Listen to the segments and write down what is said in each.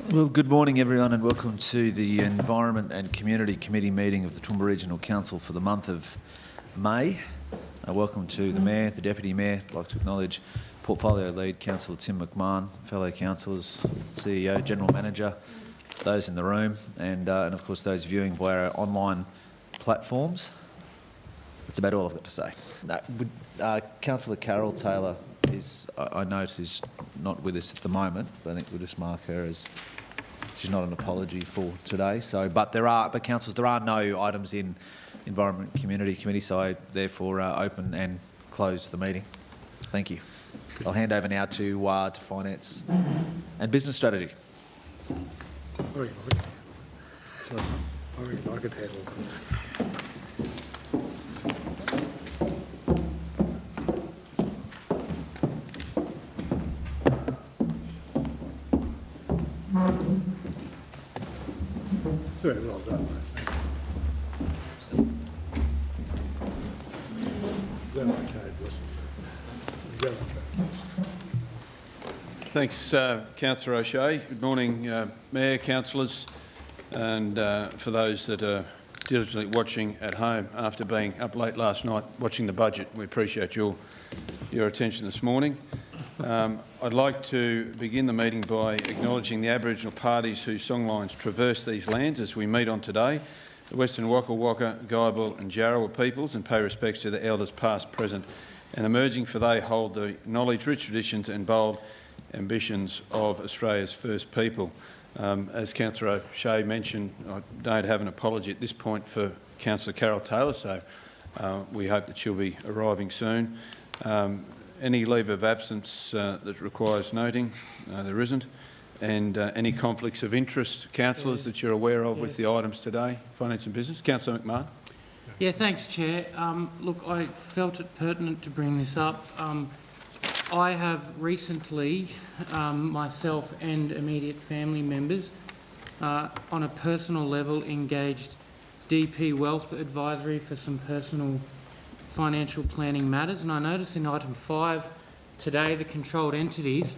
Well, good morning everyone and welcome to the Environment and Community Committee meeting of the Toowoomba Regional Council for the month of May. Welcome to the Mayor, the Deputy Mayor. I'd like to acknowledge Portfolio Lead Councillor Tim McMahon, fellow councillors, CEO, General Manager, those in the room and of course those viewing via our online platforms. That's about all I've got to say. Councillor Carol Taylor I note is not with us at the moment, but I think we'll just mark her as she's not an apology for today. So, but councillors, there are no items in Environment and Community Committee, so I therefore open and close the meeting. Thank you. I'll hand over now to Finance and Business Strategy. I reckon I could handle that. Very well done, mate. You're going okay, listen. You're going okay. Thanks, Councillor O'Shea. Good morning, Mayor, councillors, and for those that are diligently watching at home after being up late last night watching the budget. We appreciate your attention this morning. I'd like to begin the meeting by acknowledging the Aboriginal parties whose songlines traverse these lands as we meet on today, the Western Waka Waka, Guyabal and Jarrawa peoples, and pay respects to the elders past, present and emerging, for they hold the knowledge, rich traditions and bold ambitions of Australia's first people. As Councillor O'Shea mentioned, I don't have an apology at this point for Councillor Carol Taylor, so we hope that she'll be arriving soon. Any leave of absence that requires noting? There isn't. And any conflicts of interest, councillors, that you're aware of with the items today? Finance and Business. Councillor McMahon. Yeah, thanks, Chair. Look, I felt it pertinent to bring this up. I have recently, myself and immediate family members, on a personal level, engaged DP Wealth Advisory for some personal financial planning matters, and I notice in item 5 today, the controlled entities,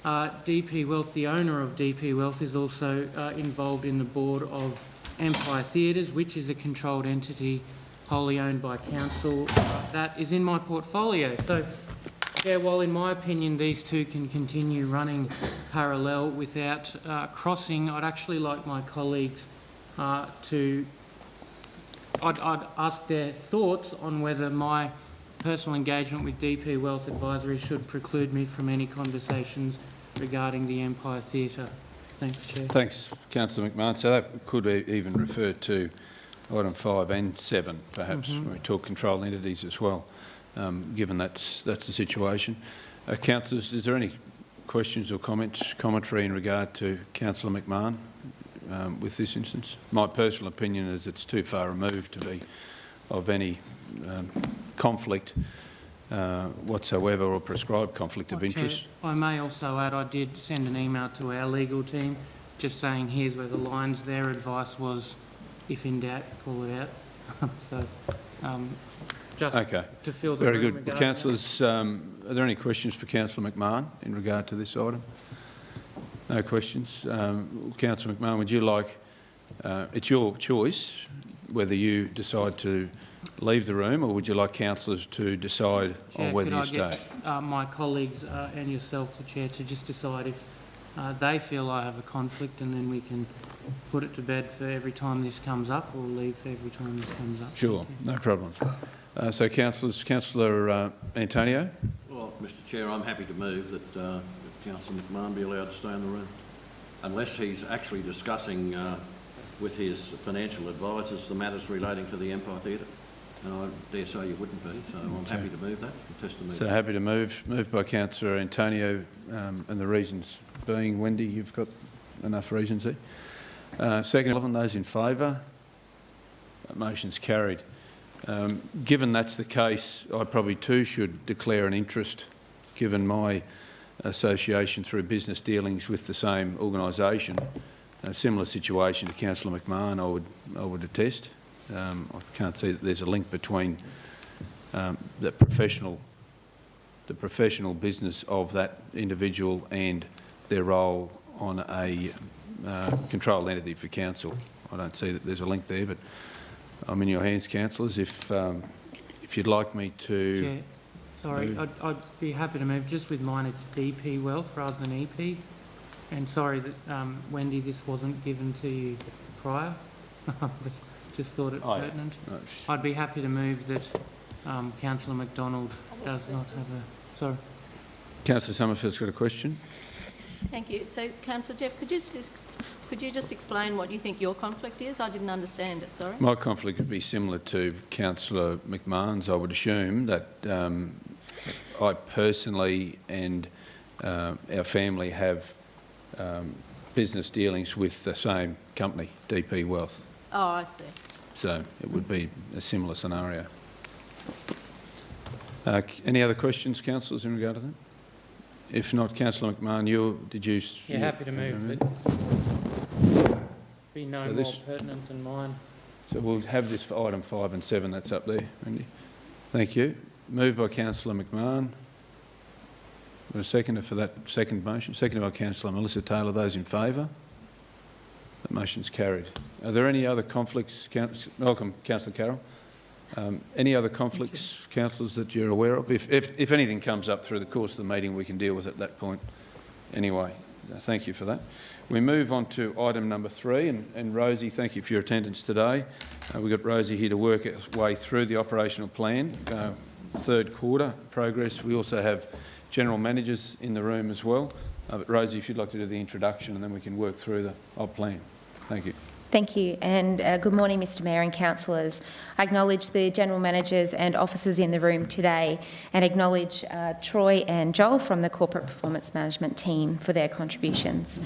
DP Wealth, the owner of DP Wealth, is also involved in the board of Empire Theatres, which is a controlled entity wholly owned by council. That is in my portfolio. So, yeah, while in my opinion these two can continue running parallel without crossing, I'd actually like my colleagues I'd ask their thoughts on whether my personal engagement with DP Wealth Advisory should preclude me from any conversations regarding the Empire Theatre. Thanks, Chair. Thanks, Councillor McMahon. So that could even refer to item 5 and 7, perhaps, when we talk controlled entities as well, given that's the situation. Councillors, is there any questions or commentary in regard to Councillor McMahon? With this instance, my personal opinion is it's too far removed to be of any conflict whatsoever, or prescribed conflict of interest. Chair, I may also add I did send an email to our legal team just saying here's where the lines. Their advice was, if in doubt, call it out. So just okay, to fill the very room. Good. Councillors, are there any questions for Councillor McMahon in regard to this item? No questions. Councillor McMahon, would you like, it's your choice whether you decide to leave the room, or would you like councillors to decide on whether you stay? Get, my colleagues and yourself, the Chair, to just decide if they feel I have a conflict, and then we can put it to bed for every time this comes up, or leave for every time this comes up. Sure, no problems. So councillors, Councillor Antonio? Well, Mr Chair, I'm happy to move that Councillor McMahon be allowed to stay in the room, unless he's actually discussing with his financial advisors the matters relating to the Empire Theatre. And I dare say you wouldn't be, so I'm happy to move that. Contest the meeting. So happy to move by Councillor Antonio, and the reasons being, Wendy, you've got enough reasons there. Second, 11 those in favour. Motion's carried. Given that's the case, I probably too should declare an interest, given my association through business dealings with the same organisation. A similar situation to Councillor McMahon, I would attest. I can't see that there's a link between the professional business of that individual and their role on a controlled entity for council. I don't see that there's a link there, but I'm in your hands, councillors. If you'd like me to... Chair, sorry, I'd be happy to move. Just with mine, it's DP Wealth rather than EP. And sorry that, Wendy, this wasn't given to you prior. But just thought it pertinent. No, I'd be happy to move that Councillor McDonald does not have a... Sorry. Councillor Summerfield's got a question. Thank you. So, Councillor Jeff, could you just explain what you think your conflict is? I didn't understand it, sorry. My conflict would be similar to Councillor McMahon's, I would assume, that I personally and our family have business dealings with the same company, DP Wealth. Oh, I see. So it would be a similar scenario. Any other questions, councillors, in regard to that? If not, Councillor McMahon, did you... Yeah, happy to move it. Be no more pertinent than mine. So we'll have this for item 5 and 7, that's up there, Wendy. Thank you. Moved by Councillor McMahon. A seconder for that second motion. Seconded by Councillor Melissa Taylor. Those in favour? That motion's carried. Are there any other conflicts? Welcome, Councillor Carroll. Any other conflicts, councillors, that you're aware of? If anything comes up through the course of the meeting, we can deal with it at that point. Anyway, thank you for that. We move on to item number 3, and Rosie, thank you for your attendance today. We've got Rosie here to work our way through the operational plan, third quarter progress. We also have general managers in the room as well. But Rosie, if you'd like to do the introduction, and then we can work through the op plan. Thank you. Thank you, and good morning, Mr Mayor and councillors. I acknowledge the general managers and officers in the room today, and acknowledge Troy and Joel from the Corporate Performance Management team for their contributions.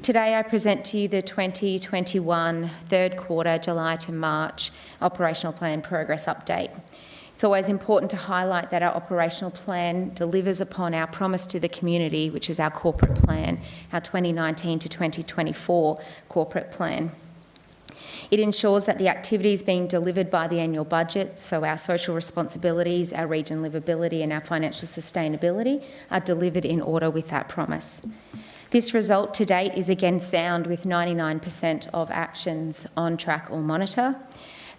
Today I present to you the 2021 third quarter, July to March, operational plan progress update. It's always important to highlight that our operational plan delivers upon our promise to the community, which is our corporate plan, our 2019 to 2024 corporate plan. It ensures that the activities being delivered by the annual budget, so our social responsibilities, our region livability and our financial sustainability, are delivered in order with that promise. This result to date is again sound, with 99% of actions on track or monitor.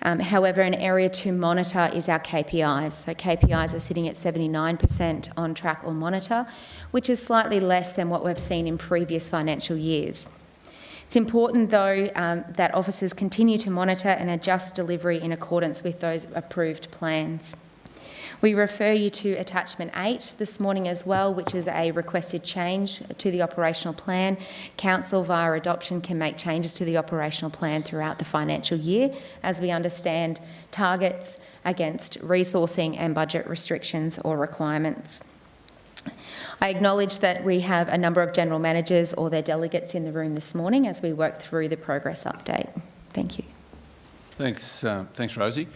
However, an area to monitor is our KPIs. So KPIs are sitting at 79% on track or monitor, which is slightly less than what we've seen in previous financial years. It's important, though, that officers continue to monitor and adjust delivery in accordance with those approved plans. We refer you to attachment 8 this morning as well, which is a requested change to the operational plan. Council, via adoption, can make changes to the operational plan throughout the financial year, as we understand targets against resourcing and budget restrictions or requirements. I acknowledge that we have a number of general managers or their delegates in the room this morning as we work through the progress update. Thank you. Thanks, Rosie.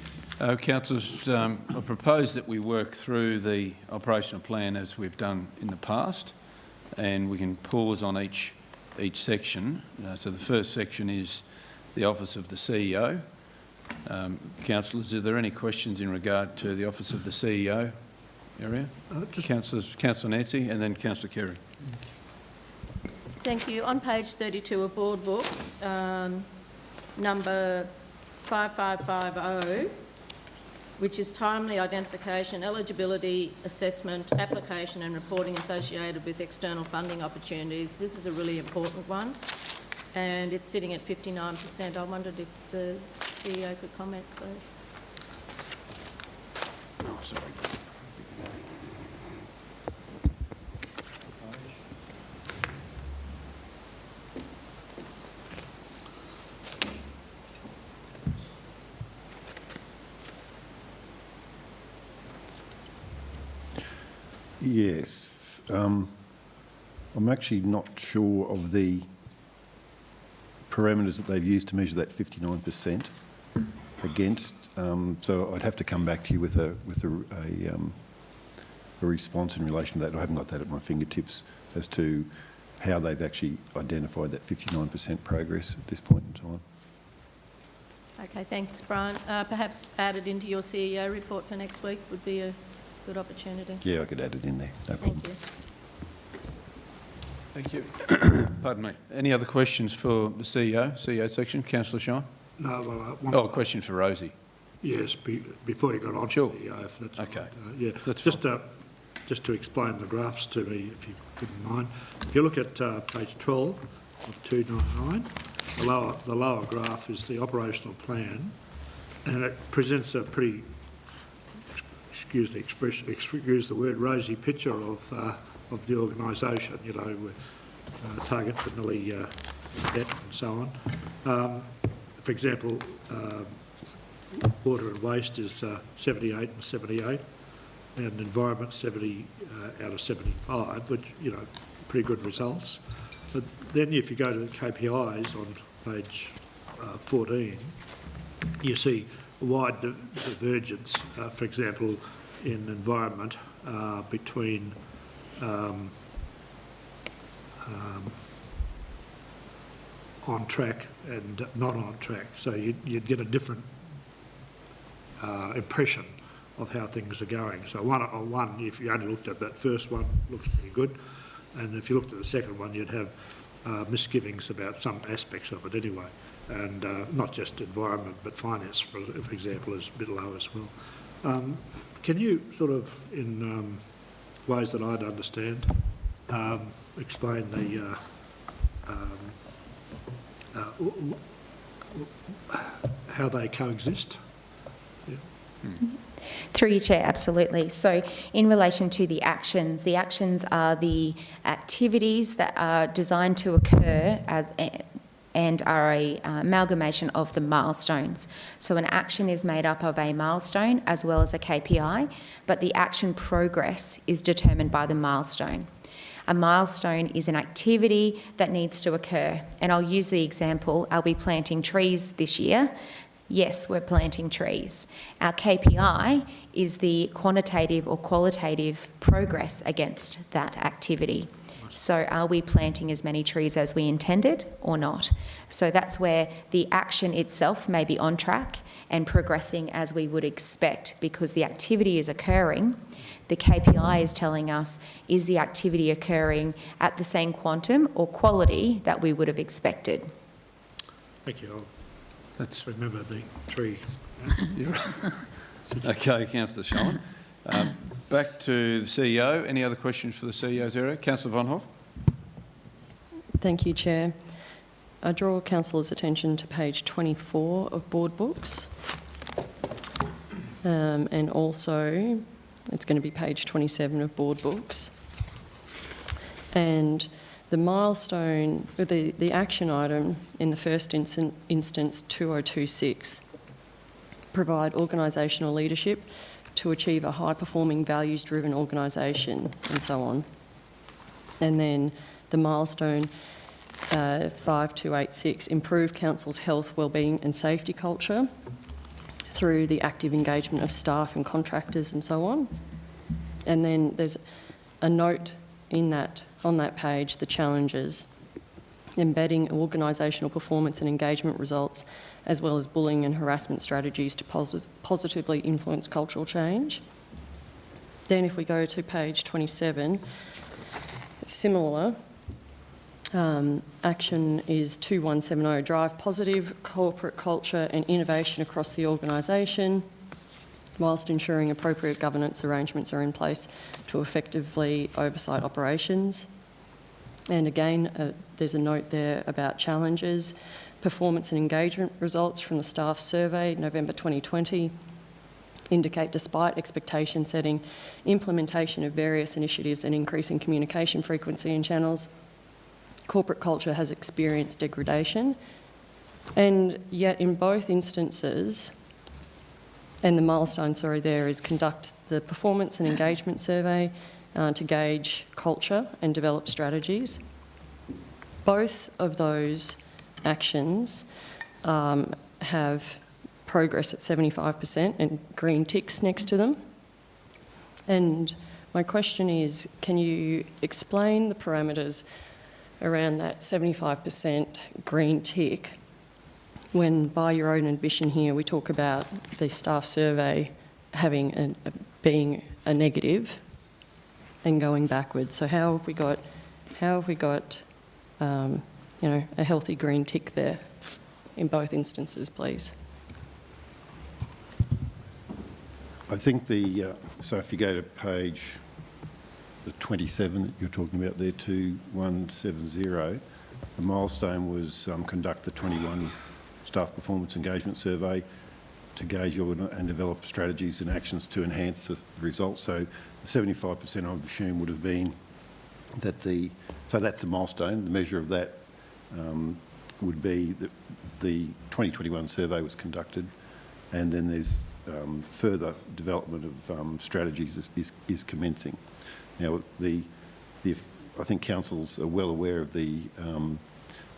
Councillors, I propose that we work through the operational plan as we've done in the past, and we can pause on each section. So the first section is the Office of the CEO. Councillors, are there any questions in regard to the Office of the CEO area? Councillor Nancy and then Councillor Kerry. Thank you. On page 32 of board books, number 5550, which is timely identification, eligibility, assessment, application and reporting associated with external funding opportunities. This is a really important one, and it's sitting at 59%. I wondered if the CEO could comment, please. Oh, sorry. Yes. I'm actually not sure of the parameters that they've used to measure that 59% against. So I'd have to come back to you with a response in relation to that. I haven't got that at my fingertips as to how they've actually identified that 59% progress at this point in time. Okay, thanks, Brian. Perhaps add it into your CEO report for next week would be a good opportunity. Yeah, I could add it in there, no problem. Thank you. Thank you. Pardon me. Any other questions for the CEO section? Councillor Shine? No, well, one, Oh, a question for Rosie. yes, before you got on Sure. to the if that's Okay. right. Yeah, That's just to explain the graphs to me, if you wouldn't mind. If you look at page 12 of 299, the lower graph is the operational plan, and it presents a pretty, excuse the word, rosy picture of the organisation. You know, with targets for nearly met and so on. For example, water and waste is 78 and 78, and environment 70 out of 75, which, you know, pretty good results. But then if you go to the KPIs on page 14, you see a wide divergence, for example, in environment between on track and not on track. So you'd get a different impression of how things are going. So one, if you only looked at that first one, looks pretty good. And if you looked at the second one, you'd have misgivings about some aspects of it anyway. And not just environment, but finance, for example, is a bit low as well. Can you sort of, in ways that I'd understand, explain the how they coexist? Yeah. Through you, Chair, absolutely. So in relation to the actions are the activities that are designed to occur and are a amalgamation of the milestones. So an action is made up of a milestone as well as a KPI, but the action progress is determined by the milestone. A milestone is an activity that needs to occur. And I'll use the example, are we planting trees this year? Yes, we're planting trees. Our KPI is the quantitative or qualitative progress against that activity. So are we planting as many trees as we intended or not? So that's where the action itself may be on track and progressing as we would expect because the activity is occurring. The KPI is telling us, is the activity occurring at the same quantum or quality that we would have expected? Thank you. Let's remember the tree. Okay, Councillor Shine. Back to the CEO. Any other questions for the CEO's area? Councillor Von Hoff. Thank you, Chair. I draw Councillors' attention to page 24 of Board Books. And also, it's going to be page 27 of Board Books. And the milestone, the action item in the first instance 2026, provide organisational leadership to achieve a high-performing, values-driven organisation, and so on. And then the milestone 5286, improve council's health, wellbeing and safety culture through the active engagement of staff and contractors and so on. And then there's a note in that, on that page, the challenges, embedding organisational performance and engagement results, as well as bullying and harassment strategies to positively influence cultural change. Then if we go to page 27, it's similar. Action is 2170, drive positive corporate culture and innovation across the organisation, whilst ensuring appropriate governance arrangements are in place to effectively oversight operations. And again, there's a note there about challenges. Performance and engagement results from the staff survey, November 2020, indicate despite expectation setting, implementation of various initiatives and increasing communication frequency and channels, corporate culture has experienced degradation. And yet in both instances, and the milestone, there is conduct the performance and engagement survey to gauge culture and develop strategies. Both of those actions have progress at 75% and green ticks next to them. And my question is, can you explain the parameters around that 75% green tick when, by your own admission here, we talk about the staff survey having being a negative and going backwards? So how have we got how have we got, a healthy green tick there in both instances, please? I think so if you go to page the 27 that you're talking about there, 2170, the milestone was conduct the 21 staff performance engagement survey to gauge and develop strategies and actions to enhance the results. So the 75% I would assume would have been that so that's the milestone. The measure of that would be that the 2021 survey was conducted, and then there's further development of strategies is commencing. Now, I think councils are well aware of the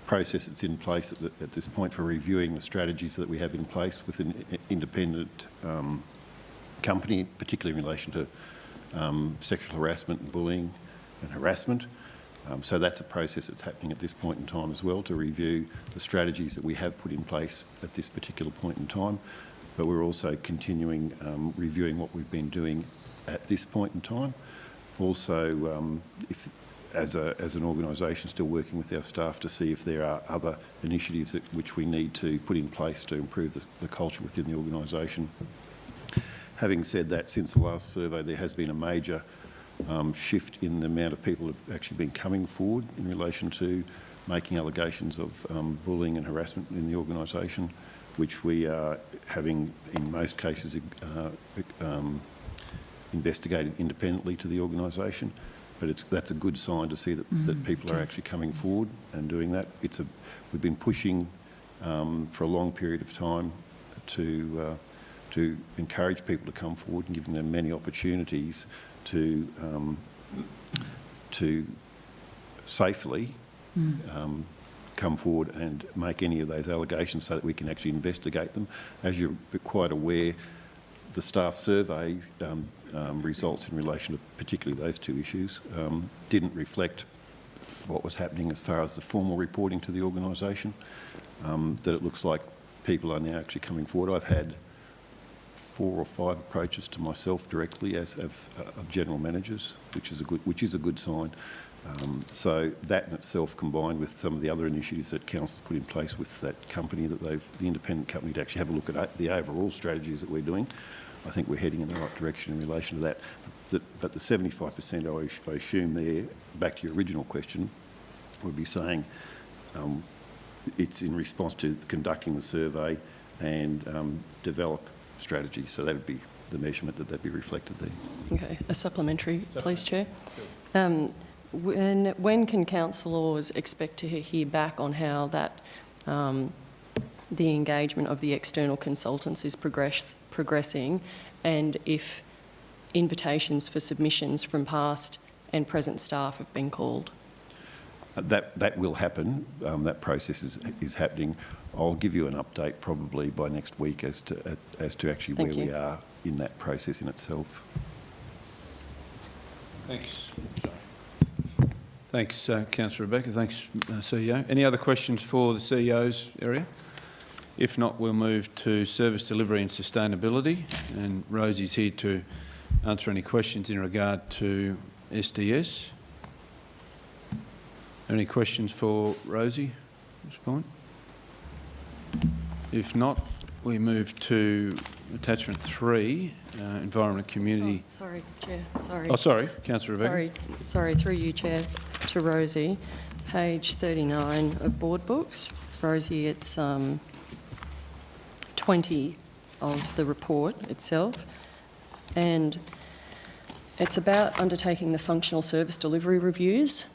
process that's in place at this point for reviewing the strategies that we have in place with an independent company, particularly in relation to sexual harassment and bullying and harassment. So that's a process that's happening at this point in time as well, to review the strategies that we have put in place at this particular point in time. But we're also continuing reviewing what we've been doing at this point in time. Also, as an organisation, still working with our staff to see if there are other initiatives which we need to put in place to improve the culture within the organisation. Having said that, since the last survey, there has been a major shift in the amount of people who have actually been coming forward in relation to making allegations of bullying and harassment in the organisation, which we are having, in most cases, investigated independently to the organisation. But that's a good sign to see that people are actually coming forward and doing that. We've been pushing for a long period of time to encourage people to come forward and giving them many opportunities to safely come forward and make any of those allegations so that we can actually investigate them. As you're quite aware, the staff survey results in relation to particularly those two issues didn't reflect what was happening as far as the formal reporting to the organisation, that it looks like people are now actually coming forward. I've had 4 or 5 approaches to myself directly as of general managers, which is a good sign. So that in itself, combined with some of the other initiatives that council's put in place with that company, the independent company, to actually have a look at the overall strategies that we're doing, I think we're heading in the right direction in relation to that. But the 75% I assume there, back to your original question, would be saying it's in response to conducting the survey and develop strategy. So that would be the measurement that'd be reflected there. Okay, a supplementary, please, Chair. When can councillors expect to hear back on how that the engagement of the external consultants is progressing, and if invitations for submissions from past and present staff have been called? That will happen. That process is happening. I'll give you an update probably by next week as to actually where we are in that process in itself. Thanks. Thanks, Councillor Rebecca. Thanks, CEO. Any other questions for the CEO's area? If not, we'll move to service delivery and sustainability. And Rosie's here to answer any questions in regard to SDS. Any questions for Rosie at this point? If not, we move to attachment 3, environment and community. Oh, sorry, Chair. Sorry. Oh, sorry, Councillor Rebecca. Sorry, through you, Chair, to Rosie. Page 39 of board books. Rosie, it's 20 of the report itself, and it's about undertaking the functional service delivery reviews.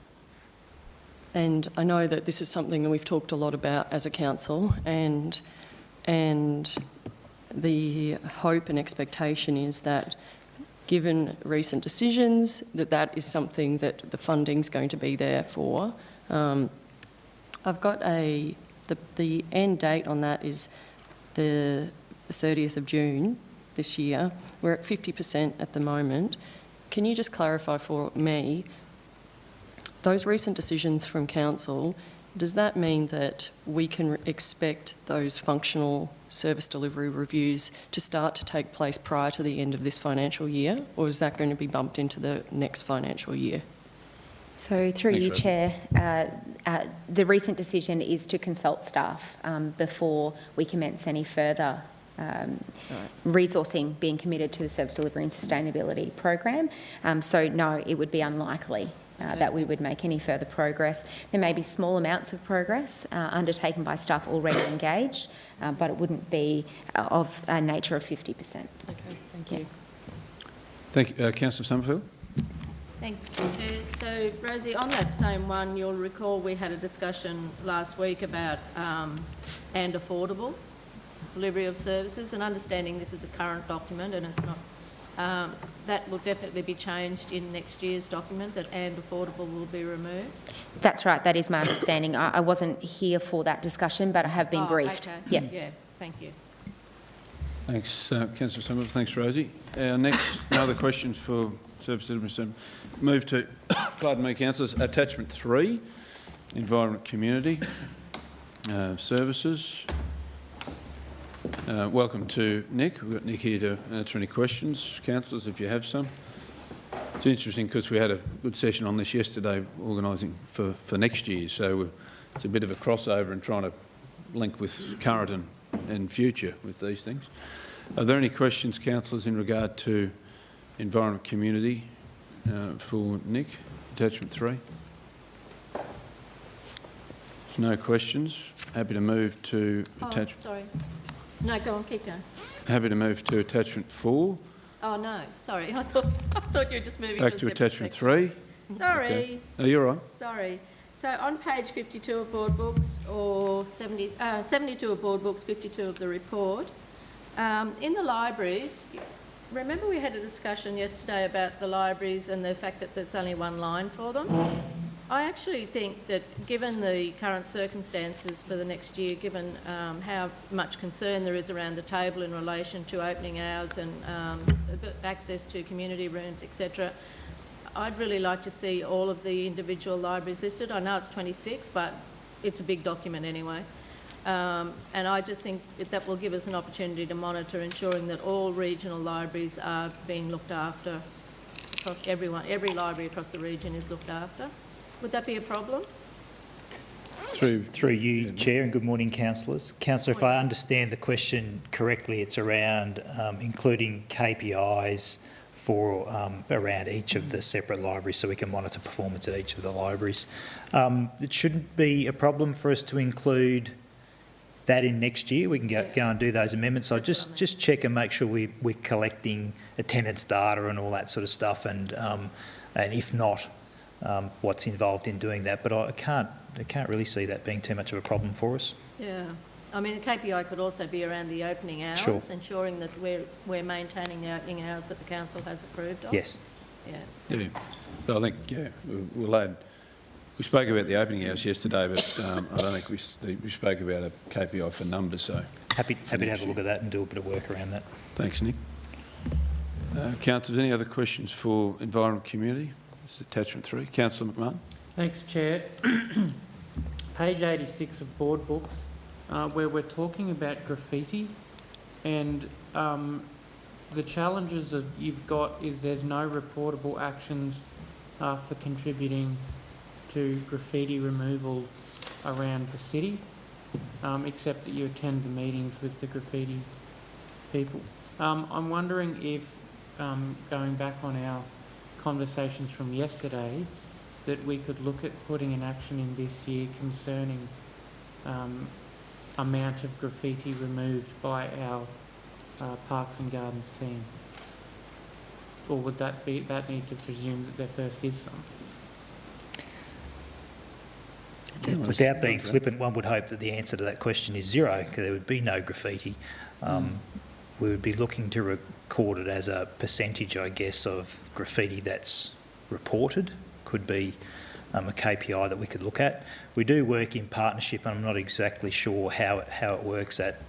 And I know that this is something that we've talked a lot about as a council, and the hope and expectation is that, given recent decisions, that is something that the funding's going to be there for. I've got the end date on that is the 30th of June this year. We're at 50% at the moment. Can you just clarify for me, those recent decisions from council, does that mean that we can expect those functional service delivery reviews to start to take place prior to the end of this financial year, or is that going to be bumped into the next financial year? So through Thanks, you, Rosie. Chair, the recent decision is to consult staff before we commence any further resourcing being committed to the Service Delivery and Sustainability Program. So no, it would be unlikely that we would make any further progress. There may be small amounts of progress undertaken by staff already engaged, but it wouldn't be of a nature of 50%. Okay, thank you. Thank you. Councillor Summerfield? Thanks, Chair. So, Rosie, on that same one, you'll recall we had a discussion last week about and affordable delivery of services, and understanding this is a current document and it's not, that will definitely be changed in next year's document, that and affordable will be removed. That's right, that is my understanding. I wasn't here for that discussion, but I have been briefed. Okay. Yep. Yeah, thank you. Thanks, Councillor Summerfield. Thanks, Rosie. Next, no other questions for Service Delivery. Move to, pardon me, councillors, attachment 3, Environment Community Services. Welcome to Nick. We've got Nick here to answer any questions. Councillors, if you have some. It's interesting because we had a good session on this yesterday, organising for next year, so it's a bit of a crossover and trying to link with current and future with these things. Are there any questions, councillors, in regard to Environment Community for Nick, attachment 3? There's no questions. Happy to move to attachment. Oh, sorry. No, go on, keep going. Happy to move to attachment 4. Oh, no, sorry. I thought you were just moving Back to to a separate attachment section. 3. Sorry. Okay. Oh, you're right. Sorry. So on page 52 of board books, or 72 of board books, 52 of the report, in the libraries, remember we had a discussion yesterday about the libraries and the fact that there's only one line for them? I actually think that given the current circumstances for the next year, given how much concern there is around the table in relation to opening hours and access to community rooms, etc., I'd really like to see all of the individual libraries listed. I know it's 26, but it's a big document anyway. And I just think that will give us an opportunity to monitor ensuring that all regional libraries are being looked after. Across every library across the region is looked after. Would that be a problem? Through you, Chair, and good morning, councillors. Councillor, if I understand the question correctly, it's around including KPIs for around each of the separate libraries so we can monitor performance at each of the libraries. It shouldn't be a problem for us to include that in next year. We can go and do those amendments. So just check and make sure we're collecting attendance data and all that sort of stuff, and if not, what's involved in doing that. But I can't really see that being too much of a problem for us. Yeah. I mean, the KPI could also be around the opening hours, Sure. ensuring that we're maintaining the opening hours that the council has approved of. Yes. Yeah. Yeah. So I think, yeah, we'll add. We spoke about the opening hours yesterday, but I don't think we spoke about a KPI for numbers. So Happy to have a look at that and do a bit of work around that. thanks, Nick. Councillors, any other questions for Environment Community? This is attachment 3. Councillor McMahon. Thanks, Chair. Page 86 of board books, where we're talking about graffiti, and the challenges that you've got is there's no reportable actions for contributing to graffiti removal around the city, except that you attend the meetings with the graffiti people. I'm wondering if, going back on our conversations from yesterday, that we could look at putting an action in this year concerning amount of graffiti removed by our Parks and Gardens team. Or would that need to presume that there first is some? Without being flippant, one would hope that the answer to that question is zero, because there would be no graffiti. We would be looking to record it as a percentage, I guess, of graffiti that's reported. Could be a KPI that we could look at. We do work in partnership, and I'm not exactly sure how it works at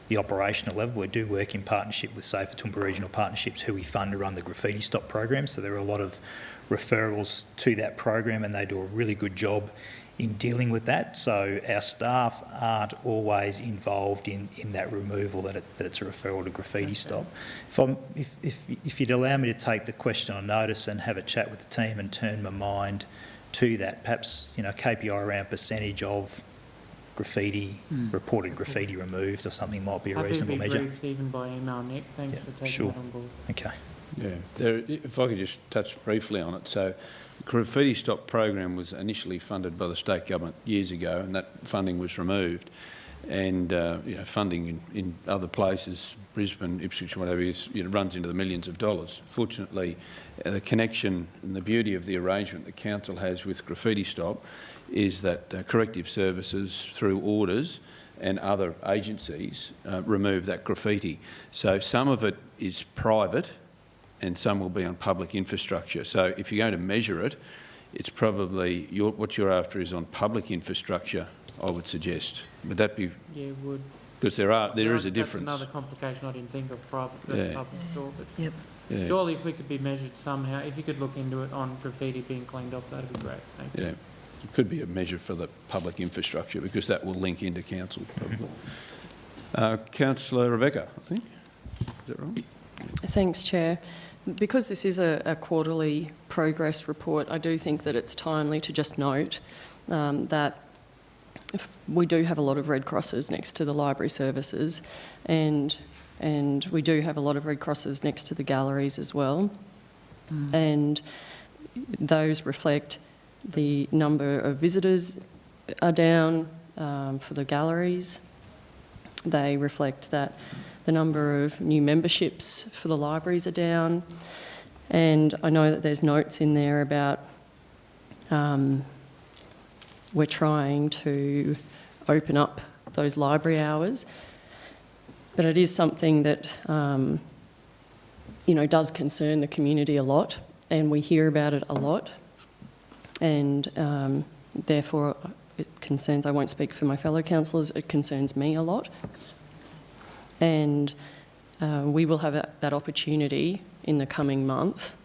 the operational level. We do work in partnership with, say, for Toowoomba Regional Partnerships, who we fund to run the Graffiti Stop program. So there are a lot of referrals to that program, and they do a really good job in dealing with that. So our staff aren't always involved in that removal, that it's a referral to Graffiti Stop. If you'd allow me to take the question on notice and have a chat with the team and turn my mind to that, perhaps, you know, KPI around percentage of graffiti, reported graffiti removed or something might be a reasonable Happy to measure. be briefed even by email, Nick. Thanks for taking sure. that on board. Okay. Yeah, if I could just touch briefly on it. So the Graffiti Stop program was initially funded by the state government years ago, and that funding was removed. And you know, funding in other places, Brisbane, Ipswich, whatever, runs into the millions of dollars. Fortunately, the connection and the beauty of the arrangement the council has with Graffiti Stop is that corrective services through orders and other agencies remove that graffiti. So some of it is private and some will be on public infrastructure. So if you're going to measure it, it's probably what you're after is on public infrastructure, I would suggest. Would that be? Yeah, would. Because there is a difference. That's another complication I didn't think of, private Yeah. public store. But Yep. Yeah. surely if we could be measured somehow, if you could look into it on graffiti being cleaned off, that'd be great. Thank you. Yeah. It could be a measure for the public infrastructure because that will link into council probably. Councillor Rebecca, I think. Is that right? Thanks, Chair. Because this is a quarterly progress report, I do think that it's timely to just note that we do have a lot of red crosses next to the library services, and we do have a lot of red crosses next to the galleries as well. And those reflect the number of visitors are down for the galleries. They reflect that the number of new memberships for the libraries are down. And I know that there's notes in there about we're trying to open up those library hours. But it is something that, you know, does concern the community a lot, and we hear about it a lot. And therefore, it concerns, I won't speak for my fellow councillors, it concerns me a lot. And we will have that opportunity in the coming month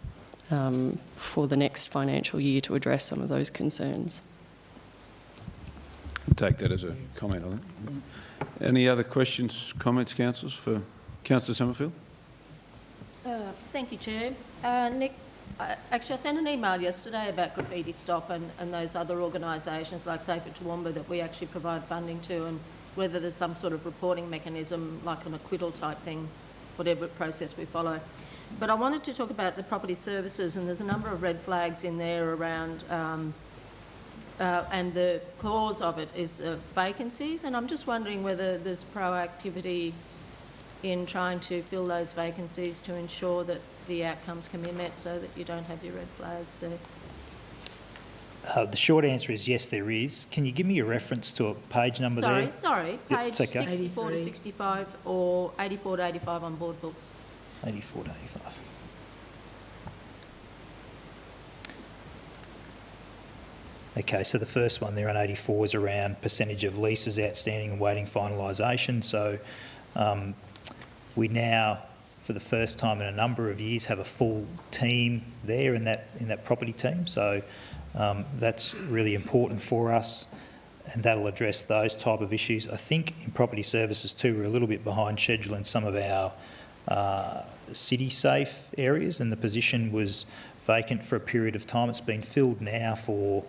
for the next financial year to address some of those concerns. I'll take that as a comment, I think. Any other questions, comments, councillors, for Councillor Summerfield? Thank you, Chair. Nick, actually I sent an email yesterday about Graffiti Stop and those other organisations like Safer Toowoomba that we actually provide funding to, and whether there's some sort of reporting mechanism like an acquittal type thing, whatever process we follow. But I wanted to talk about the property services, and there's a number of red flags in there around and the cause of it is vacancies, and I'm just wondering whether there's proactivity in trying to fill those vacancies to ensure that the outcomes can be met so that you don't have your red flags there. The short answer is yes, there is. Can you give me a reference to a page number there? Sorry, Yep, page it's okay. 64 to 65 or 84 to 85 on board books. 84 to 85. Okay, so the first one there on 84 is around percentage of leases outstanding and waiting finalisation. So we now, for the first time in a number of years, have a full team there in that property team. So that's really important for us, and that'll address those type of issues. I think in property services too, we're a little bit behind schedule in some of our city safe areas, and the position was vacant for a period of time. It's been filled now for,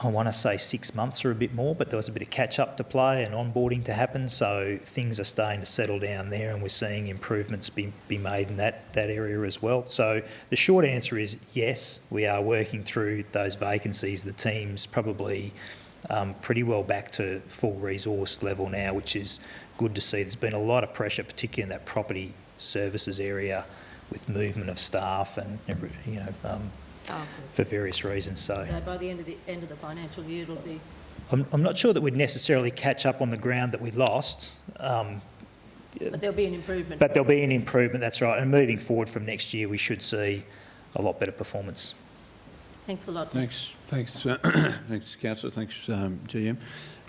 I want to say 6 months or a bit more, but there was a bit of catch-up to play and onboarding to happen, so things are starting to settle down there, and we're seeing improvements be made in that area as well. So the short answer is yes, we are working through those vacancies. The team's probably pretty well back to full resource level now, which is good to see. There's been a lot of pressure, particularly in that property services area, with movement of staff and, you know, for various reasons. So By the end of the financial year, it'll be. I'm not sure that we'd necessarily catch up on the ground that we lost. But there'll be an improvement. But there'll be an improvement, that's right. And moving forward from next year, we should see a lot better performance. Thanks a lot. Thanks, Councillor. Thanks, GM.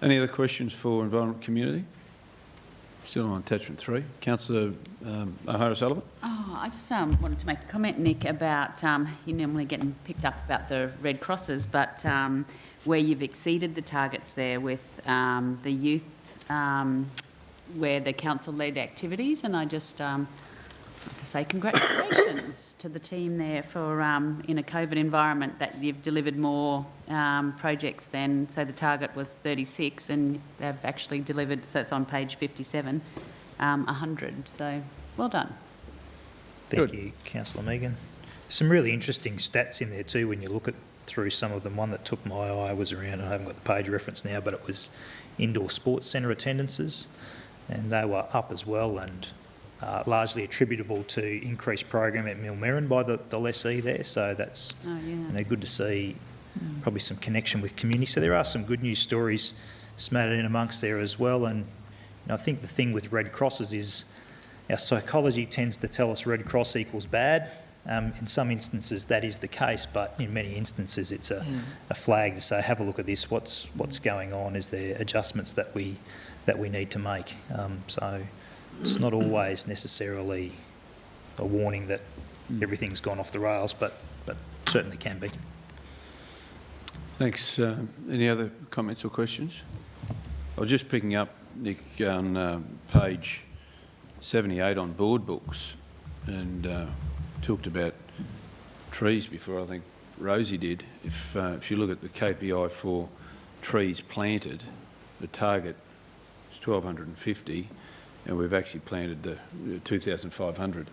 Any other questions for Environment Community? Still on attachment 3. Councillor O'Hara-Sullivan. Oh, I just wanted to make a comment, Nick, about you normally getting picked up about the Red Crosses, but where you've exceeded the targets there with the youth, where the council led activities, and I just want to say congratulations to the team there for in a COVID environment that you've delivered more projects than, so the target was 36 and they've actually delivered, so it's on page 57, 100. So well done. Thank you, Councillor Megan. Some really interesting stats in there too when you look through some of them. One that took my eye was around, I haven't got the page reference now, but it was indoor sports centre attendances, and they were up as well, and largely attributable to increased program at Millmerran by the lessee there. So that's good to see, probably some connection with community. So there are some good news stories smattered in amongst there as well. And I think the thing with Red Crosses is our psychology tends to tell us Red Cross equals bad. In some instances that is the case, but in many instances it's a flag to say, have a look at this, what's going on, is there adjustments that we need to make. So it's not always necessarily a warning that everything's gone off the rails, but certainly can be. Thanks. Any other comments or questions? I was just picking up, Nick, on page 78 on board books, and talked about trees before. I think Rosie did. If you look at the KPI for trees planted, the target is 1,250, and we've actually planted the 2,500.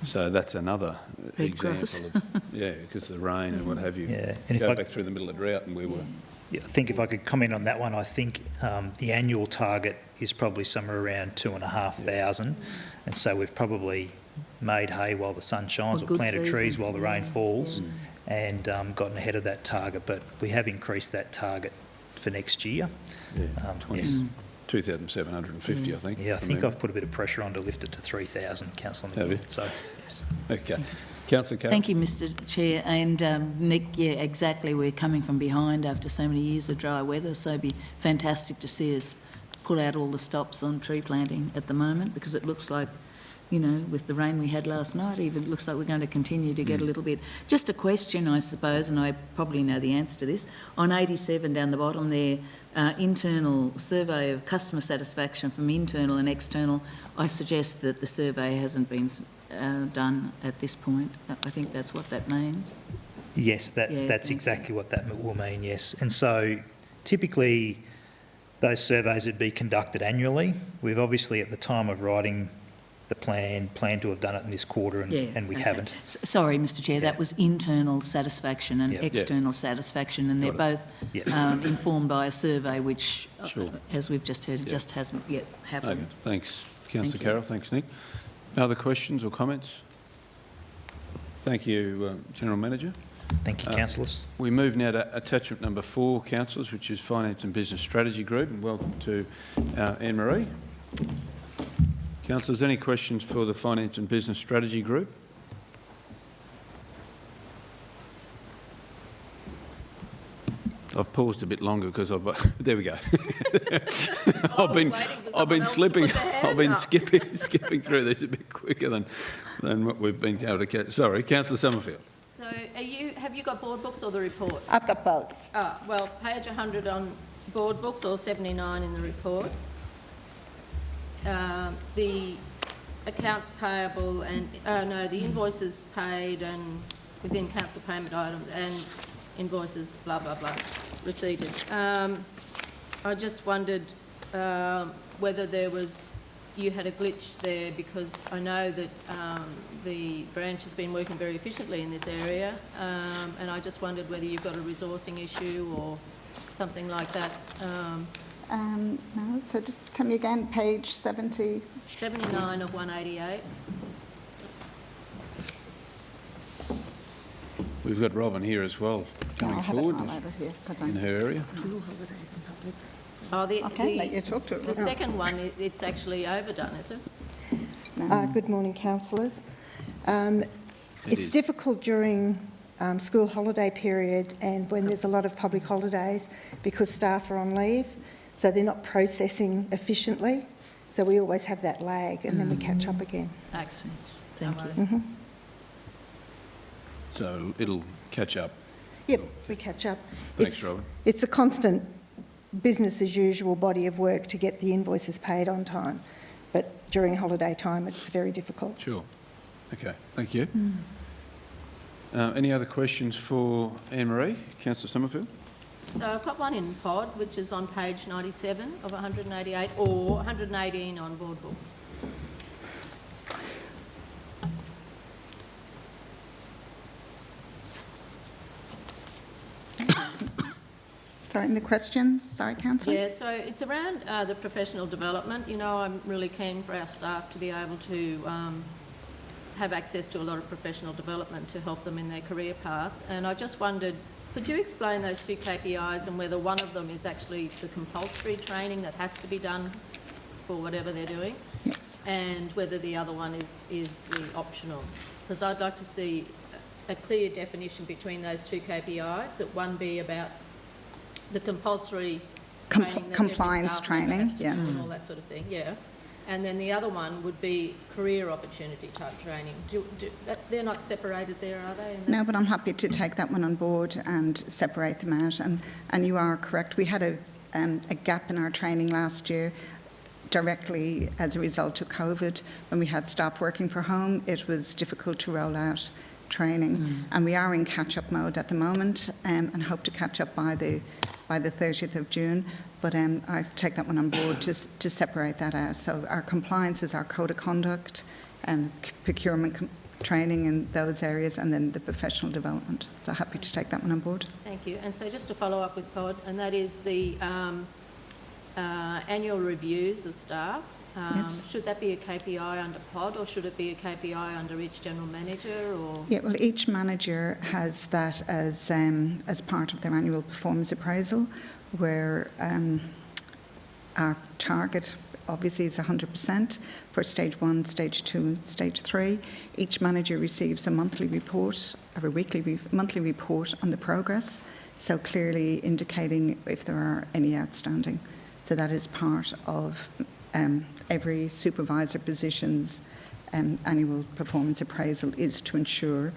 So that's another example of, because of the rain and what have you. Yeah, and go back through the middle of drought and we were. Yeah, I think if I could comment on that one, I think the annual target is probably somewhere around 2,500, and so we've probably made hay while the sun shines, or planted trees while the rain falls, and gotten ahead of that target. But we have increased that target for next year. Yes. 2,750, I think. Yeah, I think I've put a bit of pressure on to lift it to 3,000, Councillor. Have you? So, yes. Okay. Councillor Carroll. Thank you, Mr Chair. And Nick, yeah, exactly. We're coming from behind after so many years of dry weather, so it'd be fantastic to see us pull out all the stops on tree planting at the moment, because it looks like, you know, with the rain we had last night, even looks like we're going to continue to get a little bit. Just a question, I suppose, and I probably know the answer to this. On 87 down the bottom there, internal survey of customer satisfaction from internal and external, I suggest that the survey hasn't been done at this point. I think that's what that means. Yes, that's exactly what that will mean, yes. And so typically those surveys would be conducted annually. We've obviously, at the time of writing the plan to have done it in this quarter, and we haven't. Sorry, Mr Chair, that was internal satisfaction and external satisfaction, and they're both informed by a survey which, as we've just heard, it just hasn't yet happened. Okay. Thanks, Councillor Carroll. Thanks, Nick. Other questions or comments? Thank you, General Manager. Thank you, councillors. We move now to attachment number 4, councillors, which is Finance and Business Strategy Group, and welcome to Anne-Marie. Councillors, any questions for the Finance and Business Strategy Group? I've paused a bit longer because there we go. I've been skipping through this a bit quicker than what we've been able to catch. Sorry, Councillor Summerfield. So have you got board books or the report? I've got both. Well, page 100 on board books or 79 in the report. The accounts payable and, the invoices paid and within council payment items and invoices, blah, blah, blah, receipted. I just wondered whether you had a glitch there, because I know that the branch has been working very efficiently in this area, and I just wondered whether you've got a resourcing issue or something like that. No, so just tell me again, page 70. 79 of 188. We've got Robin here as well, coming forward over here, in her area. School holidays in public. Oh, let you talk to it. The second one, it's actually overdone, is it? No. Good morning, councillors. It's difficult during school holiday period and when there's a lot of public holidays because staff are on leave, so they're not processing efficiently. So we always have that lag and then we catch up again. Makes sense. Thank you. Mm-hmm. So it'll catch up. Yep, we catch up. Thanks, Robin. It's a constant business as usual body of work to get the invoices paid on time, but during holiday time it's very difficult. Sure. Okay, thank you. Any other questions for Anne-Marie? Councillor Summerfield? So I've got one in pod, which is on page 97 of 188, or 118 on board book. Sorry, and the questions? Sorry, Councillor? Yeah, so it's around the professional development. You know, I'm really keen for our staff to be able to have access to a lot of professional development to help them in their career path. And I just wondered, could you explain those two KPIs and whether one of them is actually the compulsory training that has to be done for whatever they're doing? Yes. And whether the other one is the optional? Because I'd like to see a clear definition between those two KPIs, that one be about the compulsory training that every compliance staff member training, has to do yes. and all that sort of thing, yeah. And then the other one would be career opportunity type training. They're not separated there, are they? No, but I'm happy to take that one on board and separate them out. And you are correct. We had a gap in our training last year directly as a result of COVID. When we had staff working from home, it was difficult to roll out training. And we are in catch-up mode at the moment and hope to catch up by the 30th of June. But I take that one on board just to separate that out. So our compliance is our code of conduct and procurement training in those areas, and then the professional development. So happy to take that one on board. Thank you. And so just to follow up with Todd, and that is the annual reviews of staff. Yes. Should that be a KPI under pod, or should it be a KPI under each general manager? Or Yeah, well, each manager has that as part of their annual performance appraisal, where our target obviously is 100% for stage 1, stage 2 and stage 3. Each manager receives a monthly report, or a monthly report on the progress, so clearly indicating if there are any outstanding. So that is part of every supervisor position's annual performance appraisal, is to ensure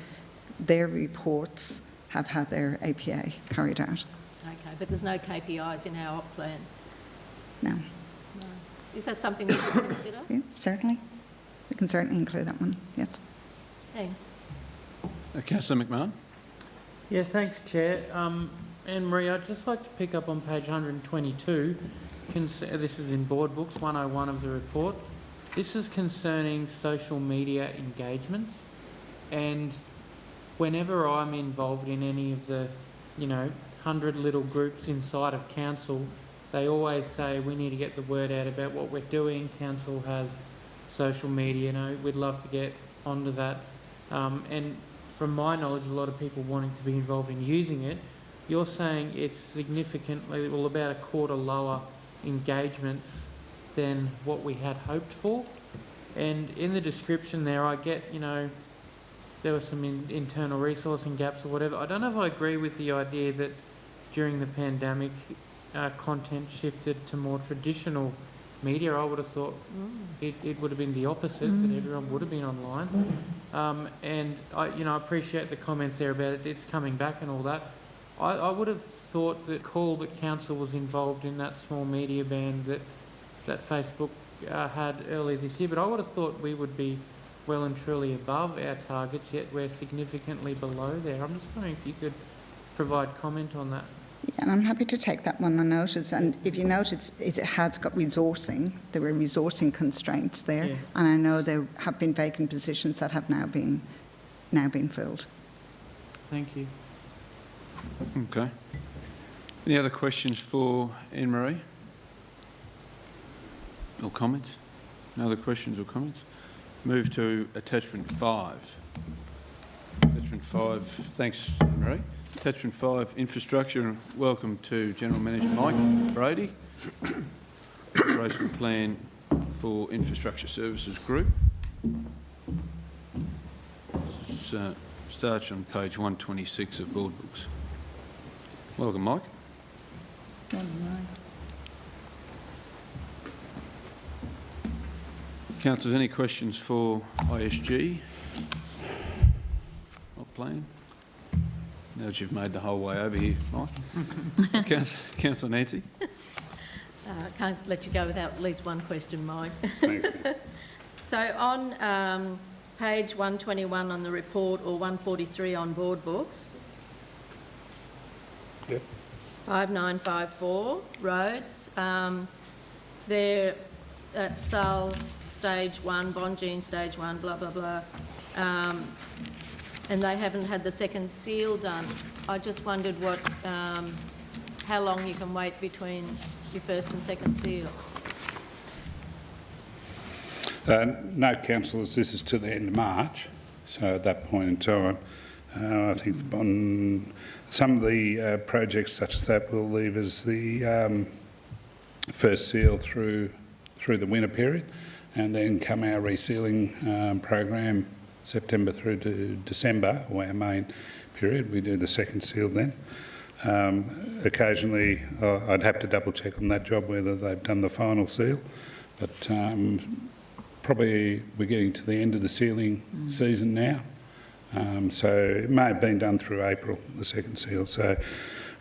their reports have had their APA carried out. okay, but there's no KPIs in our op plan. No. No. Is that something we should consider? Yeah, certainly. We can certainly include that one, yes. Thanks. Councillor McMahon? Yeah, thanks, Chair. Anne-Marie, I'd just like to pick up on page 122. This is in board books, 101 of the report. This is concerning social media engagements, and whenever I'm involved in any of the, 100 little groups inside of council, they always say we need to get the word out about what we're doing. Council has social media, we'd love to get onto that. And from my knowledge, a lot of people wanting to be involved in using it. You're saying it's significantly, well, about a quarter lower engagements than what we had hoped for. And in the description there, I get, there were some internal resourcing gaps or whatever. I don't know if I agree with the idea that during the pandemic, content shifted to more traditional media. I would have thought it would have been the opposite, that everyone would have been online. And I appreciate the comments there about it's coming back and all that. I would have thought that council was involved in that small media ban that Facebook had earlier this year, but I would have thought we would be well and truly above our targets, yet we're significantly below there. I'm just wondering if you could provide comment on that. Yeah, and I'm happy to take that one on notice. And if you notice, it has got resourcing. There were resourcing constraints there, Yeah. and I know there have been vacant positions that have now been filled. Thank you. Okay. Any other questions for Anne-Marie? Or comments? No other questions or comments? Move to attachment 5. Attachment 5, thanks Anne-Marie. Attachment 5, infrastructure. Welcome to General Manager Mike Brady. Operational plan for Infrastructure Services Group. This starts on page 126 of board books. Welcome, Mike. Councillors, any questions for ISG? Not playing? Now that you've made the whole way over here, Mike. Councillor Nancy? Can't let you go without at least one question, Mike. Thanks. So on page 121 on the report, or 143 on board books, Yep. 5954 roads, they're at Sal stage 1, Bonjean stage 1, blah, blah, blah, and they haven't had the second seal done. I just wondered what, how long you can wait between your first and second seal. No, councillors, this is to the end of March, so at that point in time, I think on some of the projects such as that will leave us the first seal through the winter period, and then come our resealing program September through to December, or our main period. We do the second seal then. Occasionally, I'd have to double check on that job whether they've done the final seal, but probably we're getting to the end of the sealing season now. So it may have been done through April, the second seal. So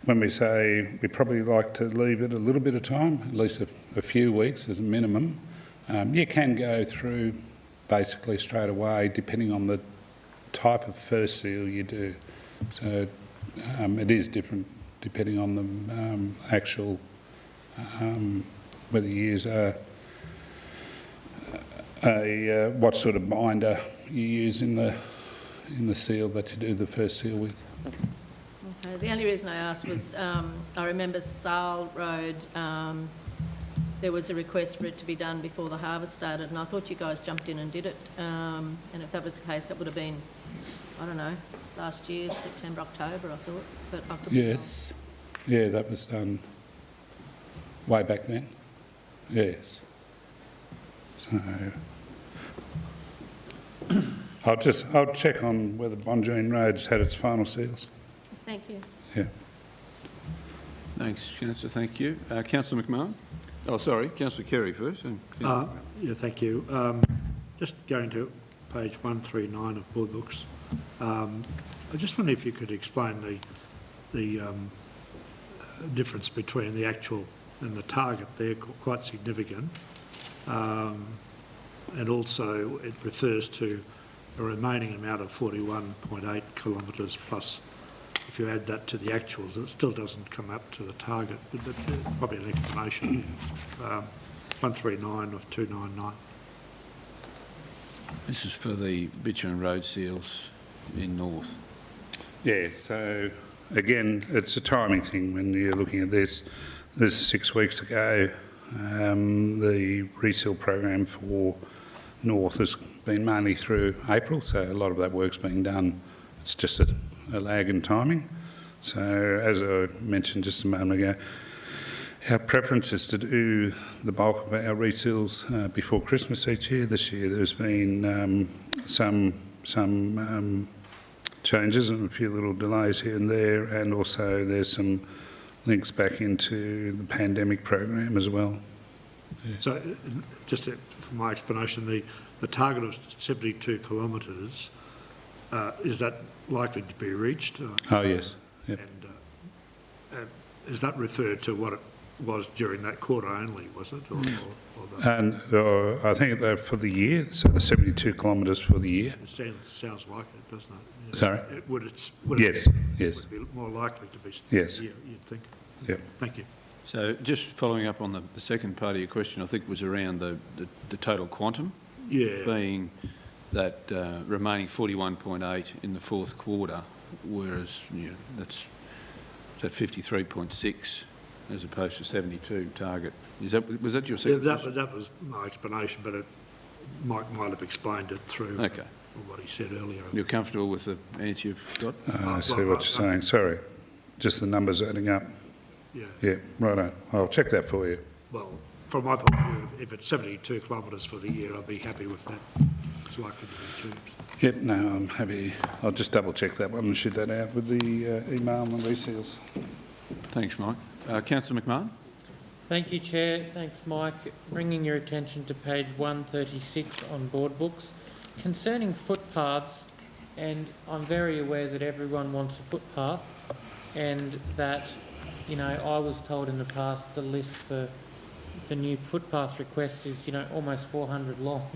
when we say we probably like to leave it a little bit of time, at least a few weeks as a minimum, you can go through basically straight away depending on the type of first seal you do. So it is different depending on the actual, whether you use what sort of binder you use in the seal that you do the first seal with. Okay, the only reason I asked was I remember Sale Road, there was a request for it to be done before the harvest started, and I thought you guys jumped in and did it. And if that was the case, that would have been, I don't know, last year, September, October, I thought. But I could be Yes. Yeah, that was done way back then. Yes. So I'll check on whether Bonjean Road's had its final seals. Thank you. Yeah. Thanks, Councillor. Thank you. Councillor McMahon? Oh, sorry, Councillor Kerry first. Yeah, thank you. Just going to page 139 of board books. I just wonder if you could explain the difference between the actual and the target. They're quite significant. And also it refers to a remaining amount of 41.8 kilometres plus. If you add that to the actuals, it still doesn't come up to the target, but probably an explanation. 139 of 299. This is for the bitumen road seals in North. Yeah, so again, it's a timing thing when you're looking at this. This is 6 weeks ago. The reseal program for North has been mainly through April, so a lot of that work's being done. It's just a lag in timing. So as I mentioned just a moment ago, our preference is to do the bulk of our reseals before Christmas each year. This year there's been some changes and a few little delays here and there, and also there's some links back into the pandemic program as well. Yeah. So just for my explanation, the target of 72 kilometres, is that likely to be reached? Oh, yes. Yep. And is that referred to what it was during that quarter only, was it? And I think that for the year, so the 72 kilometres for the year. It sounds like it, doesn't it? Yeah. Sorry? Yes. Yes. Would it be more likely to be yes. a year, you'd think? Yep. Thank you. So just following up on the second part of your question, I think was around the total quantum, being that remaining 41.8 in the fourth quarter, whereas that's 53.6 as opposed to 72 target. Was that your second question? That was my explanation, but Mike might have explained it through what he said earlier. You're comfortable with the answer you've got? I see what you're saying. Sorry, just the numbers adding up. Yeah, righto. I'll check that for you. Well, from my point of view, if it's 72 kilometres for the year, I'll be happy with that. It's likely to be achieved. Yep, no, I'm happy. I'll just double check that one and shoot that out with the email and the reseals. Thanks, Mike. Councillor McMahon? Thank you, Chair. Thanks, Mike. Bringing your attention to page 136 on board books. Concerning footpaths, and I'm very aware that everyone wants a footpath, and that, you know, I was told in the past the list for new footpath requests is, you know, almost 400 long.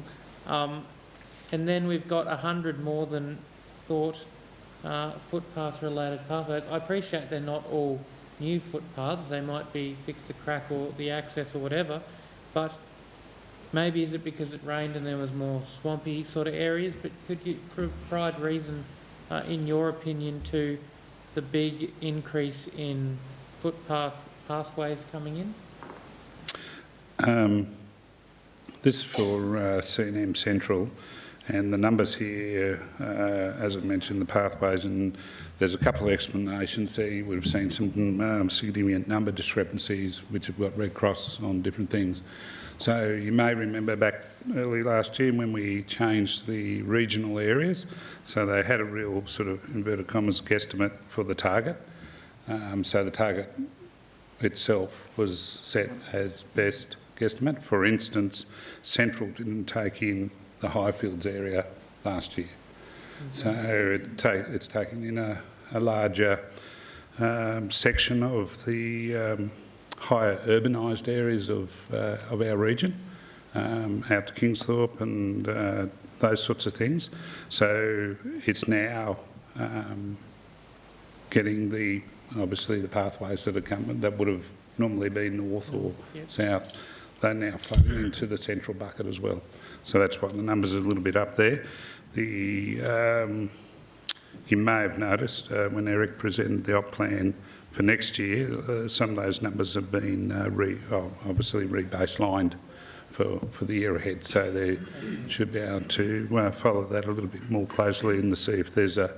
And then we've got 100 more than thought footpath-related pathways. I appreciate they're not all new footpaths. They might be fix the crack or the access or whatever, but maybe is it because it rained and there was more swampy sort of areas? But could you provide reason, in your opinion, to the big increase in pathways coming in? This is for C&M Central, and the numbers here, as I mentioned, the pathways, and there's a couple of explanations there. You would have seen some significant number discrepancies which have got Red Cross on different things. So you may remember back early last year when we changed the regional areas, so they had a real sort of inverted commas guesstimate for the target. So the target itself was set as best guesstimate. For instance, Central didn't take in the Highfields area last year. So it's taken in a larger section of the higher urbanised areas of our region, out to Kingsthorpe and those sorts of things. So it's now getting obviously the pathways that are coming that would have normally been north or south. They're now flowing into the central bucket as well. So that's why the numbers are a little bit up there. You may have noticed when Eric presented the op plan for next year, some of those numbers have been obviously re-baselined for the year ahead. So they should be able to follow that a little bit more closely and to see if there's a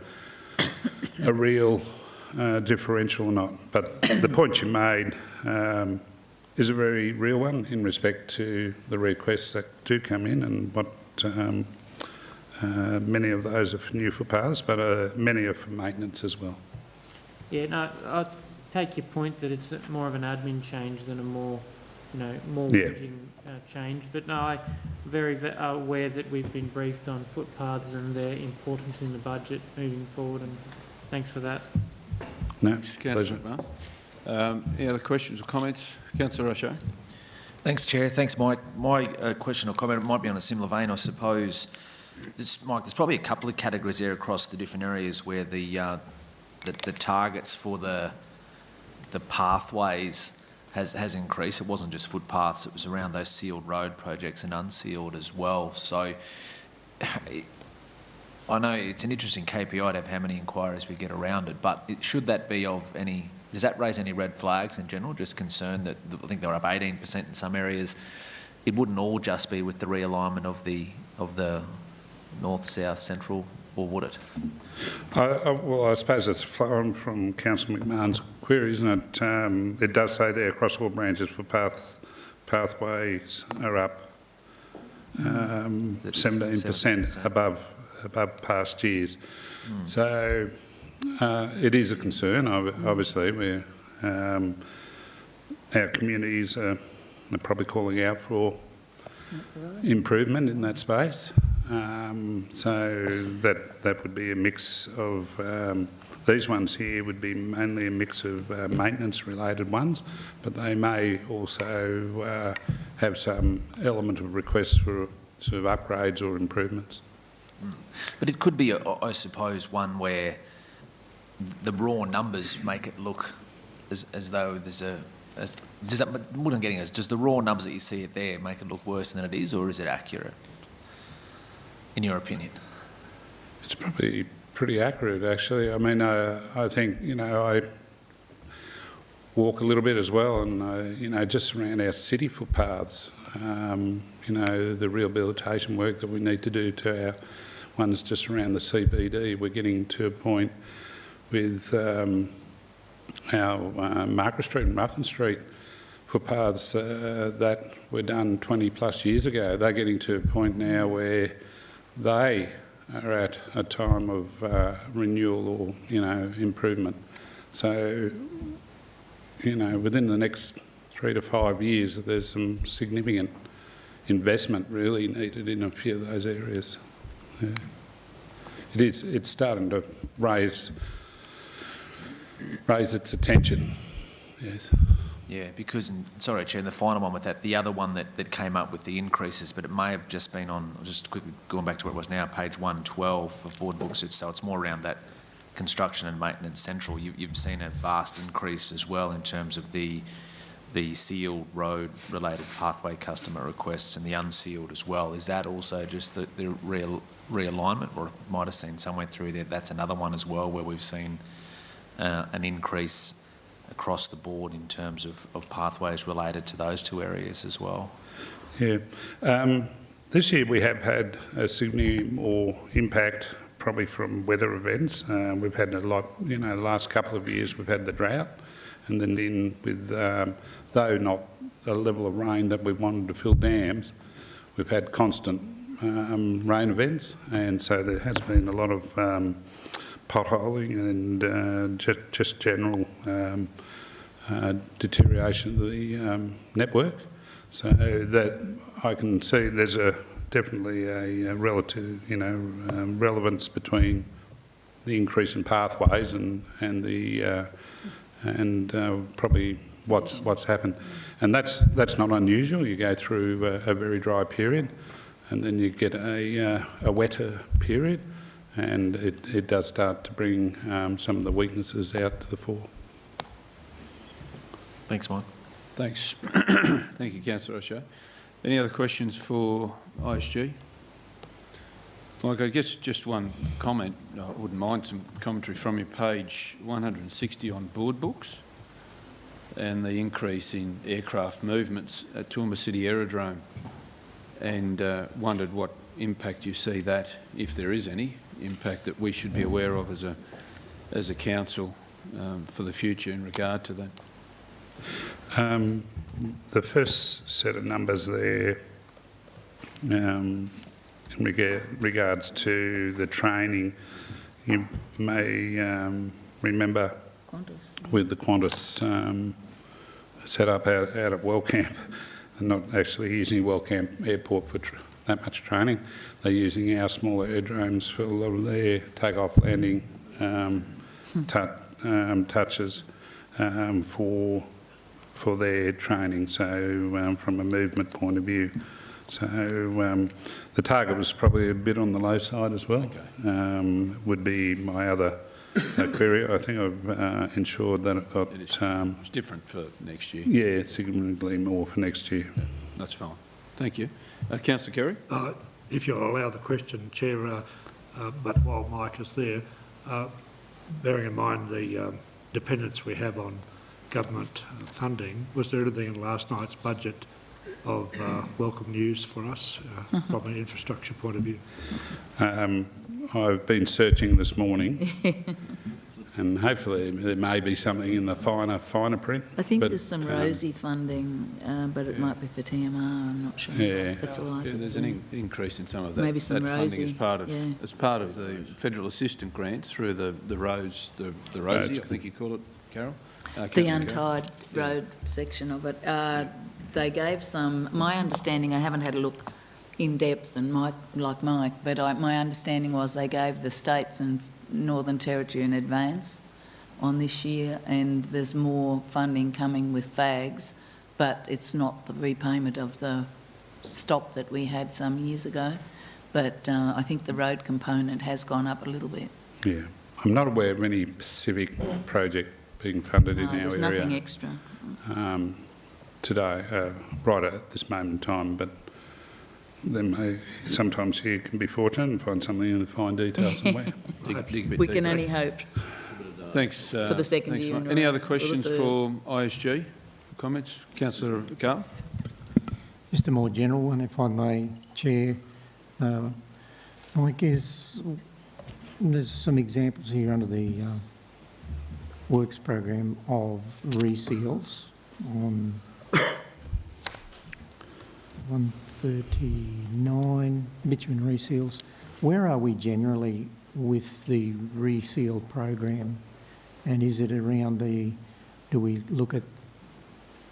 real differential or not. But the point you made is a very real one in respect to the requests that do come in, and what many of those are for new footpaths, but many are for maintenance as well. Yeah, no, I take your point that it's more of an admin change than a more wedging change. But no, I'm very aware that we've been briefed on footpaths and their importance in the budget moving forward, and thanks for that. No, pleasure. Any other questions or comments? Councillor O'Shea. Thanks, Chair. Thanks, Mike. My question or comment might be on a similar vein, I suppose. Mike, there's probably a couple of categories there across the different areas where the targets for the pathways has increased. It wasn't just footpaths, it was around those sealed road projects and unsealed as well. So I know it's an interesting KPI to have how many inquiries we get around it, but should that be of any, does that raise any red flags in general? Just concerned that I think they're up 18% in some areas. It wouldn't all just be with the realignment of the north, south, central, or would it? Well, I suppose it's flowing from Councillor McMahon's query, isn't it? It does say there across all branches for pathways are up 17% above past years. So it is a concern. Obviously, our communities are probably calling out for improvement in that space. So that would be a mix of these ones here would be mainly a mix of maintenance related ones, but they may also have some element of requests for sort of upgrades or improvements. But it could be, I suppose, one where the raw numbers make it look as though there's what I'm getting is, does the raw numbers that you see it there make it look worse than it is, or is it accurate, in your opinion? It's probably pretty accurate, actually. I mean, I think, I walk a little bit as well, and, just around our city footpaths, the rehabilitation work that we need to do to our ones just around the CBD, we're getting to a point with our Margaret Street and Ruffin Street footpaths that were done 20 plus years ago. They're getting to a point now where they are at a time of renewal or, improvement. So, within the next 3 to 5 years, there's some significant investment really needed in a few of those areas. Yeah. It's starting to raise its attention, yes. Yeah, because, sorry, Chair, and the final one with that, the other one that came up with the increases, but it may have just been on, just quickly going back to what it was now, page 112 of board books, so it's more around that construction and maintenance central. You've seen a vast increase as well in terms of the sealed road related pathway customer requests and the unsealed as well. Is that also just the realignment, or might have seen somewhere through there? That's another one as well where we've seen an increase across the board in terms of pathways related to those two areas as well. Yeah. This year we have had a significant more impact probably from weather events. We've had a lot, the last couple of years we've had the drought, and then with, though not the level of rain that we wanted to fill dams, we've had constant rain events, and so there has been a lot of potholing and just general deterioration of the network. So that I can see there's definitely a relative, relevance between the increase in pathways and probably what's happened, and that's not unusual. You go through a very dry period, and then you get a wetter period, and it does start to bring some of the weaknesses out to the fore. Thanks, Mike. Thanks. Thank you, Councillor O'Shea. Any other questions for ISG? Mike, I guess just one comment. I wouldn't mind some commentary from you. Page 160 on board books and the increase in aircraft movements at Toowoomba City Aerodrome, and wondered what impact you see that, if there is any impact that we should be aware of as a council for the future in regard to that. The first set of numbers there in regards to the training, you may remember Qantas. With the Qantas set up out at Wellcamp, and not actually using Wellcamp Airport for that much training. They're using our smaller aerodromes for a lot of their takeoff, landing touches for their training, so from a movement point of view. So the target was probably a bit on the low side as well, okay. Would be my other query. I think I've ensured that it got... It's different for next year. Yeah, significantly more for next year. Yeah, that's fine. Thank you. Councillor Kerry? If you'll allow the question, Chair, but while Mike is there, bearing in mind the dependence we have on government funding, was there anything in last night's budget of welcome news for us from an infrastructure point of view? I've been searching this morning and hopefully there may be something in the finer print. I think there's some ROSI funding, but it might be for TMR, I'm not sure. Yeah. That's all I can There's see. an increase in some of that. Maybe some that funding ROSI, as part of the federal assistance grants through the roads, the ROSI, I think you call it, Carol? The untied road section of it. They gave some, my understanding, I haven't had a look in depth and like Mike, but my understanding was they gave the states and Northern Territory in advance on this year, and there's more funding coming with FAGs, but it's not the repayment of the stop that we had some years ago. But I think the road component has gone up a little bit. Yeah, I'm not aware of any specific project being funded in our area. There's nothing extra. Today, right at this moment in time, but sometimes you can be fortunate and find something in the fine detail somewhere. dig a bit We deeper. can only hope. Thanks. For the second thanks, year. Mike. Any other questions for ISG? Comments? Councillor Carl? Just a more general one, if I may, Chair. I guess there's some examples here under the works program of reseals on 139 bitumen reseals. Where are we generally with the reseal program, and is it around do we look at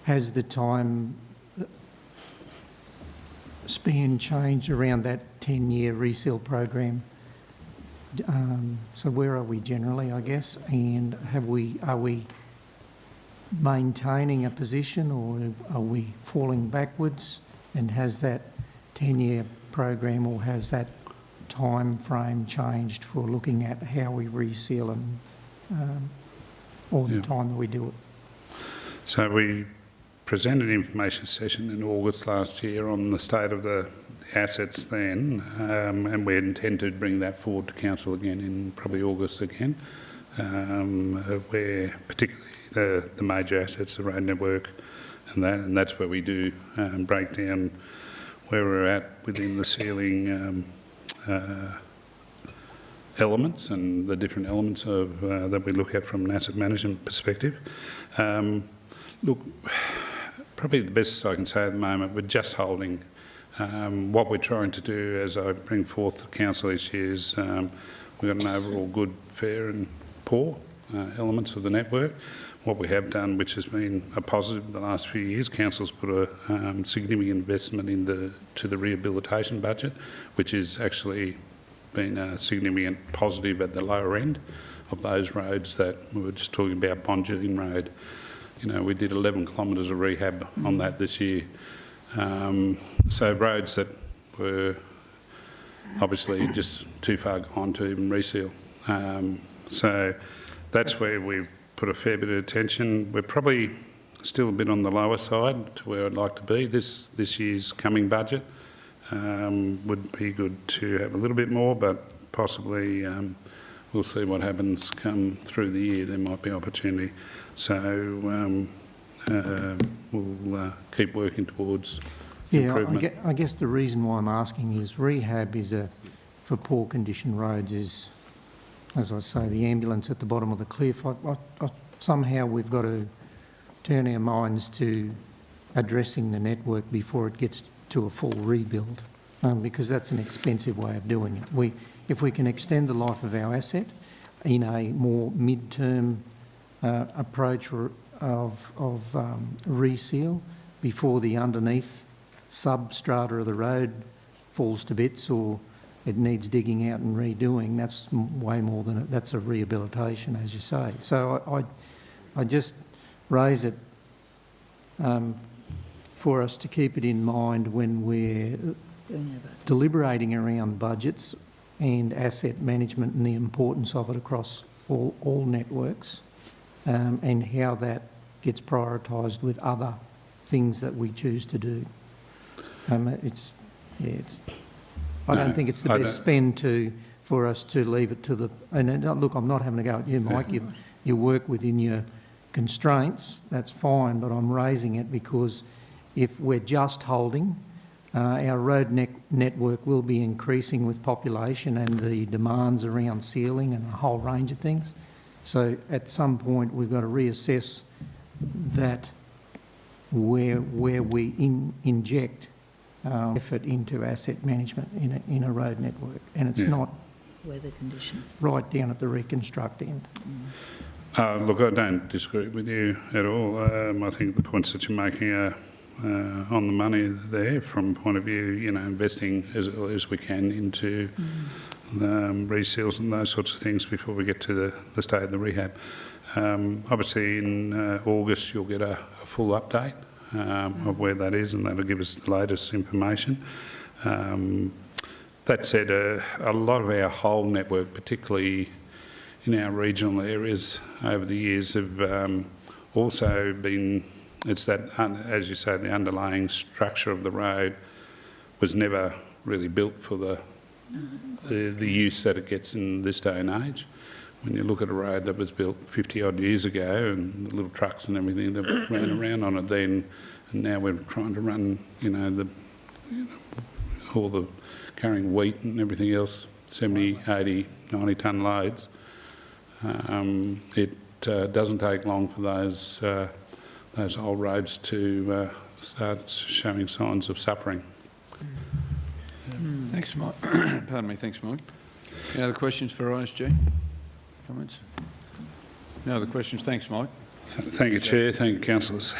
has the time span changed around that 10-year reseal program? So where are we generally, I guess? And are we maintaining a position, or are we falling backwards? And has that 10-year program, or has that time frame changed for looking at how we reseal and all the time that we do it? So we presented an information session in August last year on the state of the assets then, and we intend to bring that forward to Council again in probably August again, where particularly the major assets, the road network, and that's where we do break down where we're at within the sealing elements and the different elements of that we look at from an asset management perspective. Look, probably the best I can say at the moment, we're just holding. What we're trying to do, as I bring forth to Council each year, is we've got an overall good, fair and poor elements of the network. What we have done, which has been a positive the last few years, Council's put a significant investment to the rehabilitation budget, which has actually been a significant positive at the lower end of those roads that we were just talking about. Bonjulian Road, you know, we did 11 kilometres of rehab on that this year. So roads that were obviously just too far gone to even reseal. So that's where we've put a fair bit of attention. We're probably still a bit on the lower side to where I'd like to be. This year's coming budget would be good to have a little bit more, but possibly we'll see what happens come through the year. There might be opportunity. So we'll keep working towards improvement. Yeah, I guess the reason why I'm asking is rehab is for poor condition roads is, as I say, the ambulance at the bottom of the cliff. Somehow we've got to turn our minds to addressing the network before it gets to a full rebuild, because that's an expensive way of doing it. If we can extend the life of our asset in a more mid-term approach of reseal before the underneath substrata of the road falls to bits or it needs digging out and redoing, that's way more than it. That's a rehabilitation, as you say. So I just raise it for us to keep it in mind when we're deliberating around budgets and asset management and the importance of it across all networks, and how that gets prioritised with other things that we choose to do. I don't think it's the best spend for us to leave it to the... And look, I'm not having a go at you, Mike. You work within your constraints, that's fine, but I'm raising it because if we're just holding, our road network will be increasing with population and the demands around sealing and a whole range of things. So at some point we've got to reassess that where we inject effort into asset management in a road network, and it's not weather conditions right down at the reconstruct end. Look, I don't disagree with you at all. I think the points that you're making are on the money there from point of view, you know, investing as early as we can into reseals and those sorts of things before we get to the state of the rehab. Obviously in August you'll get a full update of where that is, and that'll give us the latest information. That said, a lot of our whole network, particularly in our regional areas over the years, have also been, it's that, as you say, the underlying structure of the road was never really built for the use that it gets in this day and age. When you look at a road that was built 50 odd years ago and the little trucks and everything that ran around on it then, and now we're trying to run, all the carrying wheat and everything else, 70, 80, 90 tonne loads. It doesn't take long for those old roads to start showing signs of suffering. Thanks, Mike. Pardon me. Thanks, Mike. Any other questions for ISG? Comments? No other questions. Thanks, Mike. Thank you, Chair. Thank you, councillors.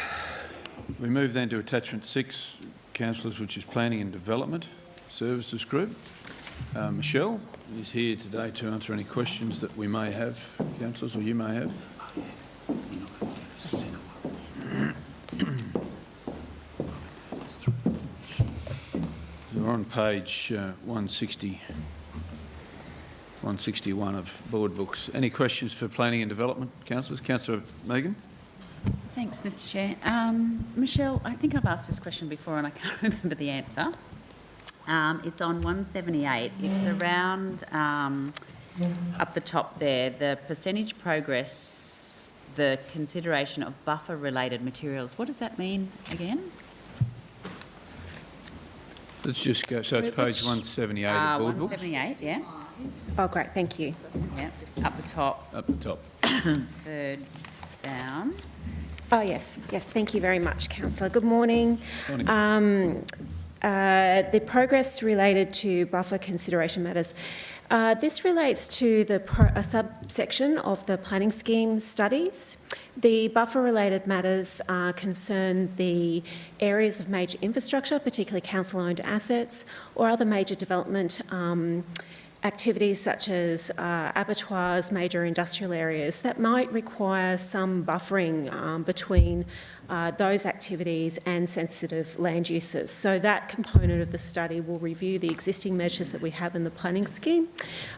We move then to attachment 6, councillors, which is Planning and Development Services Group. Michelle is here today to answer any questions that we may have, councillors, or you may have. We're on page 161 of board books. Any questions for Planning and Development, councillors? Councillor Megan? Thanks, Mr Chair. Michelle, I think I've asked this question before and I can't remember the answer. It's on 178. It's around up the top there, the percentage progress, the consideration of buffer-related materials. What does that mean again? Let's just go. So it's page 178 of board books? 178, yeah. Oh, great, thank you. Yeah, up the top. Up the top. Third down. Oh, yes, thank you very much, Councillor. Good morning. Morning. The progress related to buffer consideration matters. This relates to a subsection of the planning scheme studies. The buffer-related matters concern the areas of major infrastructure, particularly council-owned assets, or other major development activities such as abattoirs, major industrial areas that might require some buffering between those activities and sensitive land uses. So that component of the study will review the existing measures that we have in the planning scheme,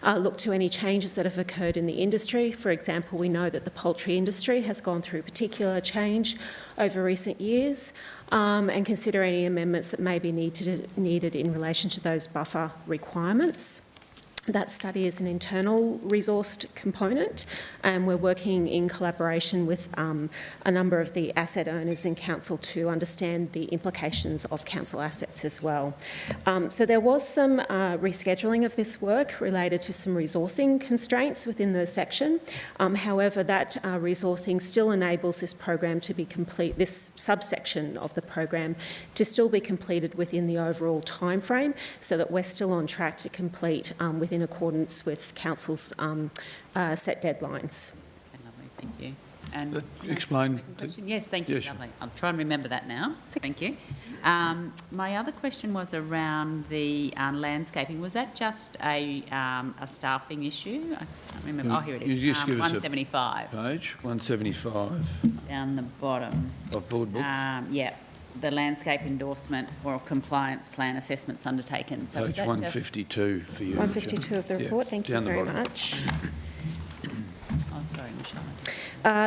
look to any changes that have occurred in the industry. For example, we know that the poultry industry has gone through particular change over recent years, and consider any amendments that may be needed in relation to those buffer requirements. That study is an internal resourced component, and we're working in collaboration with a number of the asset owners in council to understand the implications of council assets as well. So there was some rescheduling of this work related to some resourcing constraints within the section. However, that resourcing still enables this program to be complete, this subsection of the program to still be completed within the overall timeframe, so that we're still on track to complete in accordance with Council's set deadlines. Okay, lovely, thank you. And explain. Yes, thank you, lovely. I'll try and remember that now. Thank you. My other question was around the landscaping. Was that just a staffing issue? I can't remember. Oh, here it is. You just give us 175. Page 175. Down the bottom. Of board books? Yeah. The landscape endorsement or compliance plan assessments undertaken. So page 152 for you. 152 of the report, thank you very much. Oh, sorry, Michelle.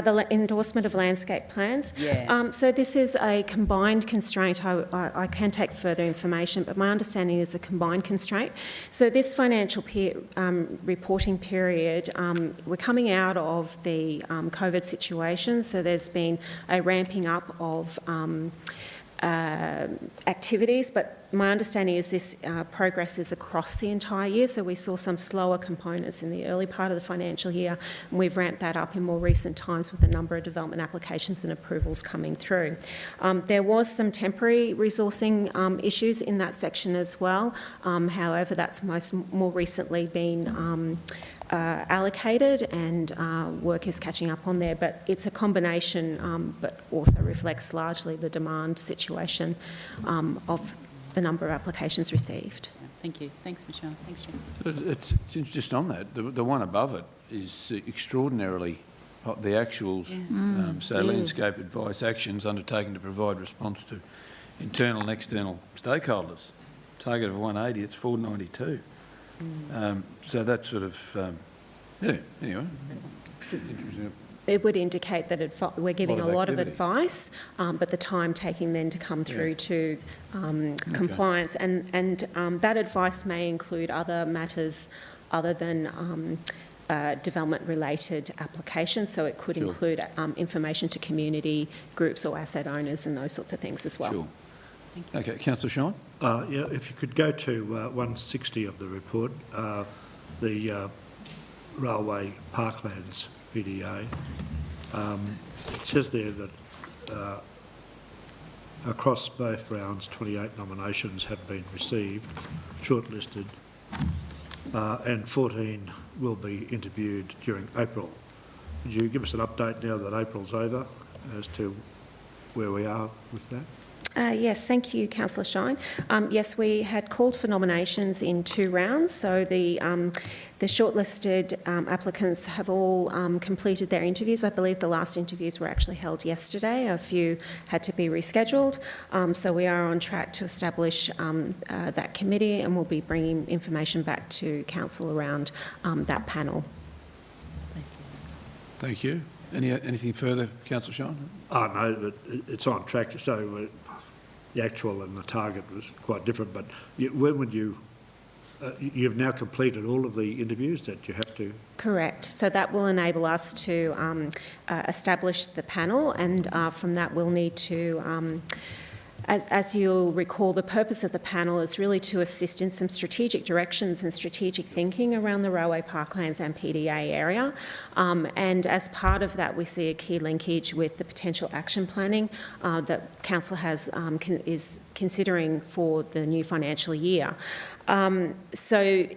The endorsement of landscape plans. Yeah. So this is a combined constraint. I can take further information, but my understanding is a combined constraint. So this financial reporting period, we're coming out of the COVID situation, so there's been a ramping up of activities, but my understanding is this progress is across the entire year, so we saw some slower components in the early part of the financial year, and we've ramped that up in more recent times with a number of development applications and approvals coming through. There was some temporary resourcing issues in that section as well. However, that's more recently been allocated, and work is catching up on there, but it's a combination, but also reflects largely the demand situation of the number of applications received. Thank you. Thanks, Michelle. Thanks, Jim. It's just on that. The one above it is extraordinarily hot. The actuals, so landscape advice actions undertaken to provide response to internal and external stakeholders. Target of 180, it's 492. So that sort of, anyway. It would indicate that we're giving a lot of advice, but the time taking then to come through to compliance, and that advice may include other matters other than development-related applications, so it could include information to community groups or asset owners and those sorts of things as well. Sure. Okay, Councillor Sean? Yeah, if you could go to 160 of the report, the Railway Parklands PDA. It says there that across both rounds, 28 nominations have been received, shortlisted, and 14 will be interviewed during April. Could you give us an update now that April's over as to where we are with that? Yes, thank you, Councillor Shine. Yes, we had called for nominations in 2 rounds, so the shortlisted applicants have all completed their interviews. I believe the last interviews were actually held yesterday. A few had to be rescheduled, so we are on track to establish that committee, and we'll be bringing information back to Council around that panel. Thank you. Anything further, Councillor Shine? Oh, no, but it's on track. So the actual and the target was quite different. But when would you... you've now completed all of the interviews that you have to... Correct. So that will enable us to establish the panel, and from that we'll need to... As you'll recall, the purpose of the panel is really to assist in some strategic directions and strategic thinking around the Railway Parklands and PDA area. And as part of that, we see a key linkage with the potential action planning that Council has is considering for the new financial year. So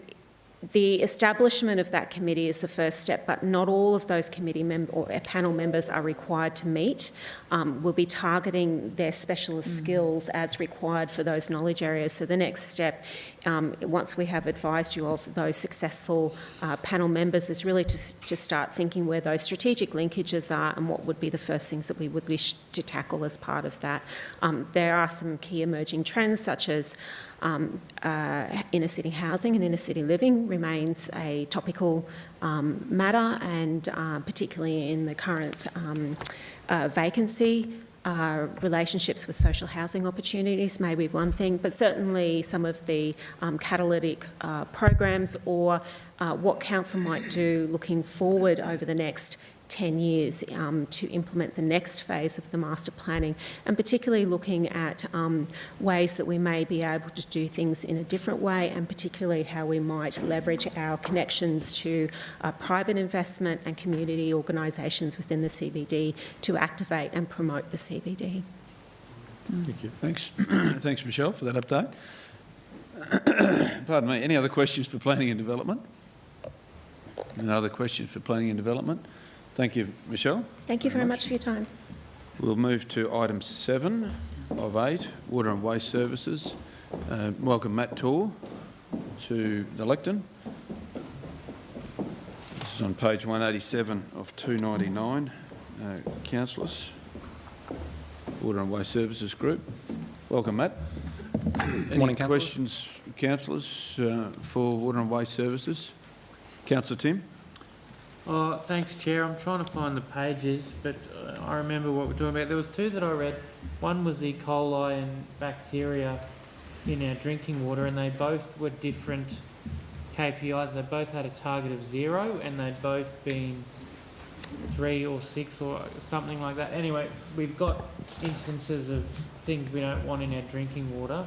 the establishment of that committee is the first step, but not all of those committee or panel members are required to meet. We'll be targeting their specialist skills as required for those knowledge areas. So the next step, once we have advised you of those successful panel members, is really to start thinking where those strategic linkages are and what would be the first things that we would wish to tackle as part of that. There are some key emerging trends, such as inner city housing and inner city living remains a topical matter, and particularly in the current vacancy, relationships with social housing opportunities may be one thing, but certainly some of the catalytic programs or what Council might do looking forward over the next 10 years to implement the next phase of the master planning, and particularly looking at ways that we may be able to do things in a different way, and particularly how we might leverage our connections to private investment and community organisations within the CBD to activate and promote the CBD. Thank you. Thanks. Thanks, Michelle, for that update. Pardon me. Any other questions for planning and development? No other questions for planning and development? Thank you, Michelle. Thank you very much for your time. We'll move to item 7 of 8, Water and Waste Services. Welcome Matt Tor to the lectern. This is on page 187 of 299. Councillors, Water and Waste Services Group. Welcome, Matt. Any questions, councillors, for Water and Waste Services? Councillor Tim? Oh, thanks, Chair. I'm trying to find the pages, but I remember what we're talking about. There was 2 that I read. One was E. coli and bacteria in our drinking water, and they both were different KPIs. They both had a target of 0, and they'd both been 3 or 6 or something like that. Anyway, we've got instances of things we don't want in our drinking water.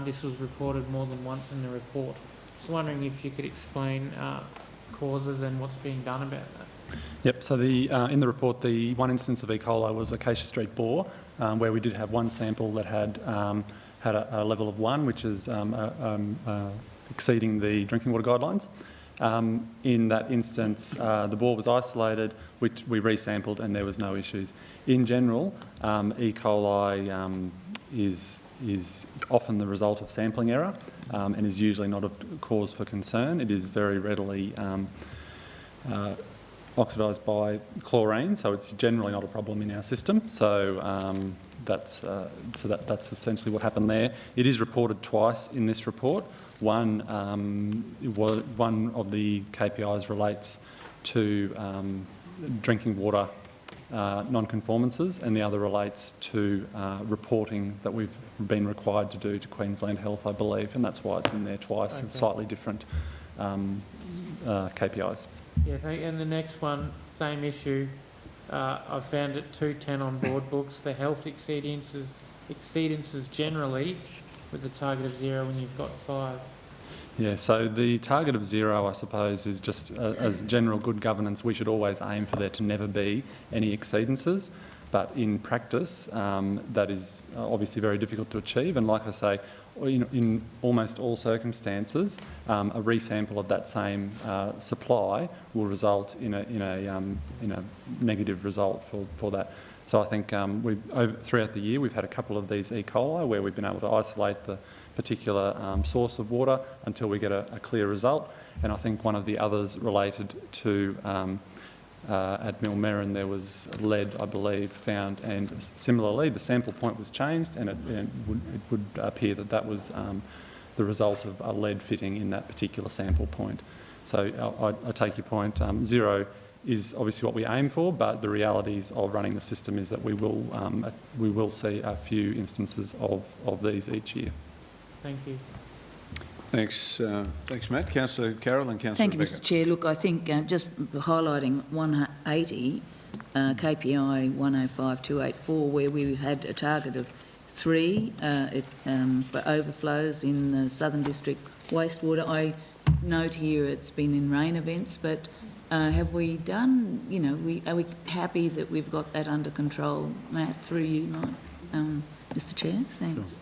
This was reported more than once in the report. Just wondering if you could explain causes and what's being done about that. Yep, so in the report, the one instance of E. coli was Acacia Street Bore, where we did have one sample that had a level of 1, which is exceeding the drinking water guidelines. In that instance, the bore was isolated, which we resampled, and there was no issues. In general, E. coli is often the result of sampling error and is usually not a cause for concern. It is very readily oxidised by chlorine, so it's generally not a problem in our system. So that's essentially what happened there. It is reported twice in this report. One of the KPIs relates to drinking water non-conformances, and the other relates to reporting that we've been required to do to Queensland Health, I believe, and that's why it's in there twice. Okay. And slightly different KPIs. Yeah, and the next one, same issue. I found it 210 on board books. The health exceedances generally with a target of 0 when you've got 5. Yeah, so the target of 0, I suppose, is just as general good governance, we should always aim for there to never be any exceedances. But in practice, that is obviously very difficult to achieve. And like I say, in almost all circumstances, a resample of that same supply will result in a negative result for that. So I think throughout the year we've had a couple of these E. coli where we've been able to isolate the particular source of water until we get a clear result. And I think one of the others related to at Millmerran there was lead, I believe, found, and similarly the sample point was changed, and it would appear that that was the result of a lead fitting in that particular sample point. So I take your point. Zero is obviously what we aim for, but the realities of running the system is that we will see a few instances of these each year. Thank you. Thanks, Matt. Councillor Carroll and Councillor Thank you, Rebecca. Mr Chair. Look, I think just highlighting 180, KPI 105284, where we had a target of 3 for overflows in the Southern District wastewater. I note here it's been in rain events, but have we done, are we happy that we've got that under control, Matt, through you, Mr Chair? Thanks.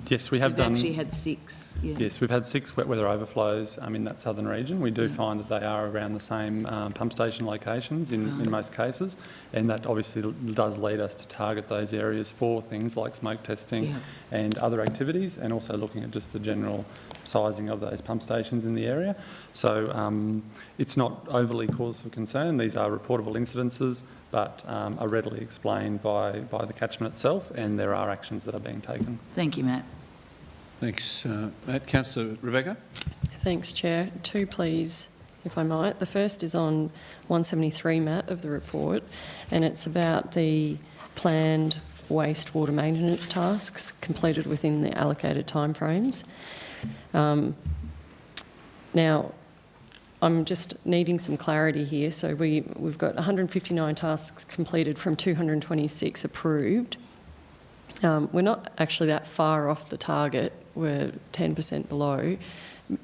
Yes, we have We've done. actually had 6. Yeah. Yes, we've had 6 wet weather overflows in that southern region. We do find that they are around the same pump station locations in most cases, and that obviously does lead us to target those areas for things like smoke testing and other activities, and also looking at just the general sizing of those pump stations in the area. So it's not overly cause for concern. These are reportable incidences, but are readily explained by the catchment itself, and there are actions that are being taken. Thank you, Matt. Thanks, Matt. Councillor Rebecca. Thanks, Chair. 2, please, if I might. The first is on 173, Matt, of the report, and it's about the planned wastewater maintenance tasks completed within the allocated timeframes. Now, I'm just needing some clarity here. So we've got 159 tasks completed from 226 approved. We're not actually that far off the target. We're 10% below.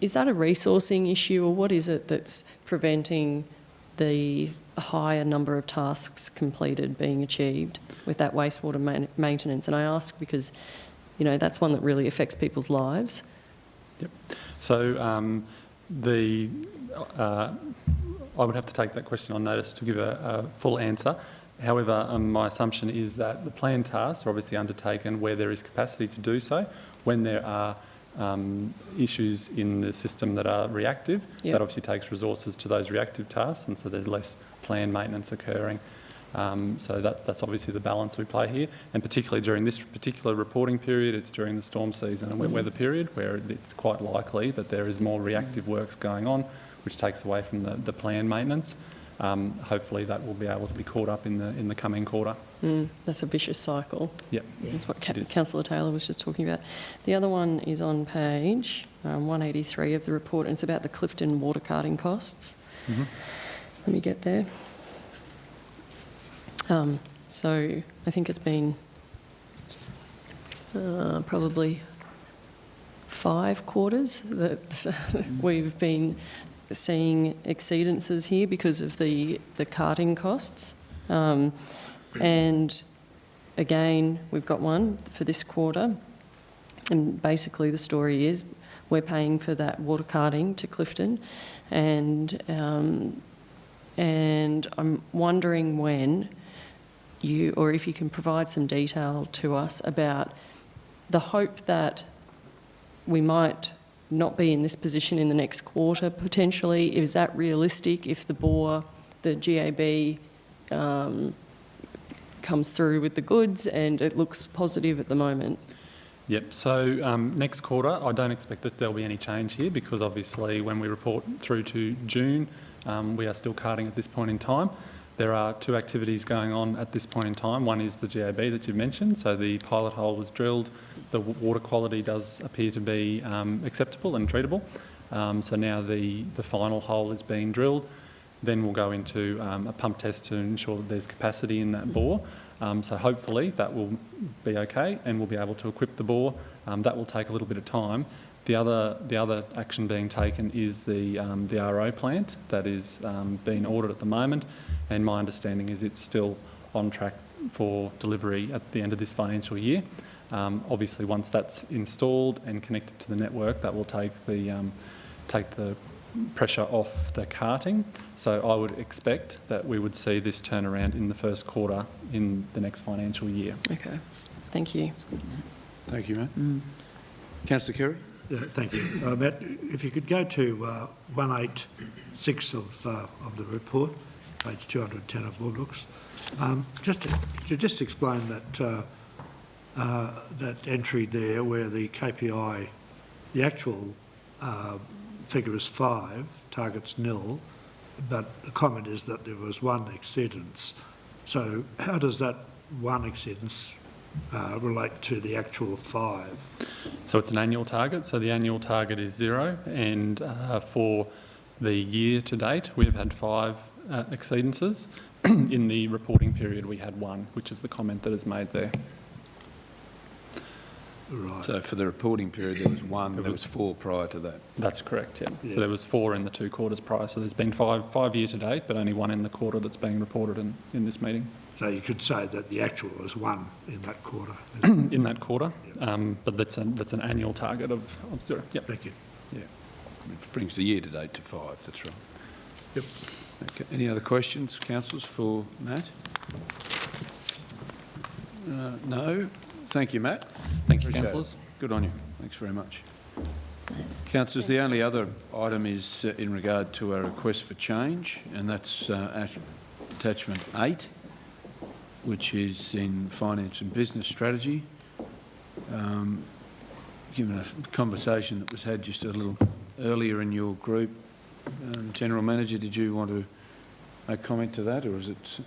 Is that a resourcing issue, or what is it that's preventing the higher number of tasks completed being achieved with that wastewater maintenance? And I ask because, that's one that really affects people's lives. Yep. So I would have to take that question on notice to give a full answer. However, my assumption is that the planned tasks are obviously undertaken where there is capacity to do so. When there are issues in the system that are reactive, that obviously takes resources to those reactive tasks, and so there's less planned maintenance occurring. So that's obviously the balance we play here, and particularly during this particular reporting period, it's during the storm season and wet weather period where it's quite likely that there is more reactive works going on, which takes away from the planned maintenance. Hopefully that will be able to be caught up in the coming quarter. That's a vicious cycle. Yep. That's what Councillor Taylor was just talking about. The other one is on page 183 of the report, and it's about the Clifton water carting costs. Let me get there. So I think it's been probably 5 quarters that we've been seeing exceedances here because of the carting costs. And again, we've got one for this quarter, and basically the story is we're paying for that water carting to Clifton, and I'm wondering when you, or if you can provide some detail to us about the hope that we might not be in this position in the next quarter potentially. Is that realistic if the GAB comes through with the goods and it looks positive at the moment? Yep, so next quarter I don't expect that there'll be any change here, because obviously when we report through to June we are still carting at this point in time. There are 2 activities going on at this point in time. One is the GAB that you've mentioned, so the pilot hole was drilled. The water quality does appear to be acceptable and treatable. So now the final hole is being drilled. Then we'll go into a pump test to ensure that there's capacity in that bore. So hopefully that will be okay, and we'll be able to equip the bore. That will take a little bit of time. The other action being taken is the RO plant that is being ordered at the moment, and my understanding is it's still on track for delivery at the end of this financial year. Obviously, once that's installed and connected to the network, that will take the pressure off the carting. So I would expect that we would see this turnaround in the first quarter in the next financial year. Okay, thank you. Thank you, Matt. Councillor Kerry? Yeah, thank you. Matt, if you could go to 186 of the report, page 210 of Board Books. Just explain that that entry there where the KPI, the actual figure is 5, target's nil, but the comment is that there was 1 exceedance. So how does that 1 exceedance relate to the actual 5? So it's an annual target. So the annual target is 0, and for the year to date, we've had 5 exceedances. In the reporting period, we had 1, which is the comment that is made there. Right. So for the reporting period, there was 1, there was 4 prior to that. That's correct, yeah. So there was 4 in the 2 quarters prior. So there's been 5 year to date, but only 1 in the quarter that's being reported in this meeting. So you could say that the actual was 1 in that quarter. In that quarter, but that's an annual target of 0. Yep. Thank you. Yeah, which brings the year to date to 5, that's right. Yep. Okay. Any other questions, councillors, for Matt? No. Thank you, Matt. Thank you, Appreciate councillors. it. Good on you. Thanks very much. Councillors, the only other item is in regard to a request for change, and that's attachment 8, which is in finance and business strategy. Given a conversation that was had just a little earlier in your group, General Manager, did you want to make comment to that, or is it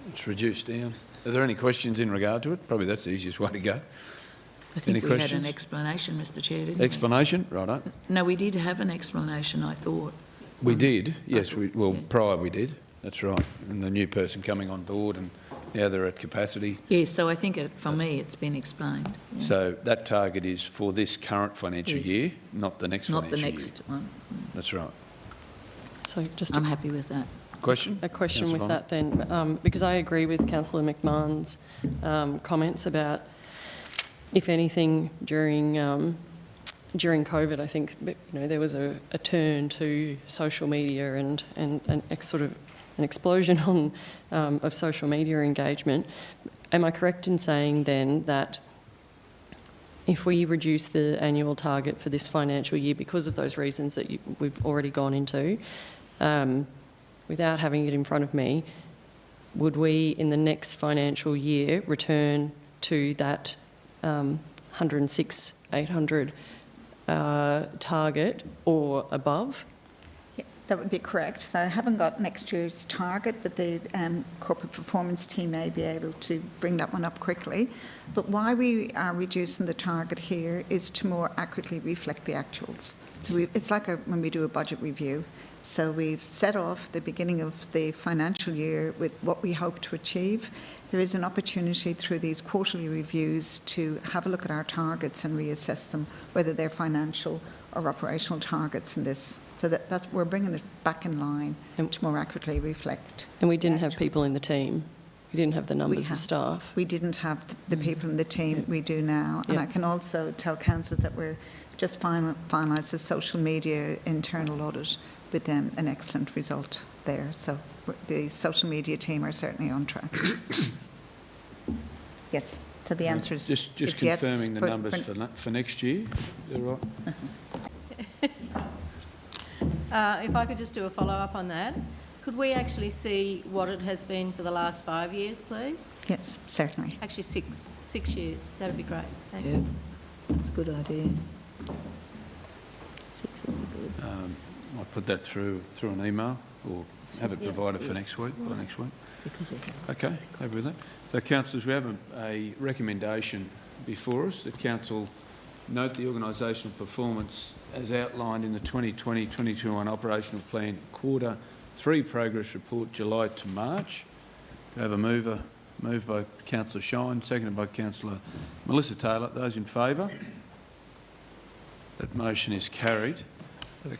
it's reduced down? Are there any questions in regard to it? Probably that's the easiest way to go. I think Any we questions? had an explanation, Mr Chair, didn't we? Explanation? Righto. No, we did have an explanation, I thought. We did, yes. Prior we did. That's right. And the new person coming on board, and now they're at capacity. Yes, so I think for me it's been explained. Yeah. So that target is for this current financial Yes. year, not the next financial year. Not the next one. That's right. So just I'm happy with that. Question? A question Councillor with that then, because I agree with Councillor McMahon's comments about, if anything, during COVID, I think there was a turn to social media and sort of an explosion of social media engagement. Am I correct in saying then that if we reduce the annual target for this financial year because of those reasons that we've already gone into, without having it in front of me, would we in the next financial year return to that 106,800 target or above? Yeah, that would be correct. So I haven't got next year's target, but the corporate performance team may be able to bring that one up quickly. But why we are reducing the target here is to more accurately reflect the actuals. So it's like when we do a budget review. So we've set off the beginning of the financial year with what we hope to achieve. There is an opportunity through these quarterly reviews to have a look at our targets and reassess them, whether they're financial or operational targets in this. So that's we're bringing it back in line to more accurately reflect. And we didn't have people in the team. We didn't have the numbers of staff. We didn't have the people in the team. We do now. And I can also tell council that we're just finalised a social media internal audit with an excellent result there. So the social media team are certainly on track. Yes. So the answer is just yes. confirming the numbers for next year. Is that right? If I could just do a follow-up on that. Could we actually see what it has been for the last 5 years, please? Yes, certainly. Actually, six years. That would be great. Thanks. Yeah, that's a good idea. 6 would be good. I'll put that through an email or have it provided for next week, by next week. Because we have. Okay, happy with that. So, councillors, we have a recommendation before us that council note the organisational performance as outlined in the 2020-2021 operational plan quarter 3 progress report, July to March. We have a moved by Councillor Shine, seconded by Councillor Melissa Taylor. Those in favour? That motion is carried.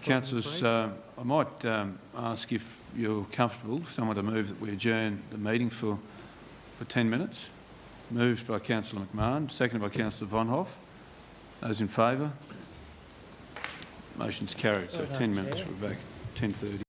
Councillors, I might ask if you're comfortable, someone to move that we adjourn the meeting for 10 minutes. Moved by Councillor McMahon, seconded by Councillor Von Hoff. Those in favour? Motion's carried. So 10 minutes, we're back 10:30.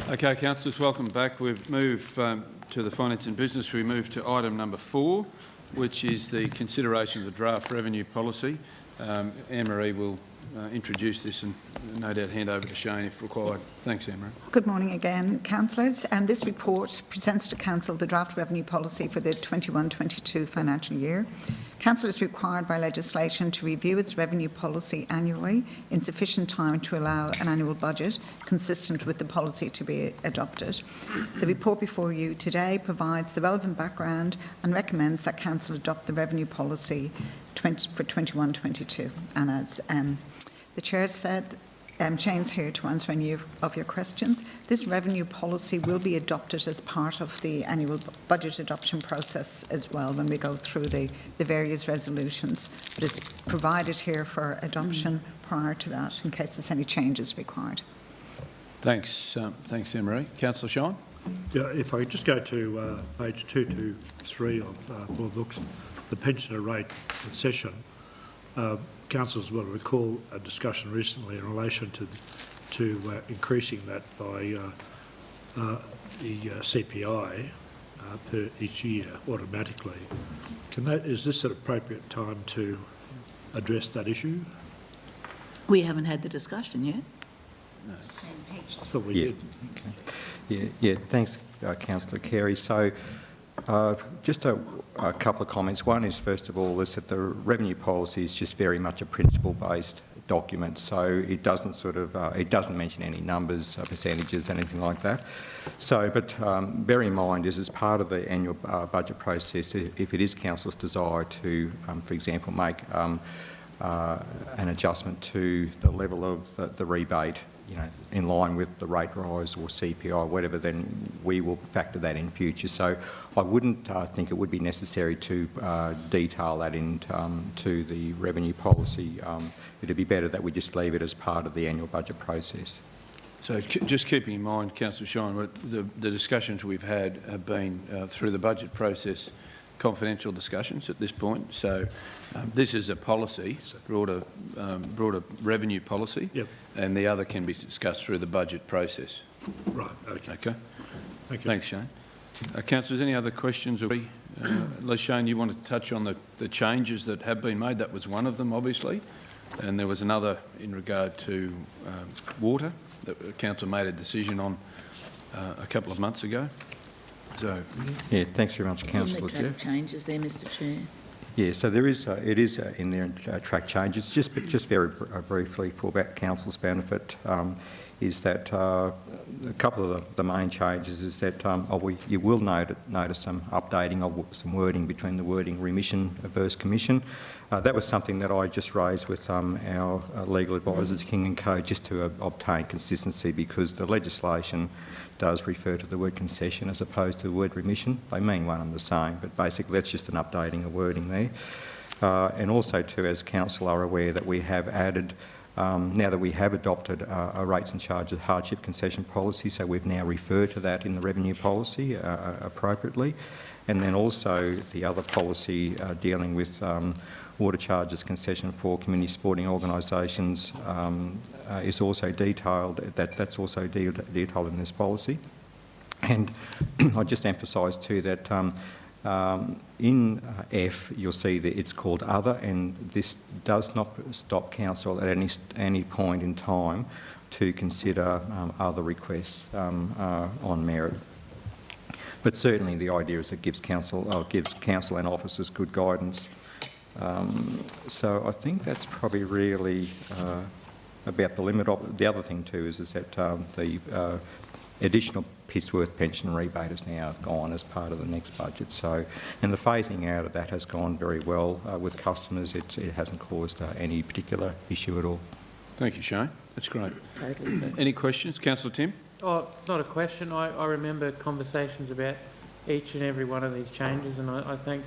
Okay, councillors, welcome back. We've moved to the finance and business. We move to item number 4, which is the consideration of the draft revenue policy. Anne-Marie will introduce this and no doubt hand over to Shane if required. Thanks, Anne-Marie. Good morning again, councillors. This report presents to Council the draft revenue policy for the 21-22 financial year. Council is required by legislation to review its revenue policy annually in sufficient time to allow an annual budget consistent with the policy to be adopted. The report before you today provides the relevant background and recommends that Council adopt the revenue policy for 21-22. And as the Chair said, Shane's here to answer any of your questions. This revenue policy will be adopted as part of the annual budget adoption process as well when we go through the various resolutions. But it's provided here for adoption prior to that in case there's any changes required. Thanks, thanks, Anne-Marie. Councillor Shine? Yeah, if I could just go to page 223 of Board Books, the pensioner rate concession. Councillors will recall a discussion recently in relation to increasing that by the CPI per each year automatically. Is this an appropriate time to address that issue? We haven't had the discussion yet. No. But we did. Okay. Yeah. Thanks, Councillor Carey. So, just a couple of comments. One is, first of all, is that the revenue policy is just very much a principle-based document, so it doesn't it doesn't mention any numbers, percentages, anything like that. So, but bear in mind, as part of the annual budget process, if it is Council's desire to, for example, make an adjustment to the level of the rebate, in line with the rate rise or CPI, whatever, then we will factor that in future. So I wouldn't think it would be necessary to detail that into the revenue policy. It'd be better that we just leave it as part of the annual budget process. So just keeping in mind, Councillor Shine, the discussions we've had have been through the budget process, confidential discussions at this point. So this is a policy, broader revenue policy, yep, and the other can be discussed through the budget process. Right, okay. Okay. Thank you. Thanks, Shane. Councillors, any other questions? Unless, Shane, you want to touch on the changes that have been made. That was one of them, obviously. And there was another in regard to water that the Council made a decision on a couple of months ago. So, yeah, thanks very much, Councillor. Track changes there, Mr. Chair. Yeah, so there is it is in there track changes. Just very briefly for Council's benefit, is that a couple of the main changes is that you will notice some updating of some wording between the wording remission versus commission. That was something that I just raised with our legal advisors, King & Co, just to obtain consistency, because the legislation does refer to the word concession as opposed to the word remission. They mean one and the same, but basically that's just an updating of wording there. And also too, as Council are aware, that we have added, now that we have adopted a rates and charges hardship concession policy, so we've now referred to that in the revenue policy appropriately. And then also the other policy dealing with water charges concession for community sporting organisations is also detailed. That's also detailed in this policy. And I just emphasise too that in F you'll see that it's called other, and this does not stop Council at any point in time to consider other requests on merit. But certainly the idea is it gives Council and officers good guidance. So I think that's probably really about the limit of. The other thing too is that the additional Pittsworth pension rebate is now gone as part of the next budget. So, and the phasing out of that has gone very well with customers. It hasn't caused any particular issue at all. Thank you, Shane. That's great. Totally. Any questions? Councillor Tim? Oh, it's not a question. I remember conversations about each and every one of these changes, and I thank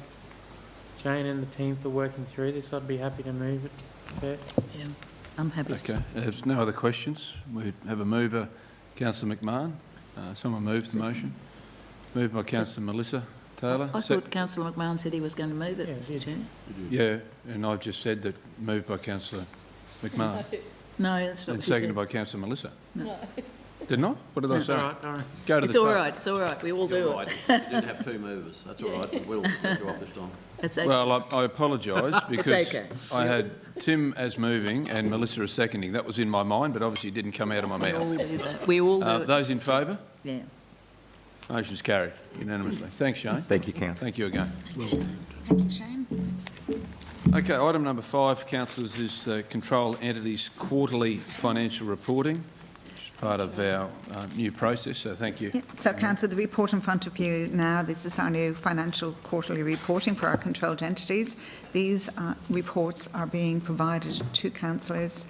Shane and the team for working through this. I'd be happy to move it. Chair. Yeah, I'm happy to. Okay. If there's no other questions, we have a mover, Councillor McMahon. Someone moves the motion. Moved by Councillor Melissa Taylor. I thought Councillor McMahon said he was going to move it, Mr. Chair. Yeah, and I've just said that moved by Councillor McMahon. No, that's not and what you seconded said. by Councillor Melissa. No. Didn't I? What did I say? All right, all right. Go to It's the all top. right, it's all right, we all do You're it. right. You did have two movers. That's all right. We'll let you off this time. It's okay. Well, I apologise because okay. I had Tim as moving and Melissa as seconding. That was in my mind, but obviously it didn't come out of my We all mouth. do that. We all do it. Those in favour? Yeah. Motion's carried unanimously. Thanks, Shane. Thank you, Councillor. Thank you again. Thank you, Shane. Okay, item number 5, councillors, is Control Entities Quarterly Financial Reporting, which is part of our new process, so thank you. Yeah. So, Councillor, the report in front of you now, this is our new financial quarterly reporting for our controlled entities. These reports are being provided to councillors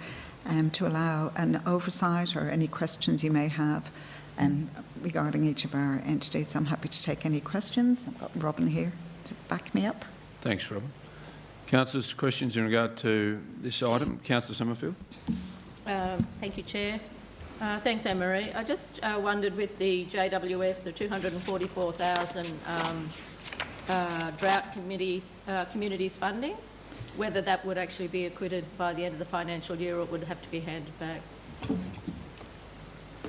to allow an oversight or any questions you may have regarding each of our entities. I'm happy to take any questions. I've got Robin here to back me up. Thanks, Robin. Councillors, questions in regard to this item? Councillor Summerfield. Thank you, Chair. Thanks, Anne-Marie. I just wondered with the JWS, the 244,000 drought communities funding, whether that would actually be acquitted by the end of the financial year or it would have to be handed back.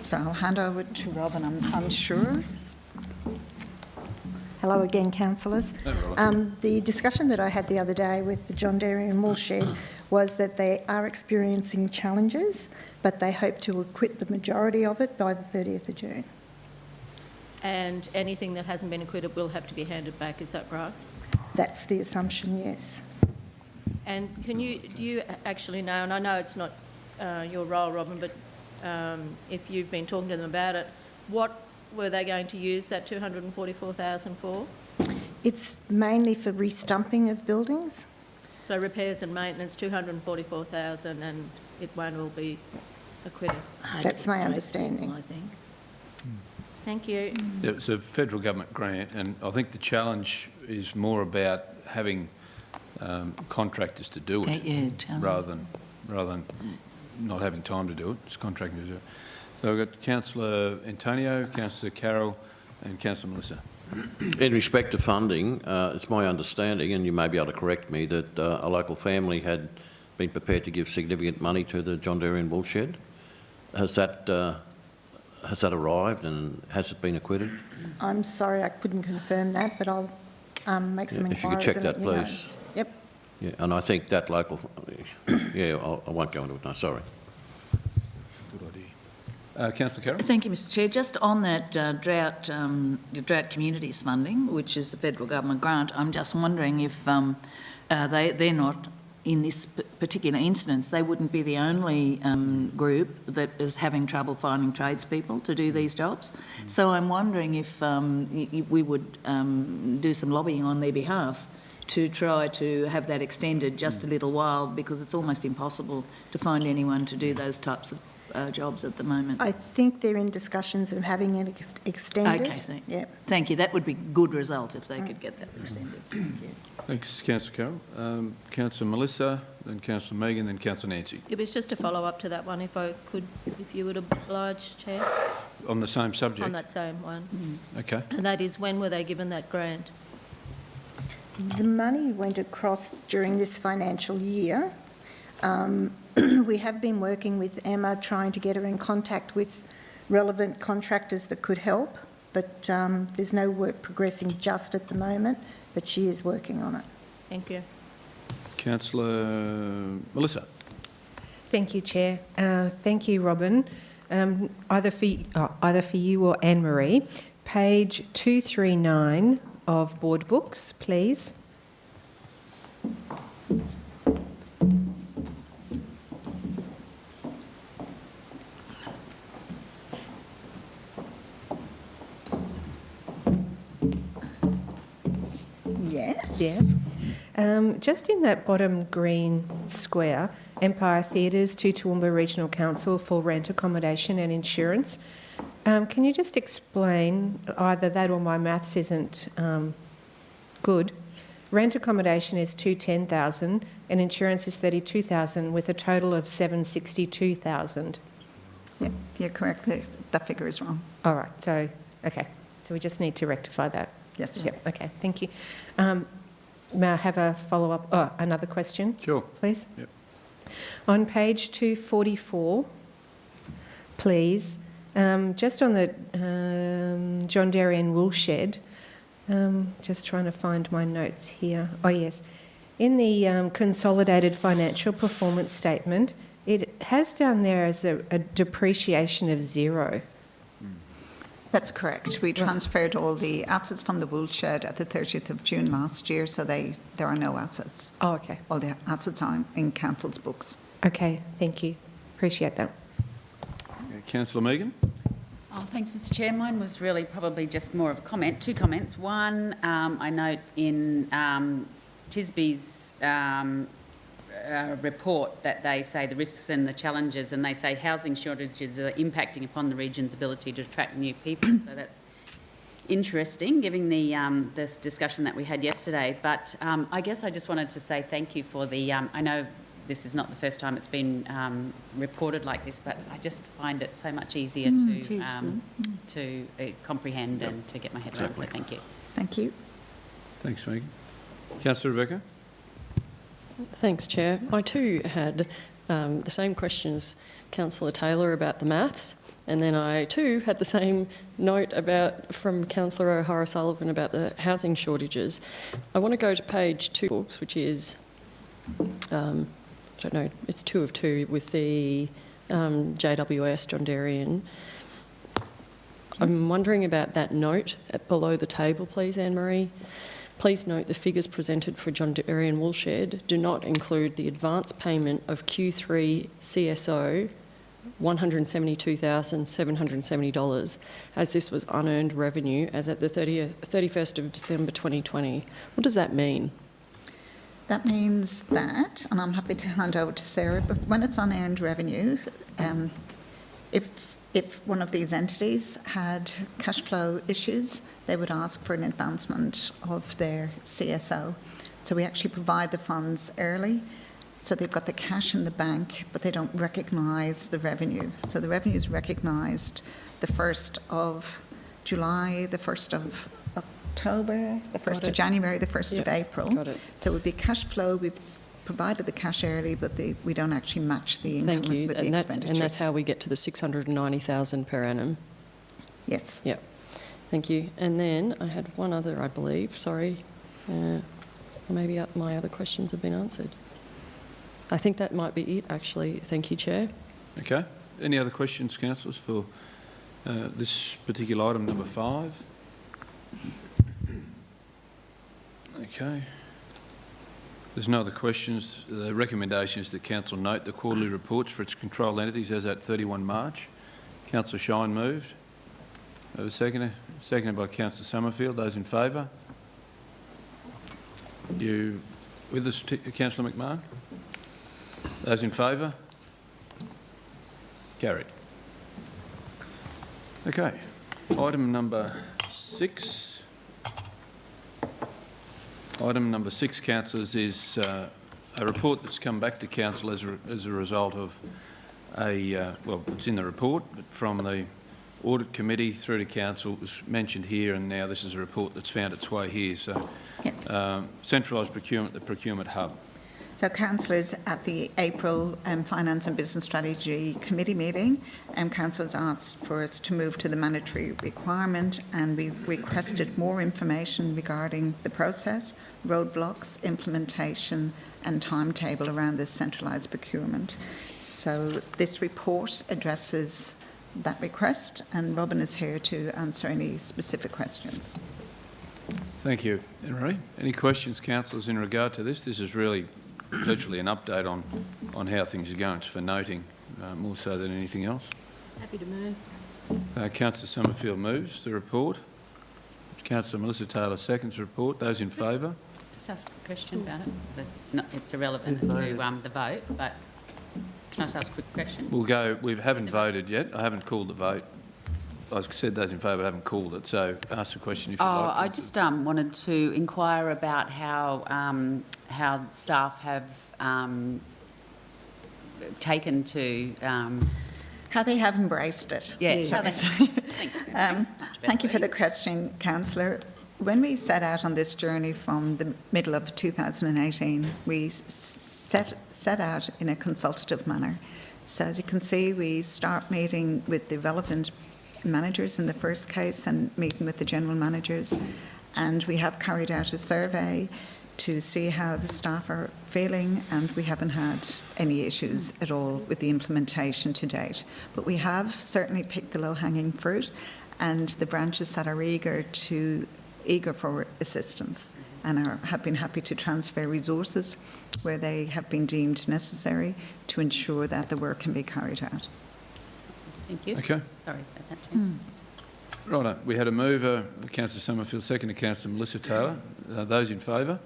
So I'll hand over to Robin. I'm unsure. Hello again, councillors. The discussion that I had the other day with the John Dairy and Woolshed was that they are experiencing challenges, but they hope to acquit the majority of it by the 30th of June. And anything that hasn't been acquitted will have to be handed back, is that right? That's the assumption, yes. And do you actually know, and I know it's not your role, Robin, but if you've been talking to them about it, what were they going to use that 244,000 for? It's mainly for restumping of buildings. So repairs and maintenance, 244,000, and it won't all be acquitted. That's my understanding. I think. Thank you. It's a federal government grant, and I think the challenge is more about having contractors to do it, rather than not having time to do it. It's contracting to do it. So we've got Councillor Antonio, Councillor Carroll and Councillor Melissa. In respect to funding, it's my understanding, and you may be able to correct me, that a local family had been prepared to give significant money to the John Dairy and Woolshed. Has that arrived and has it been acquitted? I'm sorry, I couldn't confirm that, but I'll make some inquiries. If you could check and that, let you know. please. Yep. Yeah, and I think that local, yeah, I won't go into it now, sorry. Good idea. Councillor Carroll? Thank you, Mr Chair. Just on that drought communities funding, which is the federal government grant, I'm just wondering if they're not, in this particular instance, they wouldn't be the only group that is having trouble finding tradespeople to do these jobs. So I'm wondering if we would do some lobbying on their behalf to try to have that extended just a little while, because it's almost impossible to find anyone to do those types of jobs at the moment. I think they're in discussions of having it extended. Okay, Yep. thank you. That would be a good result if they could get that extended. Thank you. Thanks, Councillor Carroll. Councillor Melissa, then Councillor Megan, then Councillor Nancy. It was just a follow-up to that one, if you would oblige, Chair, On the same subject? on that same one. Okay. And that is, when were they given that grant? The money went across during this financial year. We have been working with Emma, trying to get her in contact with relevant contractors that could help, but there's no work progressing just at the moment, but she is working on it. Thank you. Councillor Melissa. Thank you, Chair. Thank you, Robin. Either for you or Anne-Marie. Page 239 of Board Books, please. Yes. Yes. Just in that bottom green square, Empire Theatres to Toowoomba Regional Council for rent accommodation and insurance. Can you just explain, either that or my maths isn't good. Rent accommodation is 210,000 and insurance is 32,000 with a total of 762,000. Yeah, you're correct. That figure is wrong. All right. So, okay. So we just need to rectify that. Yes. Yep. Okay. Thank you. May I have a follow-up? Another question? Sure. Please. Yep. On page 244, please, Just on the John Darien wool shed, just trying to find my notes here. Oh, yes. In the consolidated financial performance statement, it has down there as a depreciation of 0. That's correct. We transferred all the assets from the wool shed at the 30th of June last year, so there are no assets. Oh, okay. All the assets are in council's books. Okay, thank you. Appreciate that. Councillor Megan. Oh, thanks, Mr Chair. Mine was really probably just more of a comment, 2 comments. One, I note in Tisby's report that they say the risks and the challenges, and they say housing shortages are impacting upon the region's ability to attract new people. So that's interesting, given the this discussion that we had yesterday. But I guess I just wanted to say thank you for the. I know this is not the first time it's been reported like this, but I just find it so much easier to comprehend and to get my head around. So thank you. Thank you. Thanks, Megan. Councillor Rebecca. Thanks, Chair. I too had the same question as Councillor Taylor about the maths, and then I too had the same note from Councillor O'Hara-Sullivan about the housing shortages. I want to go to page 2 books, which is, I don't know, it's 2 of 2 with the JWS, John Darien. I'm wondering about that note below the table, please, Anne-Marie. Please note the figures presented for John Darien Woolshed do not include the advance payment of Q3 CSO $172,770, as this was unearned revenue as at the 31st of December 2020. What does that mean? That means that, and I'm happy to hand over to Sarah, but when it's unearned revenue, if one of these entities had cash flow issues, they would ask for an advancement of their CSO. So we actually provide the funds early, so they've got the cash in the bank, but they don't recognise the revenue. So the revenue is recognised the 1st of July, the 1st of October, the 1st of January, the 1st of April. Got it. So it would be cash flow. We've provided the cash early, but we don't actually match the income with the expenditures. And that's how we get to the 690,000 per annum. Yes. Yep. Thank you. And then I had one other, I believe. Sorry. Maybe my other questions have been answered. I think that might be it, actually. Thank you, Chair. Okay. Any other questions, councillors, for this particular item, number 5? Okay. There's no other questions. The recommendation is that Council note the quarterly reports for its controlled entities as at 31 March. Councillor Shine moved. Have a seconder? Seconded by Councillor Summerfield. Those in favour? You with us, Councillor McMahon? Those in favour? Carried. Okay. Item number 6. Item number 6, councillors, is a report that's come back to council as a result of well, it's in the report, but from the audit committee through to council. It was mentioned here, and now this is a report that's found its way here. So, yes. Centralised procurement, the procurement hub. So, councillors, at the April Finance and Business Strategy Committee meeting, councillors asked for us to move to the mandatory requirement, and we requested more information regarding the process, roadblocks, implementation and timetable around this centralised procurement. So this report addresses that request, and Robin is here to answer any specific questions. Thank you, Anne-Marie. Any questions, councillors, in regard to this? This is really virtually an update on how things are going. It's for noting, more so than anything else. Happy to move. Councillor Summerfield moves the report. Councillor Melissa Taylor seconds the report. Those in favour? Just ask a question about it. It's irrelevant to the vote, but can I just ask a quick question? We'll go. We haven't voted yet. I haven't called the vote. I said those in favour. I haven't called it. So ask the question if you like. I just wanted to inquire about how staff have taken to how they have embraced it. Yeah. Thank you for the question, councillor. When we set out on this journey from the middle of 2018, we set out in a consultative manner So as you can see, we start meeting with the relevant managers in the first case and meeting with the general managers. And we have carried out a survey to see how the staff are feeling, and we haven't had any issues at all with the implementation to date. But we have certainly picked the low-hanging fruit, and the branches that are eager for assistance and have been happy to transfer resources where they have been deemed necessary to ensure that the work can be carried out. Thank you. Okay. Sorry about that, Chair. Righto, we had a mover, Councillor Summerfield, second to Councillor Melissa Taylor. Those in favour?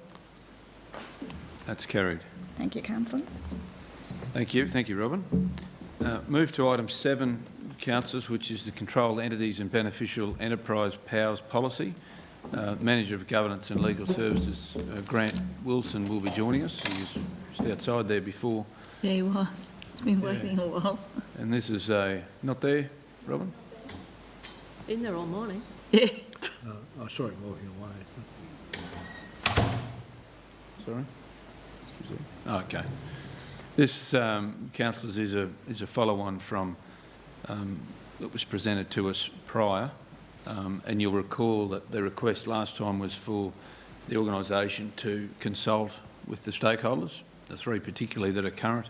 That's carried. Thank you, councillors. Thank you. Thank you, Robin. Move to item 7, councillors, which is the Controlled Entities and Beneficial Enterprise Powers Policy. Manager of Governance and Legal Services, Grant Wilson, will be joining us. He was just outside there before. Yeah, he was. It's been waiting a while. And this is not there, Robin? Been there all morning. Yeah. I saw him walking away. Sorry? Oh, okay. This, councillors, is a follow-on from that was presented to us prior, and you'll recall that the request last time was for the organisation to consult with the stakeholders, the 3 particularly that are current